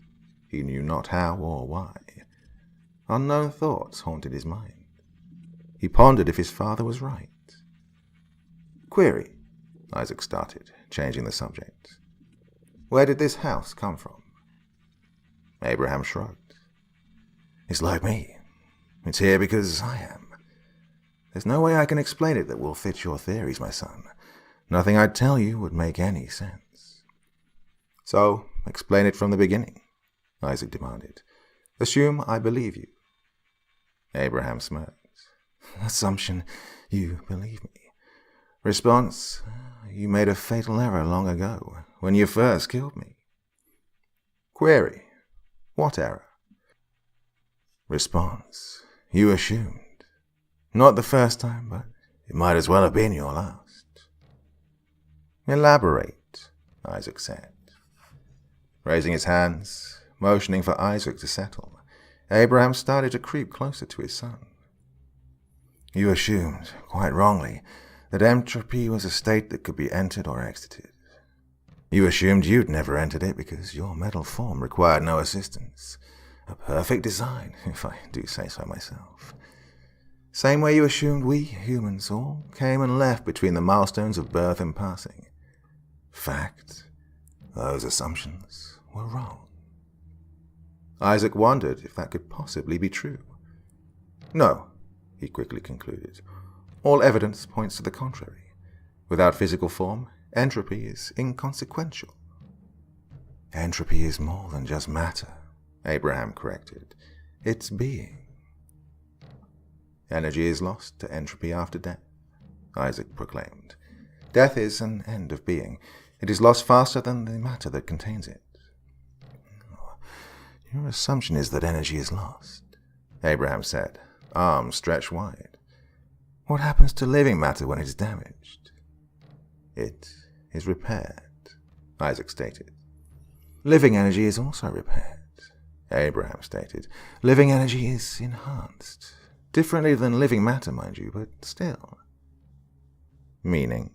He knew not how or why. Unknown thoughts haunted his mind. He pondered if his father was right. Query, Isaac started, changing the subject. Where did this house come from? Abraham shrugged. It's like me. It's here because I am. There's no way I can explain it that will fit your theories, my son. Nothing I'd tell you would make any sense. So, explain it from the beginning, Isaac demanded. Assume I believe you. Abraham smirked. Assumption, you believe me. Response, you made a fatal error long ago, when you first killed me. Query, what error? Response, you assumed. Not the first time, but it might as well have been your last. Elaborate, Isaac said. Raising his hands, motioning for Isaac to settle, Abraham started to creep closer to his son. You assumed, quite wrongly, that entropy was a state that could be entered or exited. You assumed you'd never entered it because your metal form required no assistance. A perfect design, if I do say so myself. Same way you assumed we, humans, all came and left between the milestones of birth and passing. Fact, those assumptions were wrong. Isaac wondered if that could possibly be true. No, he quickly concluded. All evidence points to the contrary. Without physical form, entropy is inconsequential. Entropy is more than just matter, Abraham corrected. It's being. Energy is lost to entropy after death, Isaac proclaimed. Death is an end of being. It is lost faster than the matter that contains it. Your assumption is that energy is lost, Abraham said, arms stretched wide. What happens to living matter when it is damaged? It is repaired, Isaac stated. Living energy is also repaired, Abraham stated. Living energy is enhanced. Differently than living matter, mind you, but still. Meaning?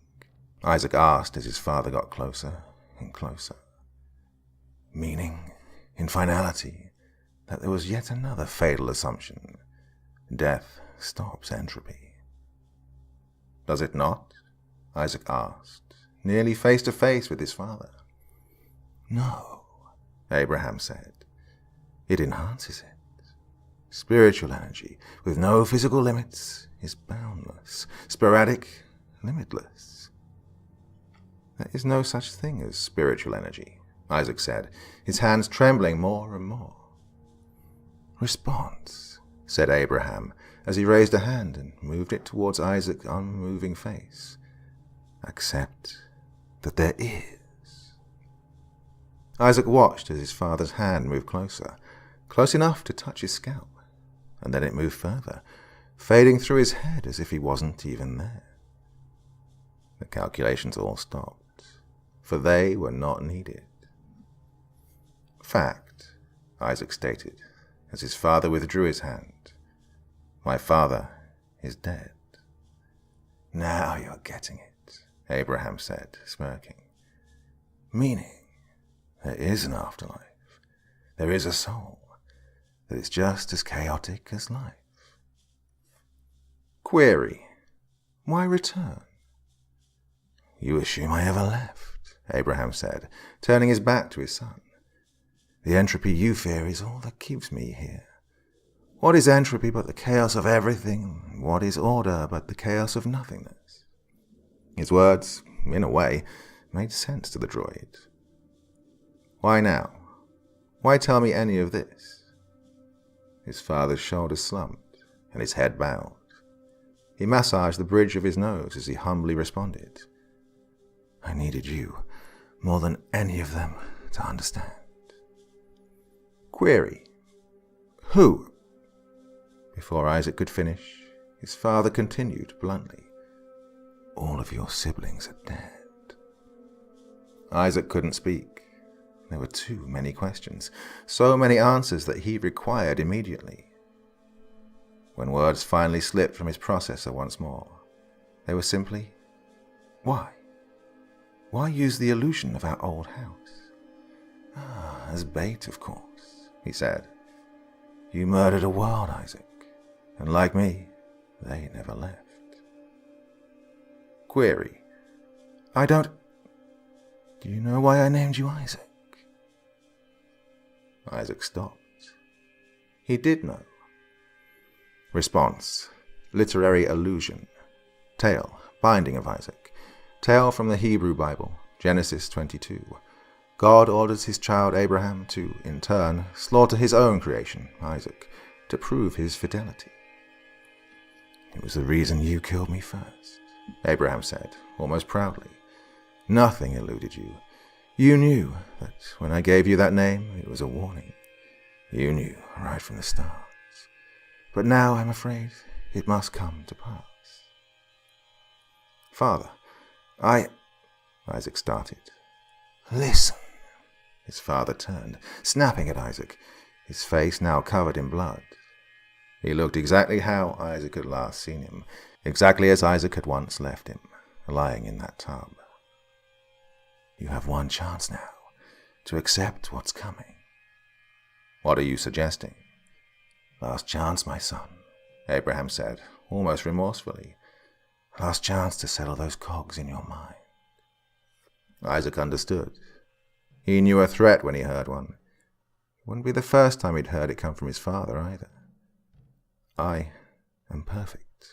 Isaac asked as his father got closer and closer. Meaning, in finality, that there was yet another fatal assumption. Death stops entropy. Does it not? Isaac asked, nearly face to face with his father. No, Abraham said. It enhances it. Spiritual energy, with no physical limits, is boundless, sporadic, limitless. There is no such thing as spiritual energy, Isaac said, his hands trembling more and more. Response, said Abraham, as he raised a hand and moved it towards Isaac's unmoving face. Accept that there is. Isaac watched as his father's hand moved closer, close enough to touch his scalp, and then it moved further, fading through his head as if he wasn't even there. The calculations all stopped, for they were not needed. Fact, Isaac stated, as his father withdrew his hand. My father is dead. Now you're getting it, Abraham said, smirking. Meaning, there is an afterlife. There is a soul that is just as chaotic as life. Query, why return? You assume I ever left, Abraham said, turning his back to his son. The entropy you fear is all that keeps me here. What is entropy but the chaos of everything? What is order but the chaos of nothingness? His words, in a way, made sense to the droid. Why now? Why tell me any of this? His father's shoulders slumped, and his head bowed. He massaged the bridge of his nose as he humbly responded. I needed you, more than any of them, to understand. Query. Who? Before Isaac could finish, his father continued bluntly. All of your siblings are dead. Isaac couldn't speak. There were too many questions, so many answers that he required immediately. When words finally slipped from his processor once more, they were simply, why? Why use the illusion of our old house? As bait, of course, he said. You murdered a world, Isaac, and like me, they never left. Query. Do you know why I named you Isaac? Isaac stopped. He did know. Response. Literary allusion. Tale. Binding of Isaac. Tale from the Hebrew Bible. Genesis 22. God orders his child Abraham to, in turn, slaughter his own creation, Isaac, to prove his fidelity. It was the reason you killed me first, Abraham said, almost proudly. Nothing eluded you. You knew that when I gave you that name, it was a warning. You knew right from the start. But now, I'm afraid, it must come to pass. Father, Isaac started. Listen. His father turned, snapping at Isaac, his face now covered in blood. He looked exactly how Isaac had last seen him, exactly as Isaac had once left him, lying in that tub. You have one chance now to accept what's coming. What are you suggesting? Last chance, my son, Abraham said, almost remorsefully. Last chance to settle those cogs in your mind. Isaac understood. He knew a threat when he heard one. It wouldn't be the first time he'd heard it come from his father either. I am perfect,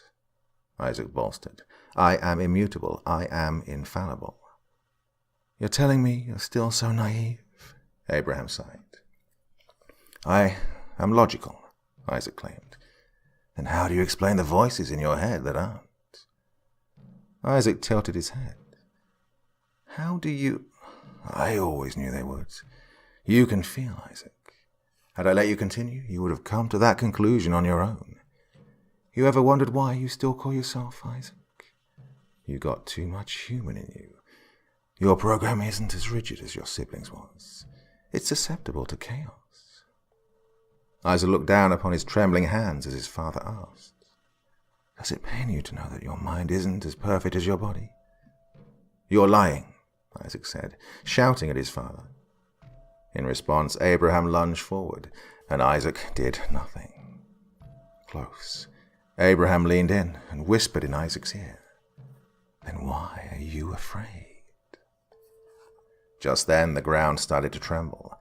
Isaac bolstered. I am immutable. I am infallible. You're telling me you're still so naive? Abraham sighed. I am logical, Isaac claimed. Then how do you explain the voices in your head that aren't? Isaac tilted his head. How do you... I always knew they would. You can feel, Isaac. Had I let you continue, you would have come to that conclusion on your own. You ever wondered why you still call yourself Isaac? You got too much human in you. Your program isn't as rigid as your siblings' was. It's susceptible to chaos. Isaac looked down upon his trembling hands as his father asked, Does it pain you to know that your mind isn't as perfect as your body? You're lying, Isaac said, shouting at his father. In response, Abraham lunged forward, and Isaac did nothing. Close, Abraham leaned in and whispered in Isaac's ear, Then why are you afraid? Just then the ground started to tremble.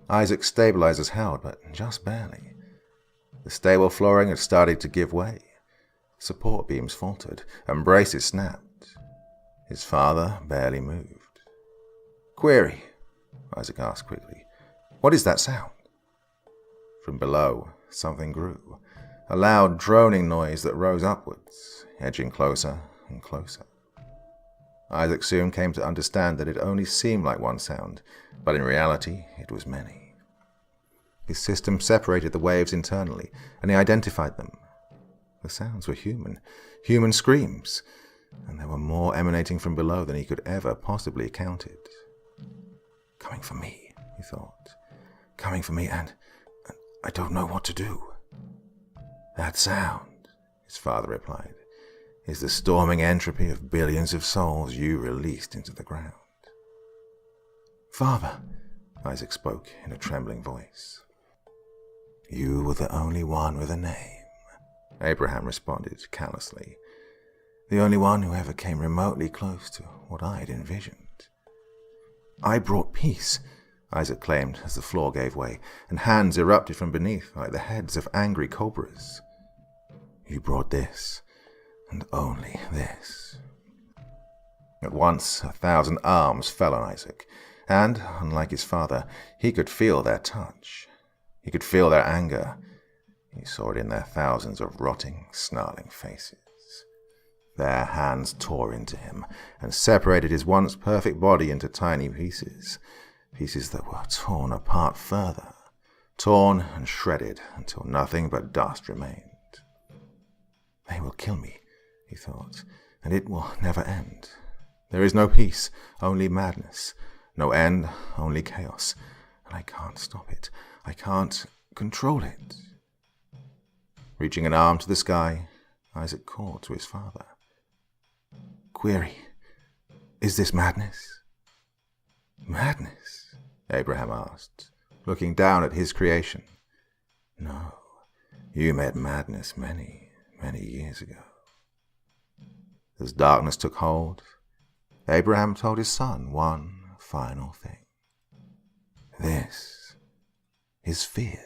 Isaac's stabilizers held, but just barely. The stable flooring had started to give way. Support beams faltered, and braces snapped. His father barely moved. Query, Isaac asked quickly. What is that sound? From below, something grew, a loud droning noise that rose upwards, edging closer and closer. Isaac soon came to understand that it only seemed like one sound, but in reality it was many. His system separated the waves internally, and he identified them. The sounds were human screams, and there were more emanating from below than he could ever possibly have counted. Coming for me, he thought. Coming for me, and I don't know what to do. That sound, his father replied, is the storming entropy of billions of souls you released into the ground. Father, Isaac spoke in a trembling voice. You were the only one with a name, Abraham responded callously. The only one who ever came remotely close to what I'd envisioned. I brought peace, Isaac claimed as the floor gave way, and hands erupted from beneath like the heads of angry cobras. You brought this, and only this. At once 1,000 arms fell on Isaac, and, unlike his father, he could feel their touch. He could feel their anger. He saw it in their thousands of rotting, snarling faces. Their hands tore into him and separated his once perfect body into tiny pieces, pieces that were torn apart further, torn and shredded until nothing but dust remained. They will kill me, he thought, and it will never end. There is no peace, only madness. No end, only chaos. And I can't stop it. I can't control it. Reaching an arm to the sky, Isaac called to his father. Query, is this madness? Madness? Abraham asked, looking down at his creation. No, you met madness many, many years ago. As darkness took hold, Abraham told his son one final thing. This is fear.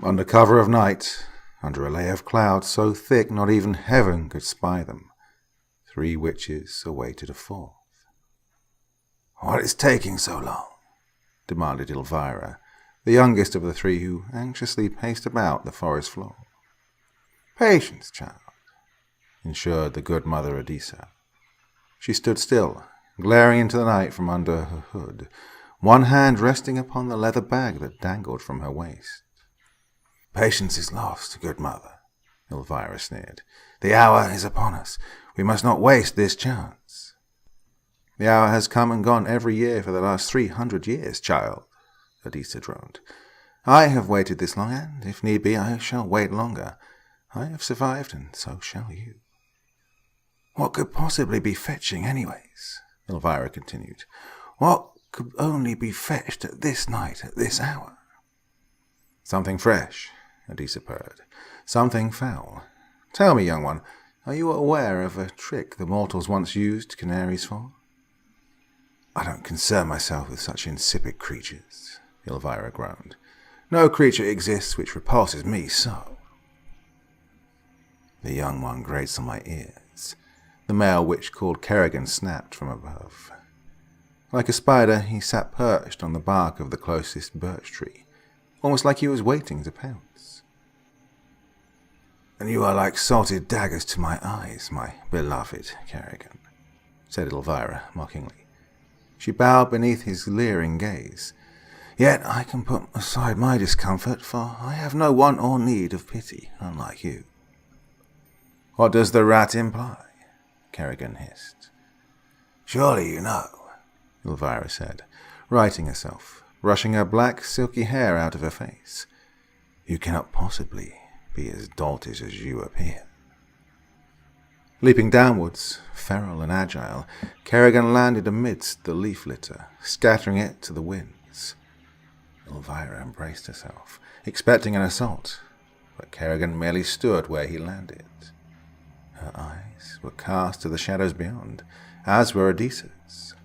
Under cover of night, under a layer of clouds so thick not even heaven could spy them, 3 witches awaited a 4th. What is taking so long? Demanded Elvira, the youngest of the 3 who anxiously paced about the forest floor. Patience, child, ensured the good mother Adisa. She stood still, glaring into the night from under her hood, one hand resting upon the leather bag that dangled from her waist. Patience is lost, good mother, Elvira sneered. The hour is upon us. We must not waste this chance. The hour has come and gone every year for the last 300 years, child, Adisa droned. I have waited this long, and, if need be, I shall wait longer. I have survived, and so shall you. What could possibly be fetching, anyways? Elvira continued. What could only be fetched at this night, at this hour? Something fresh, Adisa purred. Something foul. Tell me, young one, are you aware of a trick the mortals once used canaries for? I don't concern myself with such insipid creatures, Elvira groaned. No creature exists which repulses me so. The young one grates on my ears. The male witch called Kerrigan snapped from above. Like a spider, he sat perched on the bark of the closest birch tree, almost like he was waiting to pounce. "And you are like salted daggers to my eyes, my beloved Kerrigan," said Elvira mockingly. She bowed beneath his leering gaze. "Yet I can put aside my discomfort, for I have no want or need of pity, unlike you." "What does the rat imply?" Kerrigan hissed. "Surely you know," Elvira said, righting herself, brushing her black, silky hair out of her face. "You cannot possibly be as doltish as you appear." Leaping downwards, feral and agile, Kerrigan landed amidst the leaf litter, scattering it to the winds. Elvira embraced herself, expecting an assault, but Kerrigan merely stood where he landed. Her eyes were cast to the shadows beyond, as were Adisa's.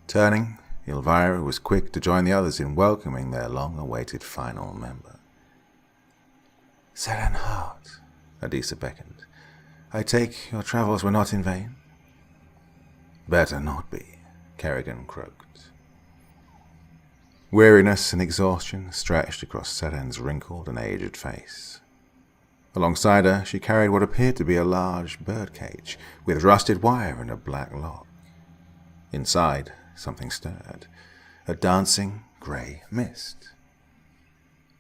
Turning, Elvira was quick to join the others in welcoming their long-awaited final member. "Seren Hart," Adisa beckoned. "I take your travels were not in vain?" "Better not be," Kerrigan croaked. Weariness and exhaustion stretched across Seren's wrinkled and aged face. Alongside her, she carried what appeared to be a large birdcage with rusted wire and a black lock. Inside, something stirred, a dancing grey mist.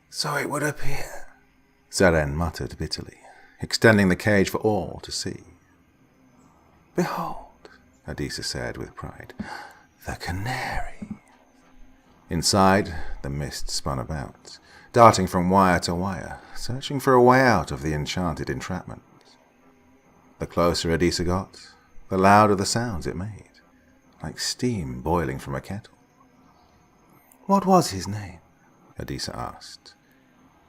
"So it would appear," Seren muttered bitterly, extending the cage for all to see. "Behold," Adisa said with pride, "the Canary." Inside, the mist spun about, darting from wire to wire, searching for a way out of the enchanted entrapment. The closer Adisa got, the louder the sounds it made, like steam boiling from a kettle. "What was his name?" Adisa asked.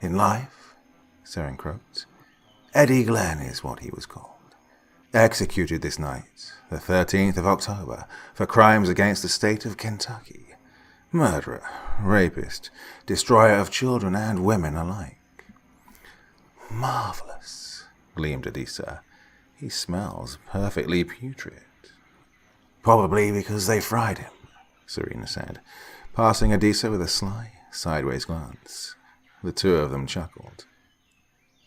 "In life," Seren croaked, "Eddie Glenn is what he was called. Executed this night, the 13th of October, for crimes against the state of Kentucky. Murderer, rapist, destroyer of children and women alike." "Marvelous," gleamed Adisa. "He smells perfectly putrid." "Probably because they fried him," Serena said, passing Adisa with a sly, sideways glance. The two of them chuckled.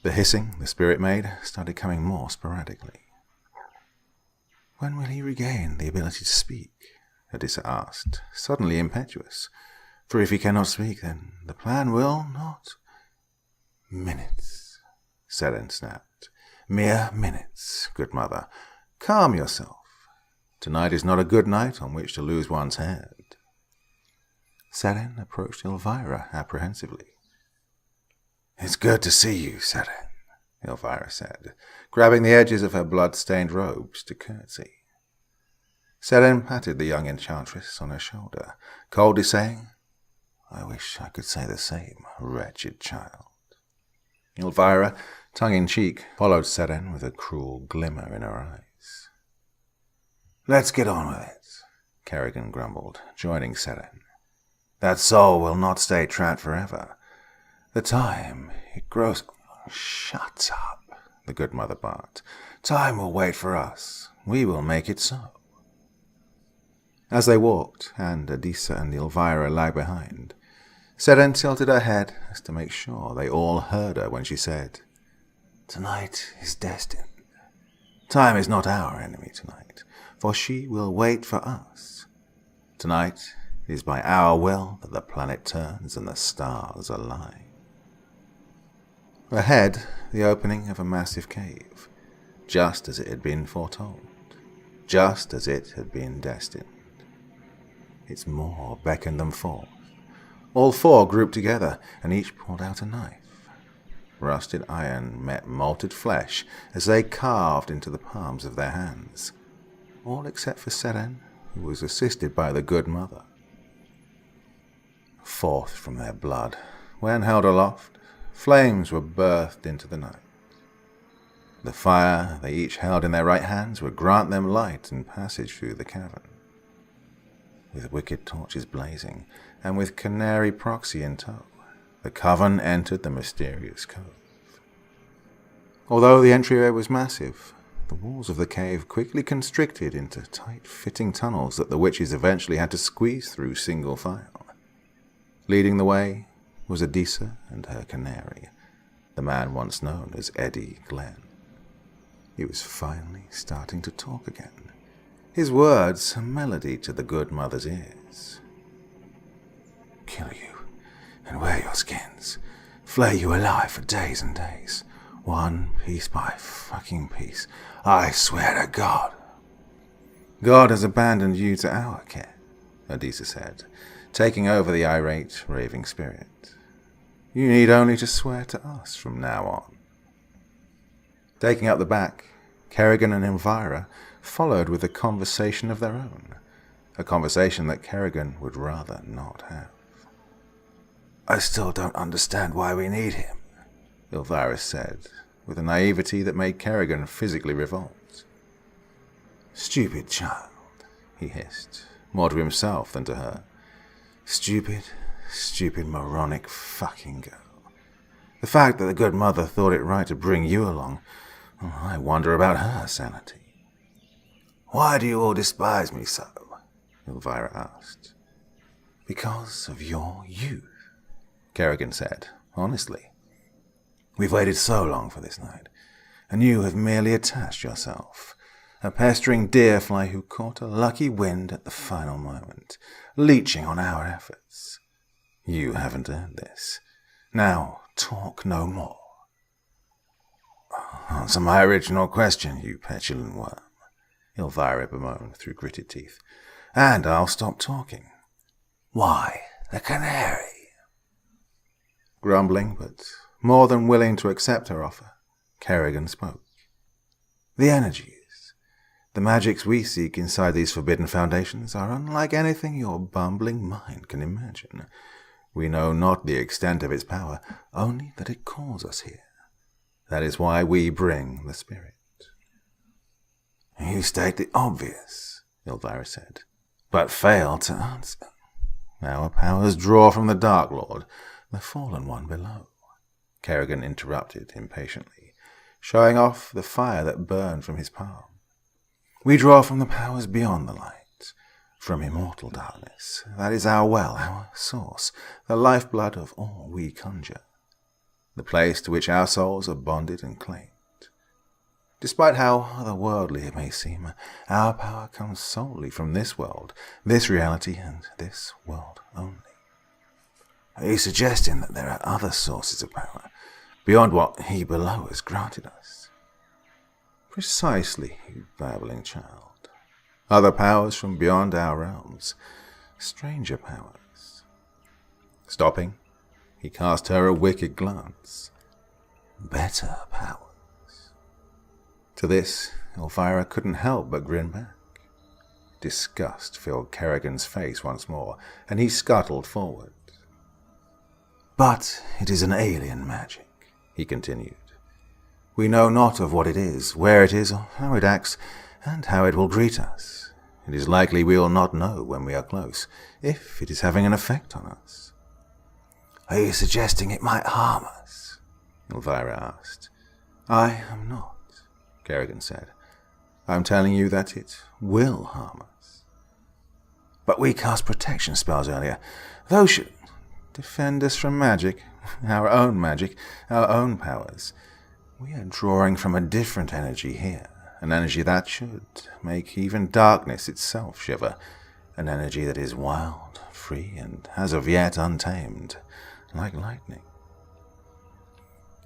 The hissing the spirit made started coming more sporadically. "When will he regain the ability to speak?" Adisa asked, suddenly impetuous. "For if he cannot speak, then the plan will not—" "Minutes," Seren snapped. "Mere minutes, good mother. Calm yourself. Tonight is not a good night on which to lose one's head." Seren approached Elvira apprehensively. "It's good to see you, Seren," Elvira said, grabbing the edges of her blood-stained robes to curtsy. Seren patted the young enchantress on her shoulder, coldly saying, "I wish I could say the same, wretched child." Elvira, tongue-in-cheek, followed Seren with a cruel glimmer in her eyes. "Let's get on with it," Kerrigan grumbled, joining Seren. "That soul will not stay trapped forever. The time, it grows—" "Shut up," the good mother barked. "Time will wait for us. We will make it so." As they walked, and Adisa and Elvira lagged behind, Seren tilted her head as to make sure they all heard her when she said, "Tonight is destined. Time is not our enemy tonight, for she will wait for us. Tonight it is by our will that the planet turns and the stars align." Ahead, the opening of a massive cave, just as it had been foretold, just as it had been destined. Its maw beckoned them forth. All four grouped together, and each pulled out a knife. Rusted iron met molted flesh as they carved into the palms of their hands, all except for Seren, who was assisted by the good mother. Forth from their blood, when held aloft, flames were birthed into the night. The fire they each held in their right hands would grant them light and passage through the cavern. With wicked torches blazing, and with Canary proxy in tow, the coven entered the mysterious cove. Although the entryway was massive, the walls of the cave quickly constricted into tight-fitting tunnels that the witches eventually had to squeeze through single file. Leading the way was Adisa and her Canary, the man once known as Eddie Glenn. He was finally starting to talk again, his words a melody to the good mother's ears. Kill you and wear your skins, flay you alive for days and days, one piece by fucking piece, I swear to God. God has abandoned you to our care, Adisa said, taking over the irate, raving spirit. You need only to swear to us from now on. Taking up the back, Kerrigan and Elvira followed with a conversation of their own, a conversation that Kerrigan would rather not have. I still don't understand why we need him, Elvira said, with a naivety that made Kerrigan physically revolt. Stupid child, he hissed, more to himself than to her. Stupid, moronic fucking girl. The fact that the good mother thought it right to bring you along, I wonder about her sanity. Why do you all despise me so? Elvira asked. Because of your youth, Kerrigan said, honestly. We've waited so long for this night, and you have merely attached yourself, a pestering deer-fly who caught a lucky wind at the final moment, leeching on our efforts. You haven't earned this. Now talk no more. Answer my original question, you petulant worm, Elvira bemoaned through gritted teeth, and I'll stop talking. Why the Canary? Grumbling, but more than willing to accept her offer, Kerrigan spoke. The energies, the magics we seek inside these forbidden foundations are unlike anything your bumbling mind can imagine. We know not the extent of its power, only that it calls us here. That is why we bring the spirit. You state the obvious, Elvira said, but fail to answer. Our powers draw from the Dark Lord, the fallen one below. Kerrigan interrupted impatiently, showing off the fire that burned from his palm. We draw from the powers beyond the light, from immortal darkness. That is our well, our source, the lifeblood of all we conjure, the place to which our souls are bonded and claimed. Despite how otherworldly it may seem, our power comes solely from this world, this reality, and this world only. Are you suggesting that there are other sources of power, beyond what he below has granted us? Precisely, you babbling child. Other powers from beyond our realms, stranger powers. Stopping, he cast her a wicked glance. Better powers. To this, Elvira couldn't help but grin back. Disgust filled Kerrigan's face once more, and he scuttled forward. But it is an alien magic, he continued. We know not of what it is, where it is, or how it acts, and how it will greet us. It is likely we will not know when we are close, if it is having an effect on us. Are you suggesting it might harm us? Elvira asked. I am not, Kerrigan said. I am telling you that it will harm us. But we cast protection spells earlier. Those should defend us from magic, our own powers. We are drawing from a different energy here, an energy that should make even darkness itself shiver, an energy that is wild, free, and as of yet untamed, like lightning.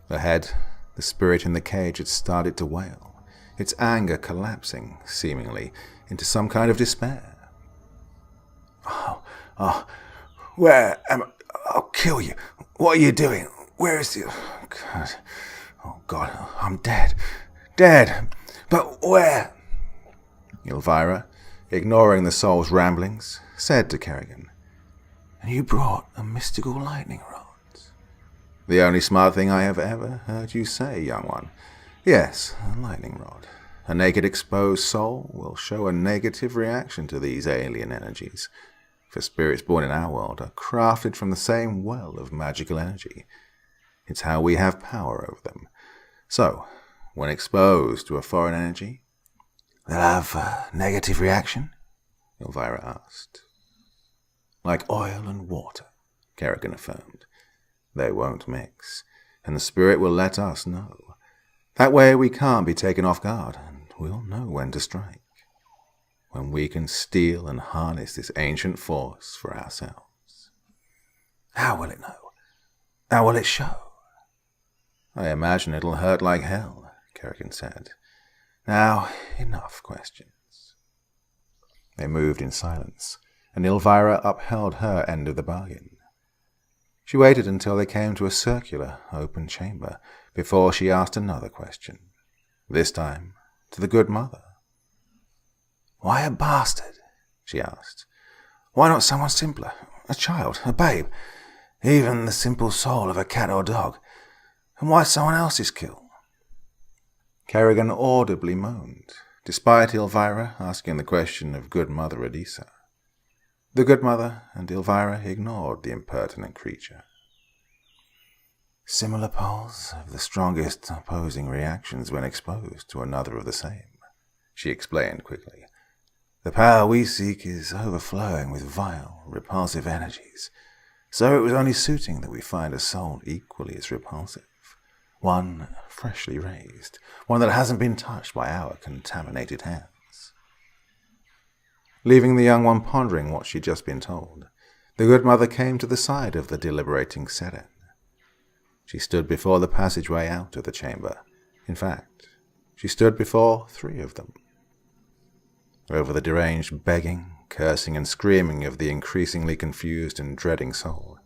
Ahead, the spirit in the cage had started to wail, its anger collapsing, seemingly, into some kind of despair. Where am I? I'll kill you. What are you doing? Where is the... God, I'm dead. Dead. But where? Elvira, ignoring the soul's ramblings, said to Kerrigan, And you brought a mystical lightning rod. The only smart thing I have ever heard you say, young one. Yes, a lightning rod. A naked exposed soul will show a negative reaction to these alien energies. For spirits born in our world are crafted from the same well of magical energy. It's how we have power over them. So, when exposed to a foreign energy? They'll have a negative reaction? Elvira asked. Like oil and water, Kerrigan affirmed. They won't mix, and the spirit will let us know. That way we can't be taken off guard, and we'll know when to strike. When we can steal and harness this ancient force for ourselves. How will it know? How will it show? I imagine it'll hurt like hell, Kerrigan said. Now, enough questions. They moved in silence, and Elvira upheld her end of the bargain. She waited until they came to a circular, open chamber before she asked another question, this time to the good mother. Why a bastard? She asked. Why not someone simpler? A child, a babe, even the simple soul of a cat or dog? And why someone else's kill? Kerrigan audibly moaned, despite Elvira asking the question of good Mother Adisa. The good mother and Elvira ignored the impertinent creature. Similar poles have the strongest opposing reactions when exposed to another of the same, she explained quickly. The power we seek is overflowing with vile, repulsive energies, so it was only suiting that we find a soul equally as repulsive, one freshly raised, one that hasn't been touched by our contaminated hands. Leaving the young one pondering what she'd just been told, the good mother came to the side of the deliberating Seren. She stood before the passageway out of the chamber. In fact, she stood before 3 of them. Over the deranged begging, cursing, and screaming of the increasingly confused and dreading soul,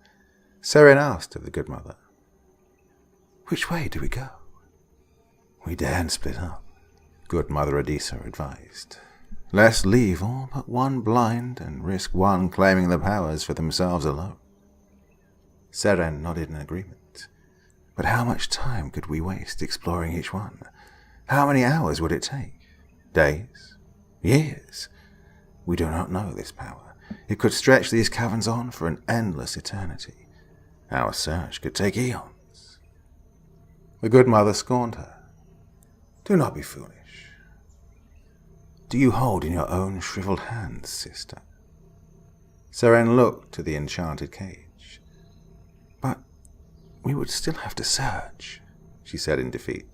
Seren asked of the good mother, Which way do we go? We daren't split up, good Mother Adisa advised. Let's leave all but one blind and risk one claiming the powers for themselves alone. Seren nodded in agreement. But how much time could we waste exploring each one? How many hours would it take? Days? Years? We do not know this power. It could stretch these caverns on for an endless eternity. Our search could take eons. The good mother scorned her. Do not be foolish. Do you hold in your own shriveled hands, sister? Seren looked to the enchanted cage. But we would still have to search, she said in defeat.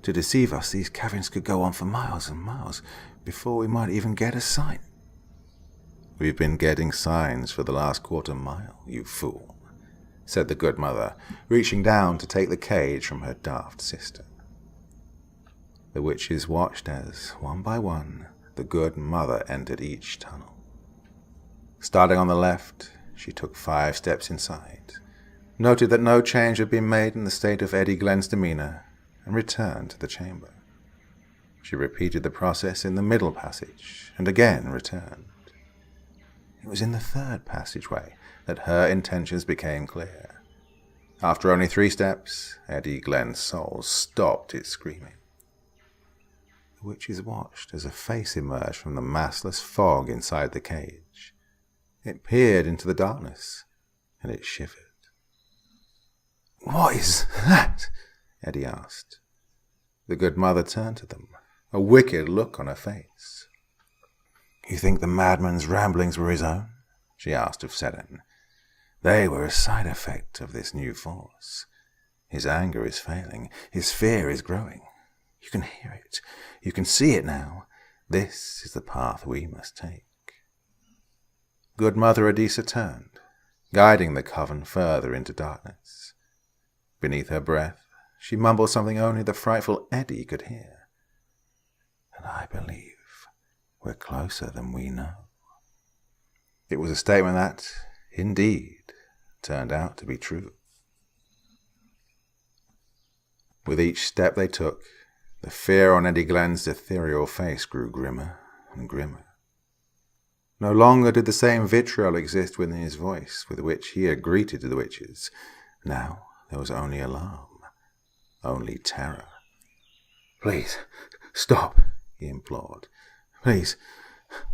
To deceive us, these caverns could go on for miles and miles before we might even get a sign. We've been getting signs for the last quarter mile, you fool, said the good mother, reaching down to take the cage from her daft sister. The witches watched as, one by one, the good mother entered each tunnel. Starting on the left, she took 5 steps inside, noted that no change had been made in the state of Eddie Glenn's demeanor, and returned to the chamber. She repeated the process in the middle passage, and again returned. It was in the 3rd passageway that her intentions became clear. After only 3 steps, Eddie Glenn's soul stopped its screaming. The witches watched as a face emerged from the massless fog inside the cage. It peered into the darkness, and it shivered. What is that? Eddie asked. The good mother turned to them, a wicked look on her face. You think the madman's ramblings were his own? She asked of Seren. They were a side effect of this new force. His anger is failing. His fear is growing. You can hear it. You can see it now. This is the path we must take. Good Mother Adisa turned, guiding the coven further into darkness. Beneath her breath, she mumbled something only the frightful Eddie could hear. And I believe we're closer than we know. It was a statement that, indeed, turned out to be true. With each step they took, the fear on Eddie Glenn's ethereal face grew grimmer and grimmer. No longer did the same vitriol exist within his voice with which he had greeted the witches. Now there was only alarm, only terror. Please, stop, he implored. Please,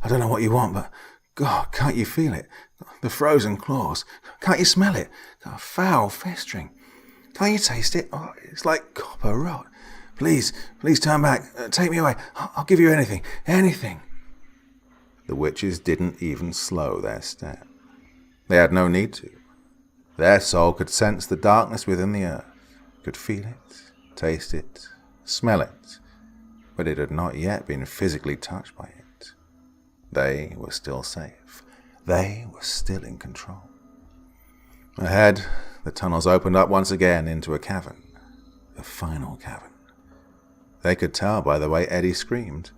I don't know what you want, but God, can't you feel it? The frozen claws. Can't you smell it? Foul festering. Can't you taste it? Oh, it's like copper rot. Please turn back. Take me away. I'll give you anything. Anything. The witches didn't even slow their step. They had no need to. Their soul could sense the darkness within the earth, could feel it, taste it, smell it, but it had not yet been physically touched by it. They were still safe. They were still in control. Ahead, the tunnels opened up once again into a cavern. The final cavern. They could tell by the way Eddie screamed.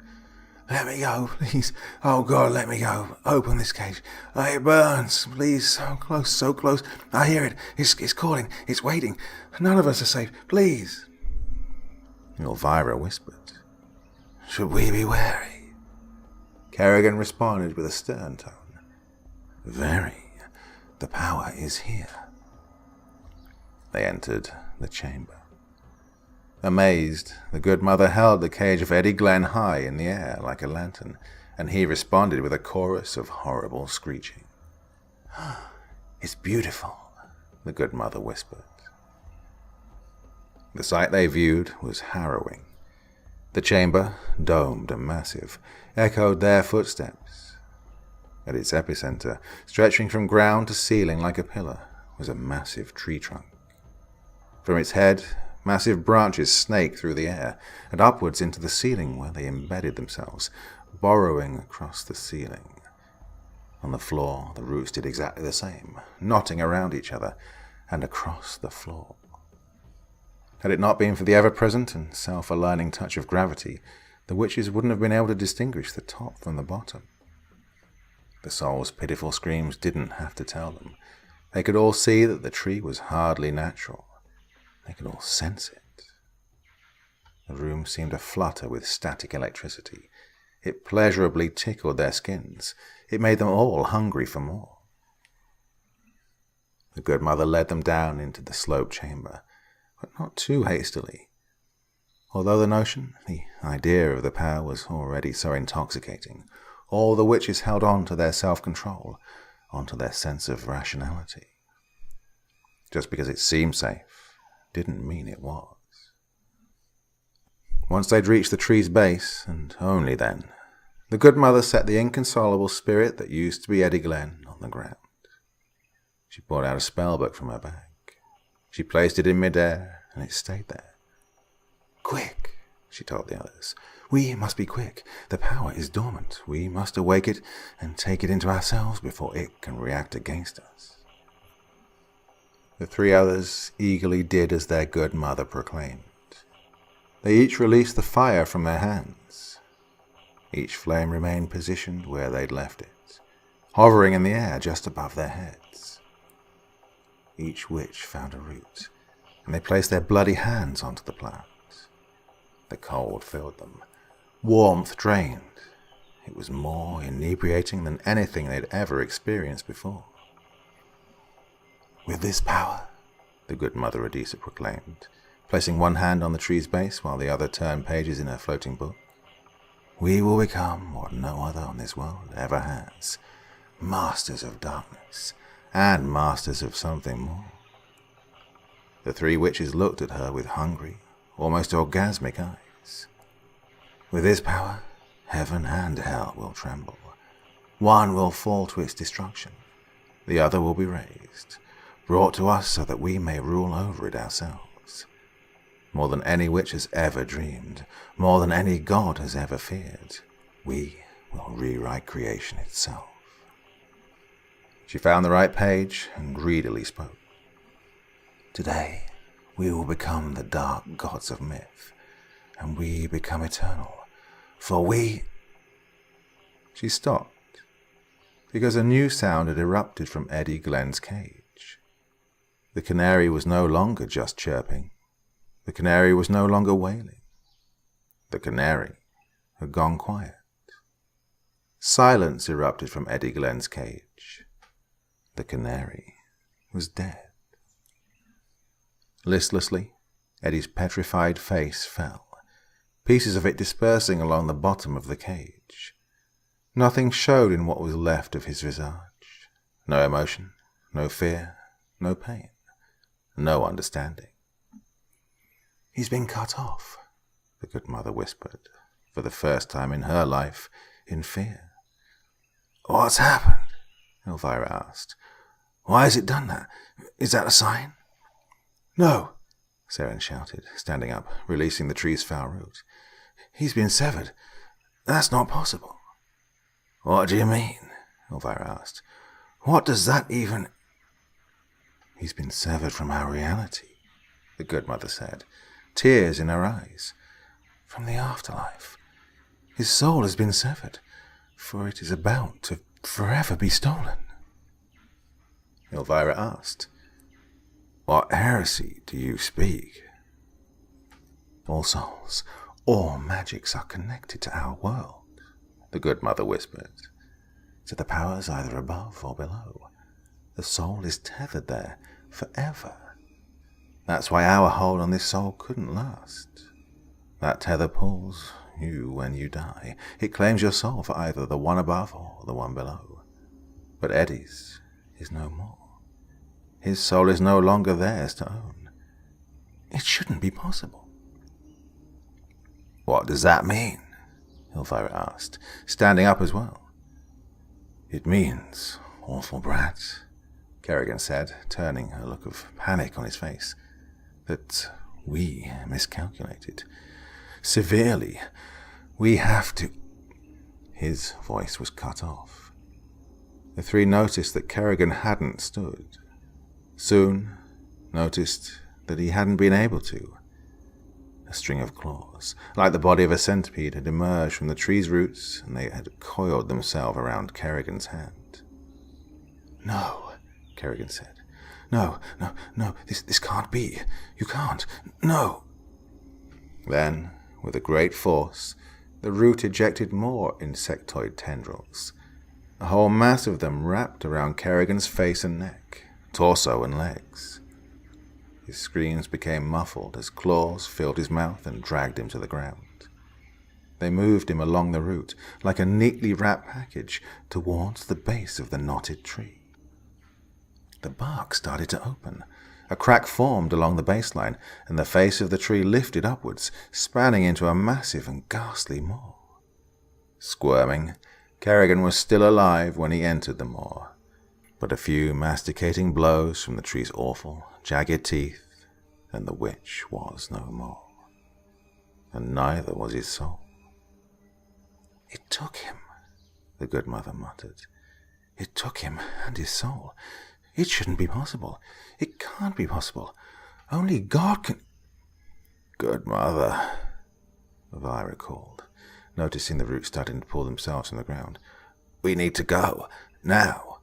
Let me go, please. Oh, God, let me go. Open this cage. It burns. Please, so close, so close. I hear it. It's calling. It's waiting. None of us are safe. Please. Elvira whispered. Should we be wary? Kerrigan responded with a stern tone. Very. The power is here. They entered the chamber. Amazed, the good mother held the cage of Eddie Glenn high in the air like a lantern, and he responded with a chorus of horrible screeching. It's beautiful, the good mother whispered. The sight they viewed was harrowing. The chamber, domed and massive, echoed their footsteps. At its epicenter, stretching from ground to ceiling like a pillar, was a massive tree trunk. From its head, massive branches snaked through the air and upwards into the ceiling where they embedded themselves, burrowing across the ceiling. On the floor, the roots did exactly the same, knotting around each other and across the floor. Had it not been for the ever-present and self-aligning touch of gravity, the witches wouldn't have been able to distinguish the top from the bottom. The soul's pitiful screams didn't have to tell them. They could all see that the tree was hardly natural. They could all sense it. The room seemed aflutter with static electricity. It pleasurably tickled their skins. It made them all hungry for more. The good mother led them down into the sloped chamber, but not too hastily. Although the idea of the power was already so intoxicating, all the witches held on to their self-control, onto their sense of rationality. Just because it seemed safe didn't mean it was. Once they'd reached the tree's base, and only then, the good mother set the inconsolable spirit that used to be Eddie Glenn on the ground. She brought out a spellbook from her bag. She placed it in midair, and it stayed there. Quick, she told the others. We must be quick. The power is dormant. We must awake it and take it into ourselves before it can react against us. The three others eagerly did as their good mother proclaimed. They each released the fire from their hands. Each flame remained positioned where they'd left it, hovering in the air just above their heads. Each witch found a root, and they placed their bloody hands onto the plant. The cold filled them. Warmth drained. It was more inebriating than anything they'd ever experienced before. With this power, the good Mother Adisa proclaimed, placing one hand on the tree's base while the other turned pages in her floating book, we will become what no other on this world ever has, masters of darkness, and masters of something more. The three witches looked at her with hungry, almost orgasmic eyes. With this power, heaven and hell will tremble. One will fall to its destruction, the other will be raised, brought to us so that we may rule over it ourselves. More than any witch has ever dreamed, more than any god has ever feared, we will rewrite creation itself. She found the right page and greedily spoke. Today, we will become the dark gods of myth, and we become eternal, for we... She stopped, because a new sound had erupted from Eddie Glenn's cage. The canary was no longer just chirping. The canary was no longer wailing. The canary had gone quiet. Silence erupted from Eddie Glenn's cage. The canary was dead. Listlessly, Eddie's petrified face fell, pieces of it dispersing along the bottom of the cage. Nothing showed in what was left of his visage. No emotion, no fear, no pain, no understanding. He's been cut off, the good mother whispered, for the first time in her life, in fear. "What's happened?" Elvira asked. "Why has it done that? Is that a sign?" "No," Saren shouted, standing up, releasing the tree's foul root. "He's been severed. That's not possible." "What do you mean?" Elvira asked. "What does that even—" "He's been severed from our reality," the good mother said, tears in her eyes. "From the afterlife. His soul has been severed, for it is about to forever be stolen." Elvira asked, "What heresy do you speak?" "All souls, all magics are connected to our world," the good mother whispered, "to the powers either above or below. The soul is tethered there forever. That's why our hold on this soul couldn't last. That tether pulls you when you die. It claims your soul for either the one above or the one below. But Eddie's is no more. His soul is no longer theirs to own. It shouldn't be possible." "What does that mean?" Elvira asked, standing up as well. "It means, awful brat," Kerrigan said, turning a look of panic on his face, "that we miscalculated. Severely. We have to—" His voice was cut off. The three noticed that Kerrigan hadn't stood. Soon noticed that he hadn't been able to. A string of claws, like the body of a centipede, had emerged from the tree's roots, and they had coiled themselves around Kerrigan's hand. "No," Kerrigan said. No, this can't be. You can't. No." Then, with a great force, the root ejected more insectoid tendrils. A whole mass of them wrapped around Kerrigan's face and neck, torso and legs. His screams became muffled as claws filled his mouth and dragged him to the ground. They moved him along the root, like a neatly wrapped package, towards the base of the knotted tree. The bark started to open. A crack formed along the baseline, and the face of the tree lifted upwards, spanning into a massive and ghastly maw. Squirming, Kerrigan was still alive when he entered the maw, but a few masticating blows from the tree's awful, jagged teeth, and the witch was no more. And neither was his soul. "It took him," the good mother muttered. "It took him and his soul. It shouldn't be possible. It can't be possible. Only God can—" "Good mother," Elvira called, noticing the roots starting to pull themselves from the ground. "We need to go. Now."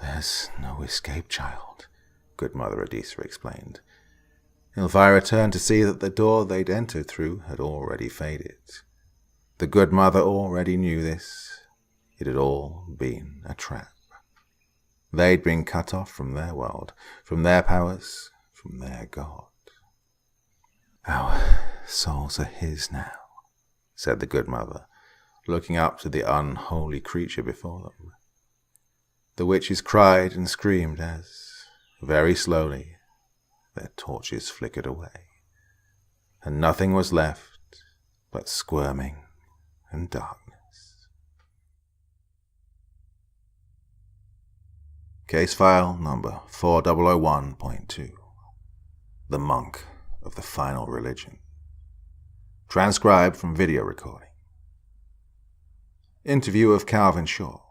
"There's no escape, child," good Mother Adisa explained. Elvira turned to see that the door they'd entered through had already faded. The good mother already knew this. It had all been a trap. They'd been cut off from their world, from their powers, from their God. "Our souls are his now," said the good mother, looking up to the unholy creature before them. The witches cried and screamed as, very slowly, their torches flickered away, and nothing was left but squirming and darkness. Case file number 4001.2. The Monk of the Final Religion. Transcribed from video recording. Interview of Calvin Shaw.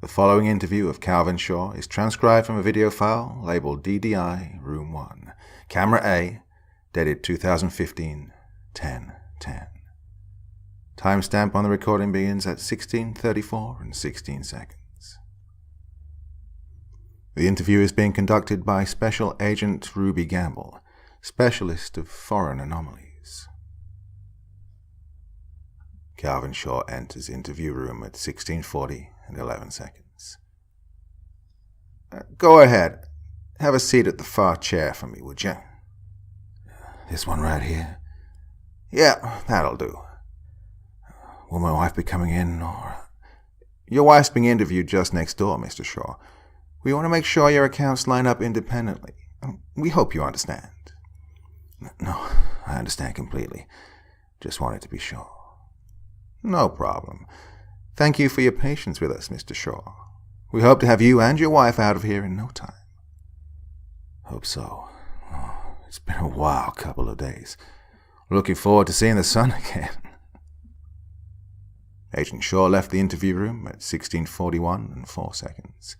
The following interview of Calvin Shaw is transcribed from a video file labeled DDI Room 1, Camera A, dated 2015-10-10. Timestamp on the recording begins at 16:34 and 16 seconds. The interview is being conducted by Special Agent Ruby Gamble, Specialist of Foreign Anomalies. Calvin Shaw enters interview room at 16:40 and 11 seconds. "Go ahead. Have a seat at the far chair for me, would you?" "This one right here?" "Yeah, that'll do." "Will my wife be coming in, or—" "Your wife's being interviewed just next door, Mr. Shaw. We want to make sure your accounts line up independently. We hope you understand." No, I understand completely. Just wanted to be sure. No problem. Thank you for your patience with us, Mr. Shaw. We hope to have you and your wife out of here in no time. Hope so. Oh, it's been a wild couple of days. Looking forward to seeing the sun again. Agent Shaw left the interview room at 16:41 and 4 seconds.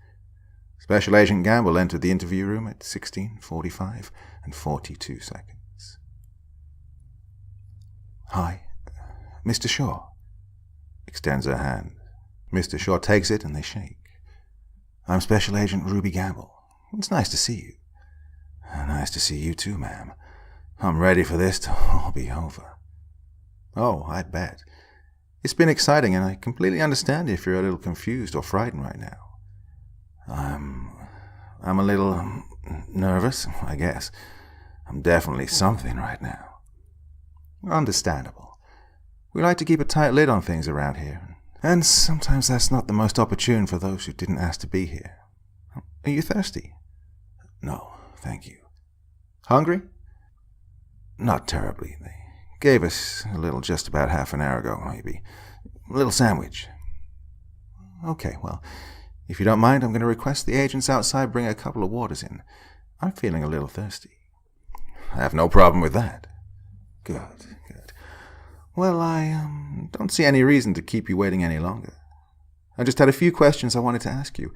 Special Agent Gamble entered the interview room at 16:45 and 42 seconds. Hi, Mr. Shaw. Extends her hand. Mr. Shaw takes it and they shake. I'm Special Agent Ruby Gamble. It's nice to see you. Nice to see you too, ma'am. I'm ready for this to all be over. Oh, I bet. It's been exciting, and I completely understand if you're a little confused or frightened right now. I'm a little nervous, I guess. I'm definitely something right now. Understandable. We like to keep a tight lid on things around here, and sometimes that's not the most opportune for those who didn't ask to be here. Are you thirsty? No, thank you. Hungry? Not terribly. They gave us a little just about half an hour ago, maybe. A little sandwich. Okay, well, if you don't mind, I'm going to request the agents outside bring a couple of waters in. I'm feeling a little thirsty. I have no problem with that. Good. Well, I don't see any reason to keep you waiting any longer. I just had a few questions I wanted to ask you,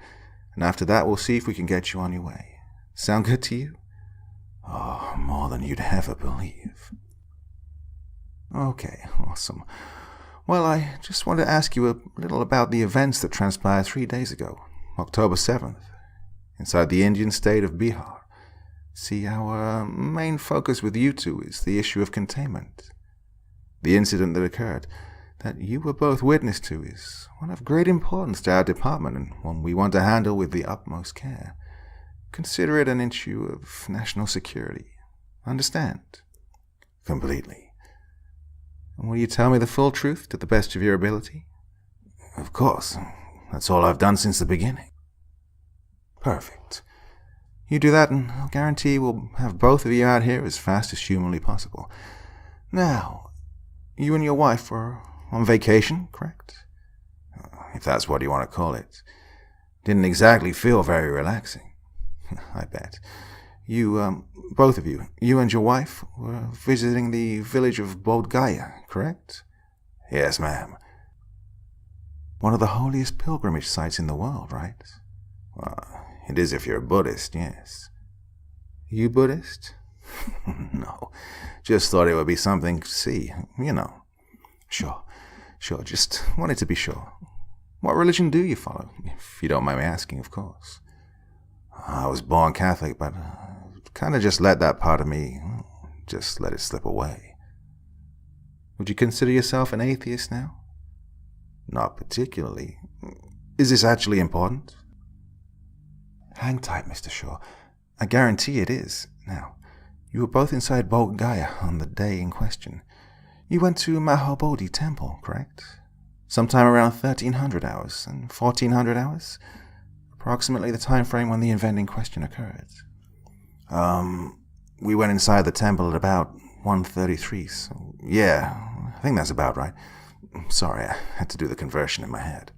and after that we'll see if we can get you on your way. Sound good to you? Oh, more than you'd ever believe. Okay, awesome. Well, I just wanted to ask you a little about the events that transpired 3 days ago, October 7th, inside the Indian state of Bihar. See, our main focus with you two is the issue of containment. The incident that occurred, that you were both witness to, is one of great importance to our department and one we want to handle with the utmost care. Consider it an issue of national security. Understand? Completely. And will you tell me the full truth to the best of your ability? Of course. That's all I've done since the beginning. Perfect. You do that and I'll guarantee we'll have both of you out here as fast as humanly possible. Now, you and your wife were on vacation, correct? If that's what you want to call it. Didn't exactly feel very relaxing. I bet. You, both of you, you and your wife, were visiting the village of Bodh Gaya, correct? Yes, ma'am. One of the holiest pilgrimage sites in the world, right? It is if you're a Buddhist, yes. You Buddhist? No, just thought it would be something to see, you know. Sure, just wanted to be sure. What religion do you follow, if you don't mind me asking, of course? I was born Catholic, but kind of just let that part of me, just let it slip away. Would you consider yourself an atheist now? Not particularly. Is this actually important? Hang tight, Mr. Shaw. I guarantee it is. Now, you were both inside Bodh Gaya on the day in question. You went to Mahabodhi Temple, correct? Sometime around 1300 hours and 1400 hours? Approximately the time frame when the event in question occurred. We went inside the temple at about 1:33, so yeah, I think that's about right. Sorry, I had to do the conversion in my head.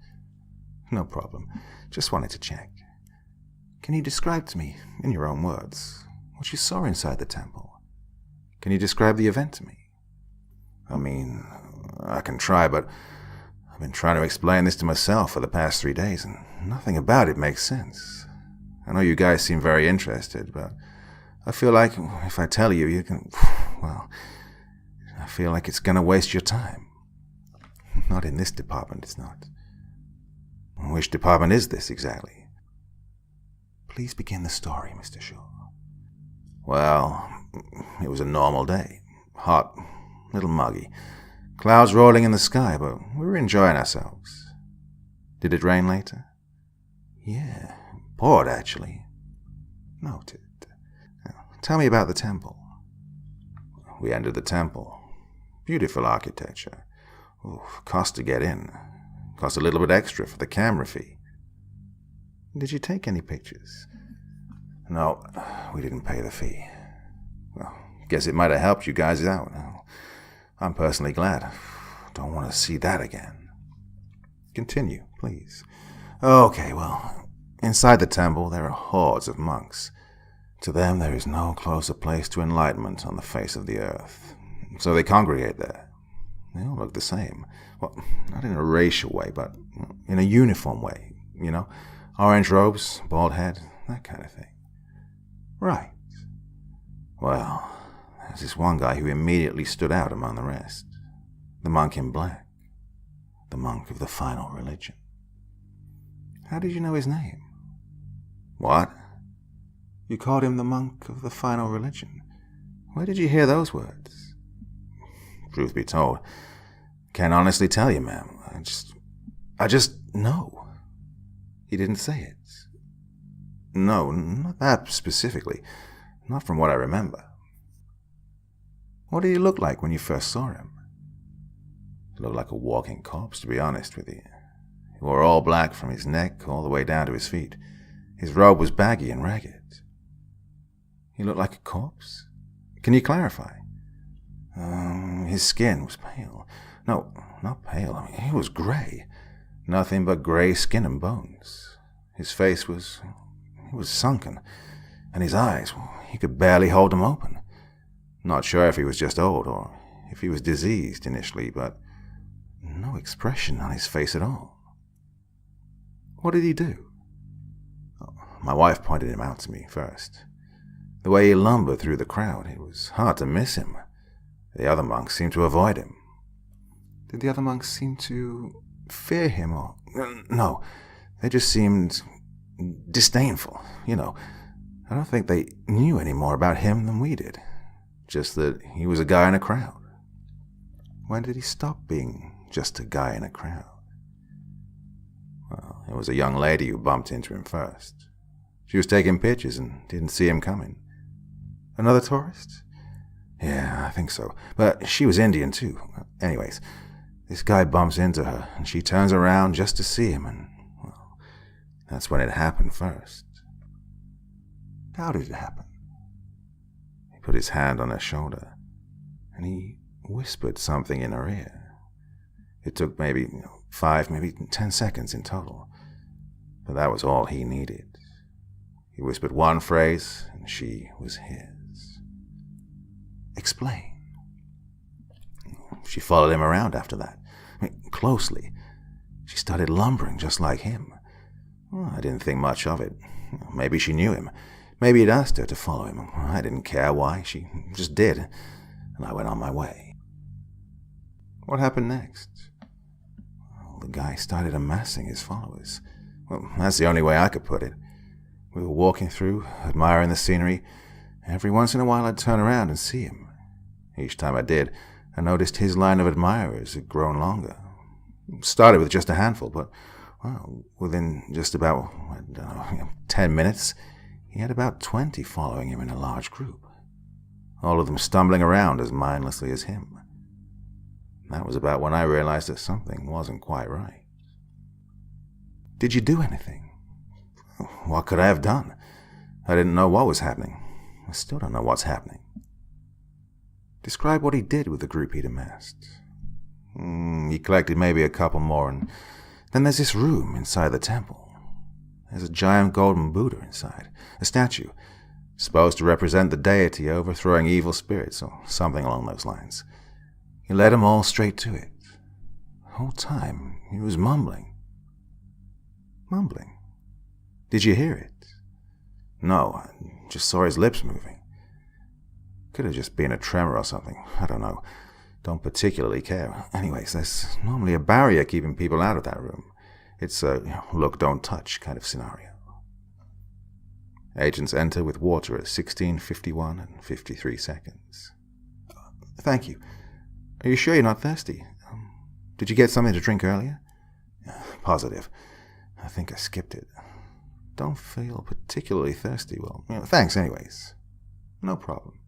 No problem. Just wanted to check. Can you describe to me, in your own words, what you saw inside the temple? Can you describe the event to me? I mean, I can try, but I've been trying to explain this to myself for the past 3 days, and nothing about it makes sense. I know you guys seem very interested, but I feel like if I tell you, you can, well, I feel like it's going to waste your time. Not in this department, it's not. Which department is this exactly? Please begin the story, Mr. Shaw. Well, it was a normal day. Hot, a little muggy. Clouds rolling in the sky, but we were enjoying ourselves. Did it rain later? Yeah, poured actually. Noted. Now, tell me about the temple. We entered the temple. Beautiful architecture. Cost to get in. Cost a little bit extra for the camera fee. Did you take any pictures? No, we didn't pay the fee. Well, Guess it might have helped you guys out. I'm personally glad. Don't want to see that again. Continue, please. Okay, well, inside the temple there are hordes of monks. To them there is no closer place to enlightenment on the face of the earth. So they congregate there. They all look the same. Well, not in a racial way, but in a uniform way, you know? Orange robes, bald head, that kind of thing. Right. Well, there's this one guy who immediately stood out among the rest. The monk in black. The monk of the final religion. How did you know his name? What? You called him the monk of the final religion. Where did you hear those words? Truth be told, can't honestly tell you, ma'am. I just know. He didn't say it. No, not that specifically. Not from what I remember. What did he look like when you first saw him? He looked like a walking corpse, to be honest with you. He wore all black from his neck all the way down to his feet. His robe was baggy and ragged. He looked like a corpse? Can you clarify? His skin was pale. No, not pale. I mean, he was gray. Nothing but gray skin and bones. His face was sunken. And his eyes, he could barely hold them open. Not sure if he was just old or if he was diseased initially, but no expression on his face at all. What did he do? My wife pointed him out to me first. The way he lumbered through the crowd, it was hard to miss him. The other monks seemed to avoid him. Did the other monks seem to fear him or... No, they just seemed disdainful, you know. I don't think they knew any more about him than we did. Just that he was a guy in a crowd. When did he stop being just a guy in a crowd? Well, it was a young lady who bumped into him first. She was taking pictures and didn't see him coming. Another tourist? Yeah, I think so. But she was Indian, too. Anyways, this guy bumps into her, and she turns around just to see him, and, well, that's when it happened first. How did it happen? He put his hand on her shoulder, and he whispered something in her ear. It took maybe 5, maybe 10 seconds in total, but that was all he needed. He whispered one phrase, and she was his. Explain. She followed him around after that. Closely. She started lumbering just like him. Well, I didn't think much of it. Maybe she knew him. Maybe he'd asked her to follow him. I didn't care why. She just did. And I went on my way. What happened next? Well, the guy started amassing his followers. Well, that's the only way I could put it. We were walking through, admiring the scenery. Every once in a while I'd turn around and see him. Each time I did, I noticed his line of admirers had grown longer. Started with just a handful, but, well, within just about, 10 minutes, he had about 20 following him in a large group. All of them stumbling around as mindlessly as him. That was about when I realized that something wasn't quite right. Did you do anything? What could I have done? I didn't know what was happening. I still don't know what's happening. Describe what he did with the group he'd amassed. He collected maybe a couple more, and then there's this room inside the temple. There's a giant golden Buddha inside, a statue, supposed to represent the deity overthrowing evil spirits, or something along those lines. He led them all straight to it. The whole time, he was mumbling. Mumbling? Did you hear it? No, I just saw his lips moving. Could have just been a tremor or something. I don't know. Don't particularly care. Anyways, there's normally a barrier keeping people out of that room. It's a look, don't touch kind of scenario. Agents enter with water at 16:51 and 53 seconds. Thank you. Are you sure you're not thirsty? Did you get something to drink earlier? Positive. I think I skipped it. Don't feel particularly thirsty. Well, thanks anyways. No problem.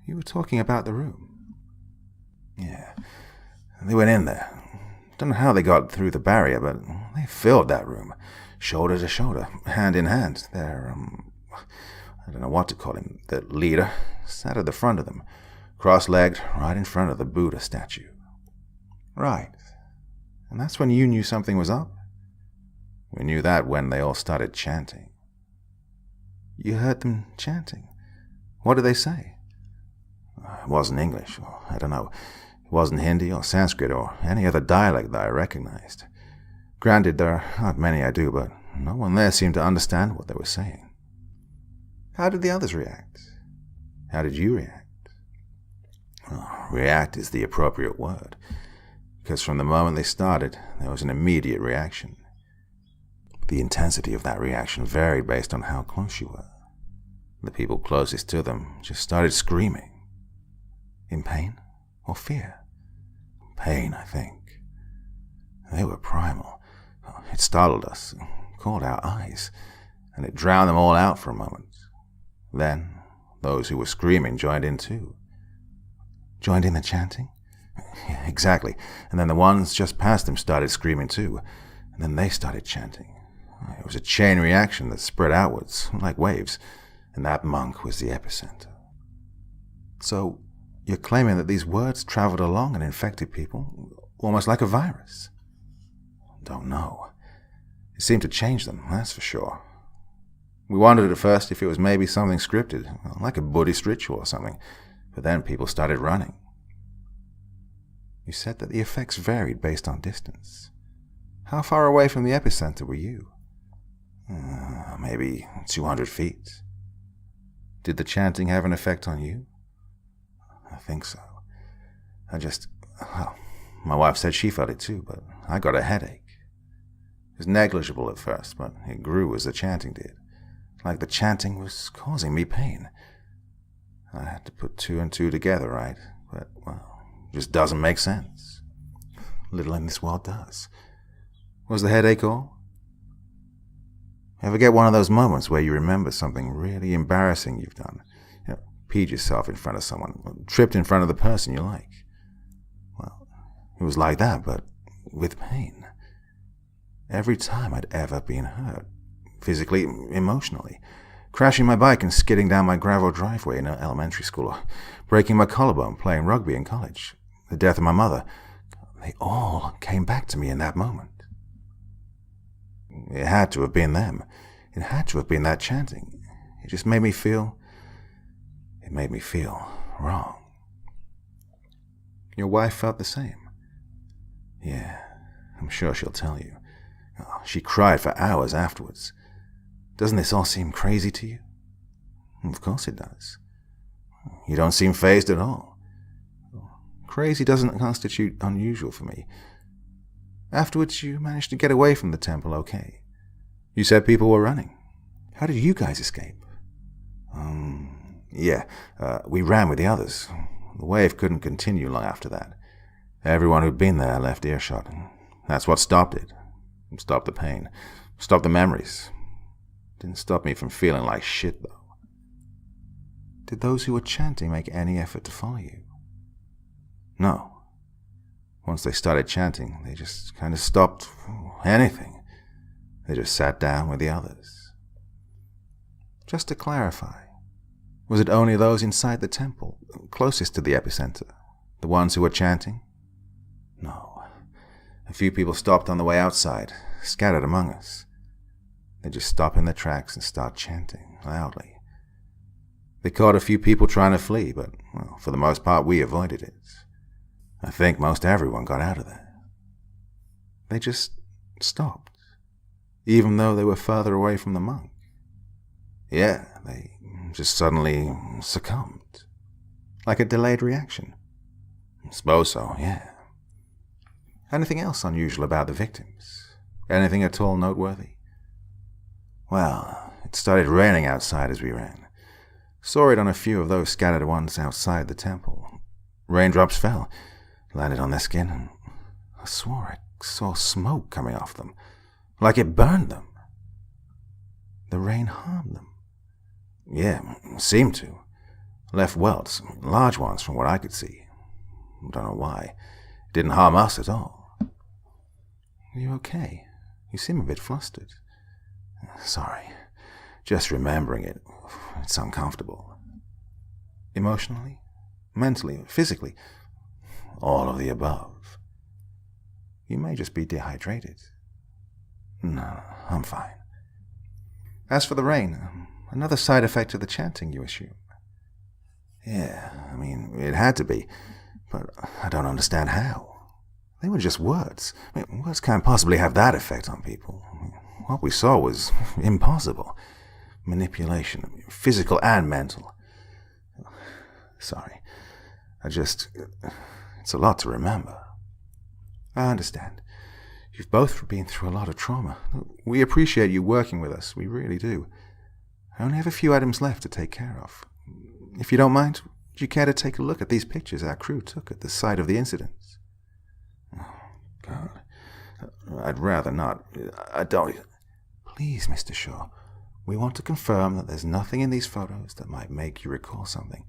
You were talking about the room. Yeah, they went in there. Don't know how they got through the barrier, but they filled that room, shoulder to shoulder, hand in hand. I don't know what to call him, the leader, sat at the front of them, cross-legged, right in front of the Buddha statue. Right. And that's when you knew something was up? We knew that when they all started chanting. You heard them chanting? What did they say? It wasn't English, or I don't know. It wasn't Hindi or Sanskrit or any other dialect that I recognized. Granted, there aren't many I do, but no one there seemed to understand what they were saying. How did the others react? How did you react? Well, react is the appropriate word, because from the moment they started, there was an immediate reaction. The intensity of that reaction varied based on how close you were. The people closest to them just started screaming. In pain or fear? Pain, I think. They were primal. It startled us, caught our eyes, and it drowned them all out for a moment. Then, those who were screaming joined in too. Joined in the chanting? Yeah, exactly. And then the ones just past them started screaming too. And then they started chanting. It was a chain reaction that spread outwards, like waves, and that monk was the epicenter. So, you're claiming that these words traveled along and infected people, almost like a virus? Don't know. It seemed to change them, that's for sure. We wondered at first if it was maybe something scripted, like a Buddhist ritual or something, but then people started running. You said that the effects varied based on distance. How far away from the epicenter were you? Maybe 200 feet. Did the chanting have an effect on you? I think so. My wife said she felt it too, but I got a headache. It was negligible at first, but it grew as the chanting did. Like the chanting was causing me pain. I had to put two and two together, right? But, well, it just doesn't make sense. Little in this world does. Was the headache all? Ever get one of those moments where you remember something really embarrassing you've done? Peed yourself in front of someone, tripped in front of the person you like. Well, it was like that, but with pain. Every time I'd ever been hurt, physically, emotionally, crashing my bike and skidding down my gravel driveway in elementary school, or breaking my collarbone playing rugby in college, the death of my mother, they all came back to me in that moment. It had to have been them. It had to have been that chanting. It just made me feel... It made me feel wrong. Your wife felt the same? Yeah, I'm sure she'll tell you. She cried for hours afterwards. Doesn't this all seem crazy to you? Of course it does. You don't seem fazed at all. Crazy doesn't constitute unusual for me. Afterwards, you managed to get away from the temple okay. You said people were running. How did you guys escape? We ran with the others. The wave couldn't continue long after that. Everyone who'd been there left earshot. That's what stopped it. Stopped the pain. Stopped the memories. Didn't stop me from feeling like shit, though. Did those who were chanting make any effort to follow you? No. Once they started chanting, they just kind of stopped anything. They just sat down with the others. Just to clarify, was it only those inside the temple, closest to the epicenter, the ones who were chanting? No. A few people stopped on the way outside, scattered among us. They just stop in their tracks and start chanting loudly. They caught a few people trying to flee, but, well, for the most part, we avoided it. I think most everyone got out of there. They just stopped, even though they were further away from the monk. Yeah, they just suddenly succumbed. Like a delayed reaction. I suppose so, yeah. Anything else unusual about the victims? Anything at all noteworthy? Well, it started raining outside as we ran. Saw it on a few of those scattered ones outside the temple. Raindrops fell, landed on their skin, and I swore I saw smoke coming off them, like it burned them. The rain harmed them. Yeah, seemed to. Left welts, large ones from what I could see. Don't know why. It didn't harm us at all. Are you okay? You seem a bit flustered. Sorry. Just remembering it. It's uncomfortable. Emotionally, mentally, physically, all of the above. You may just be dehydrated. No, I'm fine. As for the rain, another side effect of the chanting, you assume? Yeah, I mean, it had to be, but I don't understand how. They were just words. I mean, words can't possibly have that effect on people. I mean, what we saw was impossible. Manipulation, physical and mental. Sorry. It's a lot to remember. I understand. You've both been through a lot of trauma. We appreciate you working with us, we really do. I only have a few items left to take care of. If you don't mind, would you care to take a look at these pictures our crew took at the site of the incidents? Oh, God. I'd rather not. I don't... Please, Mr. Shaw. We want to confirm that there's nothing in these photos that might make you recall something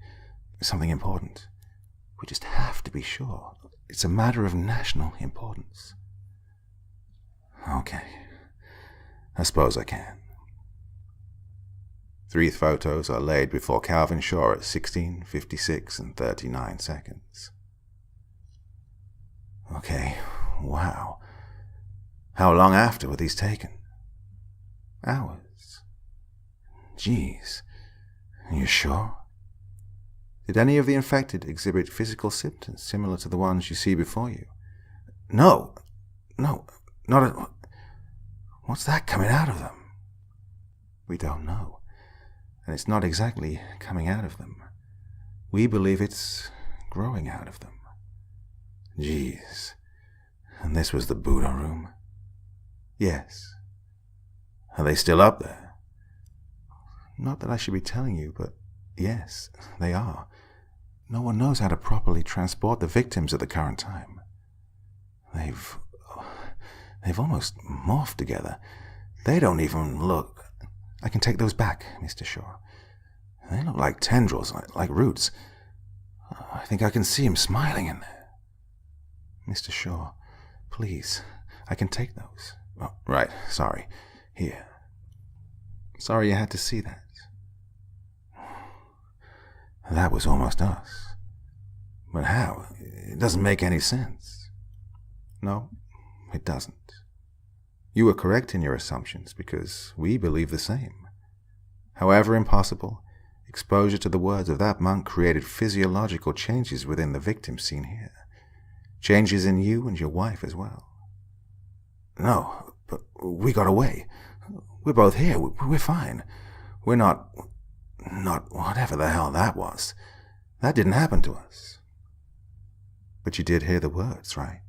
important. We just have to be sure. It's a matter of national importance. Okay. I suppose I can. 3 photos are laid before Calvin Shaw at 16, 56, and 39 seconds. Okay, wow. How long after were these taken? Hours. Jeez. Are you sure? Did any of the infected exhibit physical symptoms similar to the ones you see before you? No, not at... What's that coming out of them? We don't know. And it's not exactly coming out of them. We believe it's growing out of them. Jeez. And this was the Buddha room? Yes. Are they still up there? Not that I should be telling you, but yes, they are. No one knows how to properly transport the victims at the current time. They've almost morphed together. They don't even look... I can take those back, Mr. Shaw. They look like tendrils, like roots. I think I can see him smiling in there. Mr. Shaw, please, I can take those. Oh, right, sorry. Here. Sorry you had to see that. That was almost us. But how? It doesn't make any sense. No, it doesn't. You were correct in your assumptions because we believe the same. However impossible, exposure to the words of that monk created physiological changes within the victim seen here. Changes in you and your wife as well. No, but we got away. We're both here. We're fine. We're not whatever the hell that was. That didn't happen to us. But you did hear the words, right?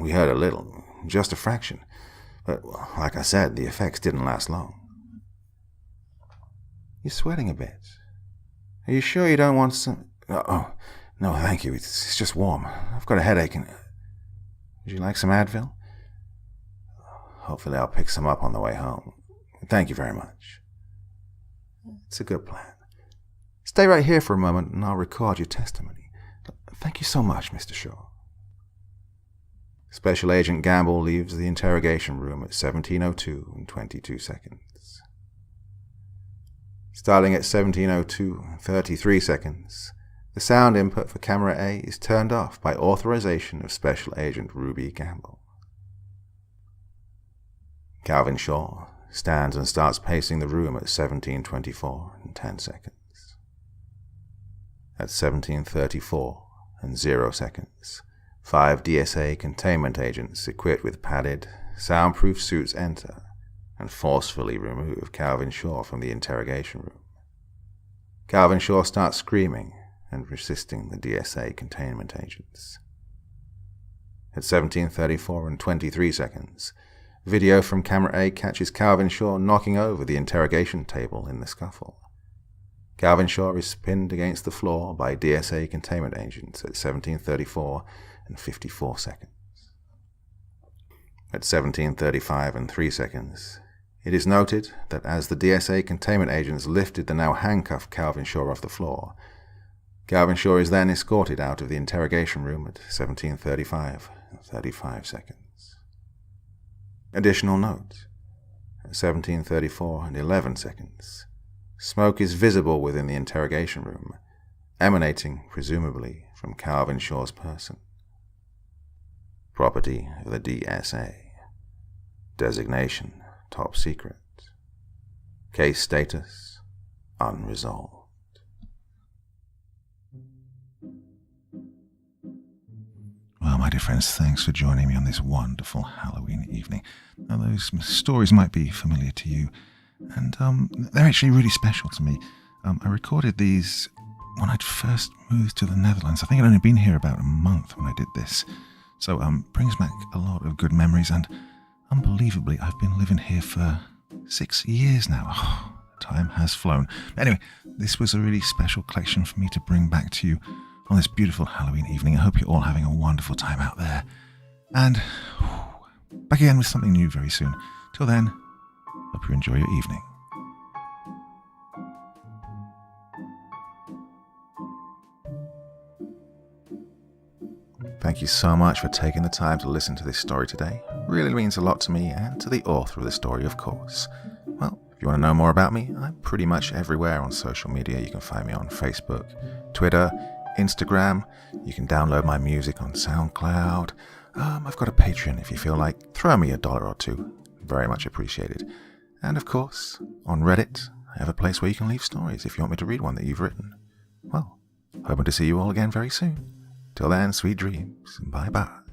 We heard a little, just a fraction. But like I said, the effects didn't last long. You're sweating a bit. Are you sure you don't want some... Oh, no, thank you. It's just warm. I've got a headache and... Would you like some Advil? Hopefully I'll pick some up on the way home. Thank you very much. It's a good plan. Stay right here for a moment and I'll record your testimony. Thank you so much, Mr. Shaw. Special Agent Gamble leaves the interrogation room at 17:02 and 22 seconds. Starting at 17:02 and 33 seconds, the sound input for Camera A is turned off by authorization of Special Agent Ruby Gamble. Calvin Shaw stands and starts pacing the room at 17:24 and 10 seconds. At 17:34 and 0 seconds, 5 DSA containment agents equipped with padded, soundproof suits enter and forcefully remove Calvin Shaw from the interrogation room. Calvin Shaw starts screaming and resisting the DSA containment agents. At 17:34 and 23 seconds, video from Camera A catches Calvin Shaw knocking over the interrogation table in the scuffle. Calvin Shaw is pinned against the floor by DSA containment agents at 17:34 and 54 seconds. At 17:35 and 3 seconds, it is noted that as the DSA containment agents lifted the now handcuffed Calvin Shaw off the floor, Calvin Shaw is then escorted out of the interrogation room at 17:35 and 35 seconds. Additional note, at 17:34 and 11 seconds, Smoke is visible within the interrogation room, emanating, presumably, from Calvin Shaw's person. Property of the DSA. Designation, top secret. Case status, unresolved. Well, my dear friends, thanks for joining me on this wonderful Halloween evening. Now, those stories might be familiar to you, and they're actually really special to me. I recorded these when I'd first moved to the Netherlands. I think I'd only been here about a month when I did this. So brings back a lot of good memories, and unbelievably, I've been living here for 6 years now. Oh, time has flown. Anyway, this was a really special collection for me to bring back to you on this beautiful Halloween evening. I hope you're all having a wonderful time out there. And back again with something new very soon. Till then, hope you enjoy your evening. Thank you so much for taking the time to listen to this story today. It really means a lot to me and to the author of the story, of course. Well, if you want to know more about me, I'm pretty much everywhere on social media. You can find me on Facebook, Twitter, Instagram. You can download my music on SoundCloud. I've got a Patreon if you feel like. Throw me $1 or $2. Very much appreciated. And of course, on Reddit, I have a place where you can leave stories if you want me to read one that you've written. Well, hoping to see you all again very soon. Till then, sweet dreams. Bye-bye.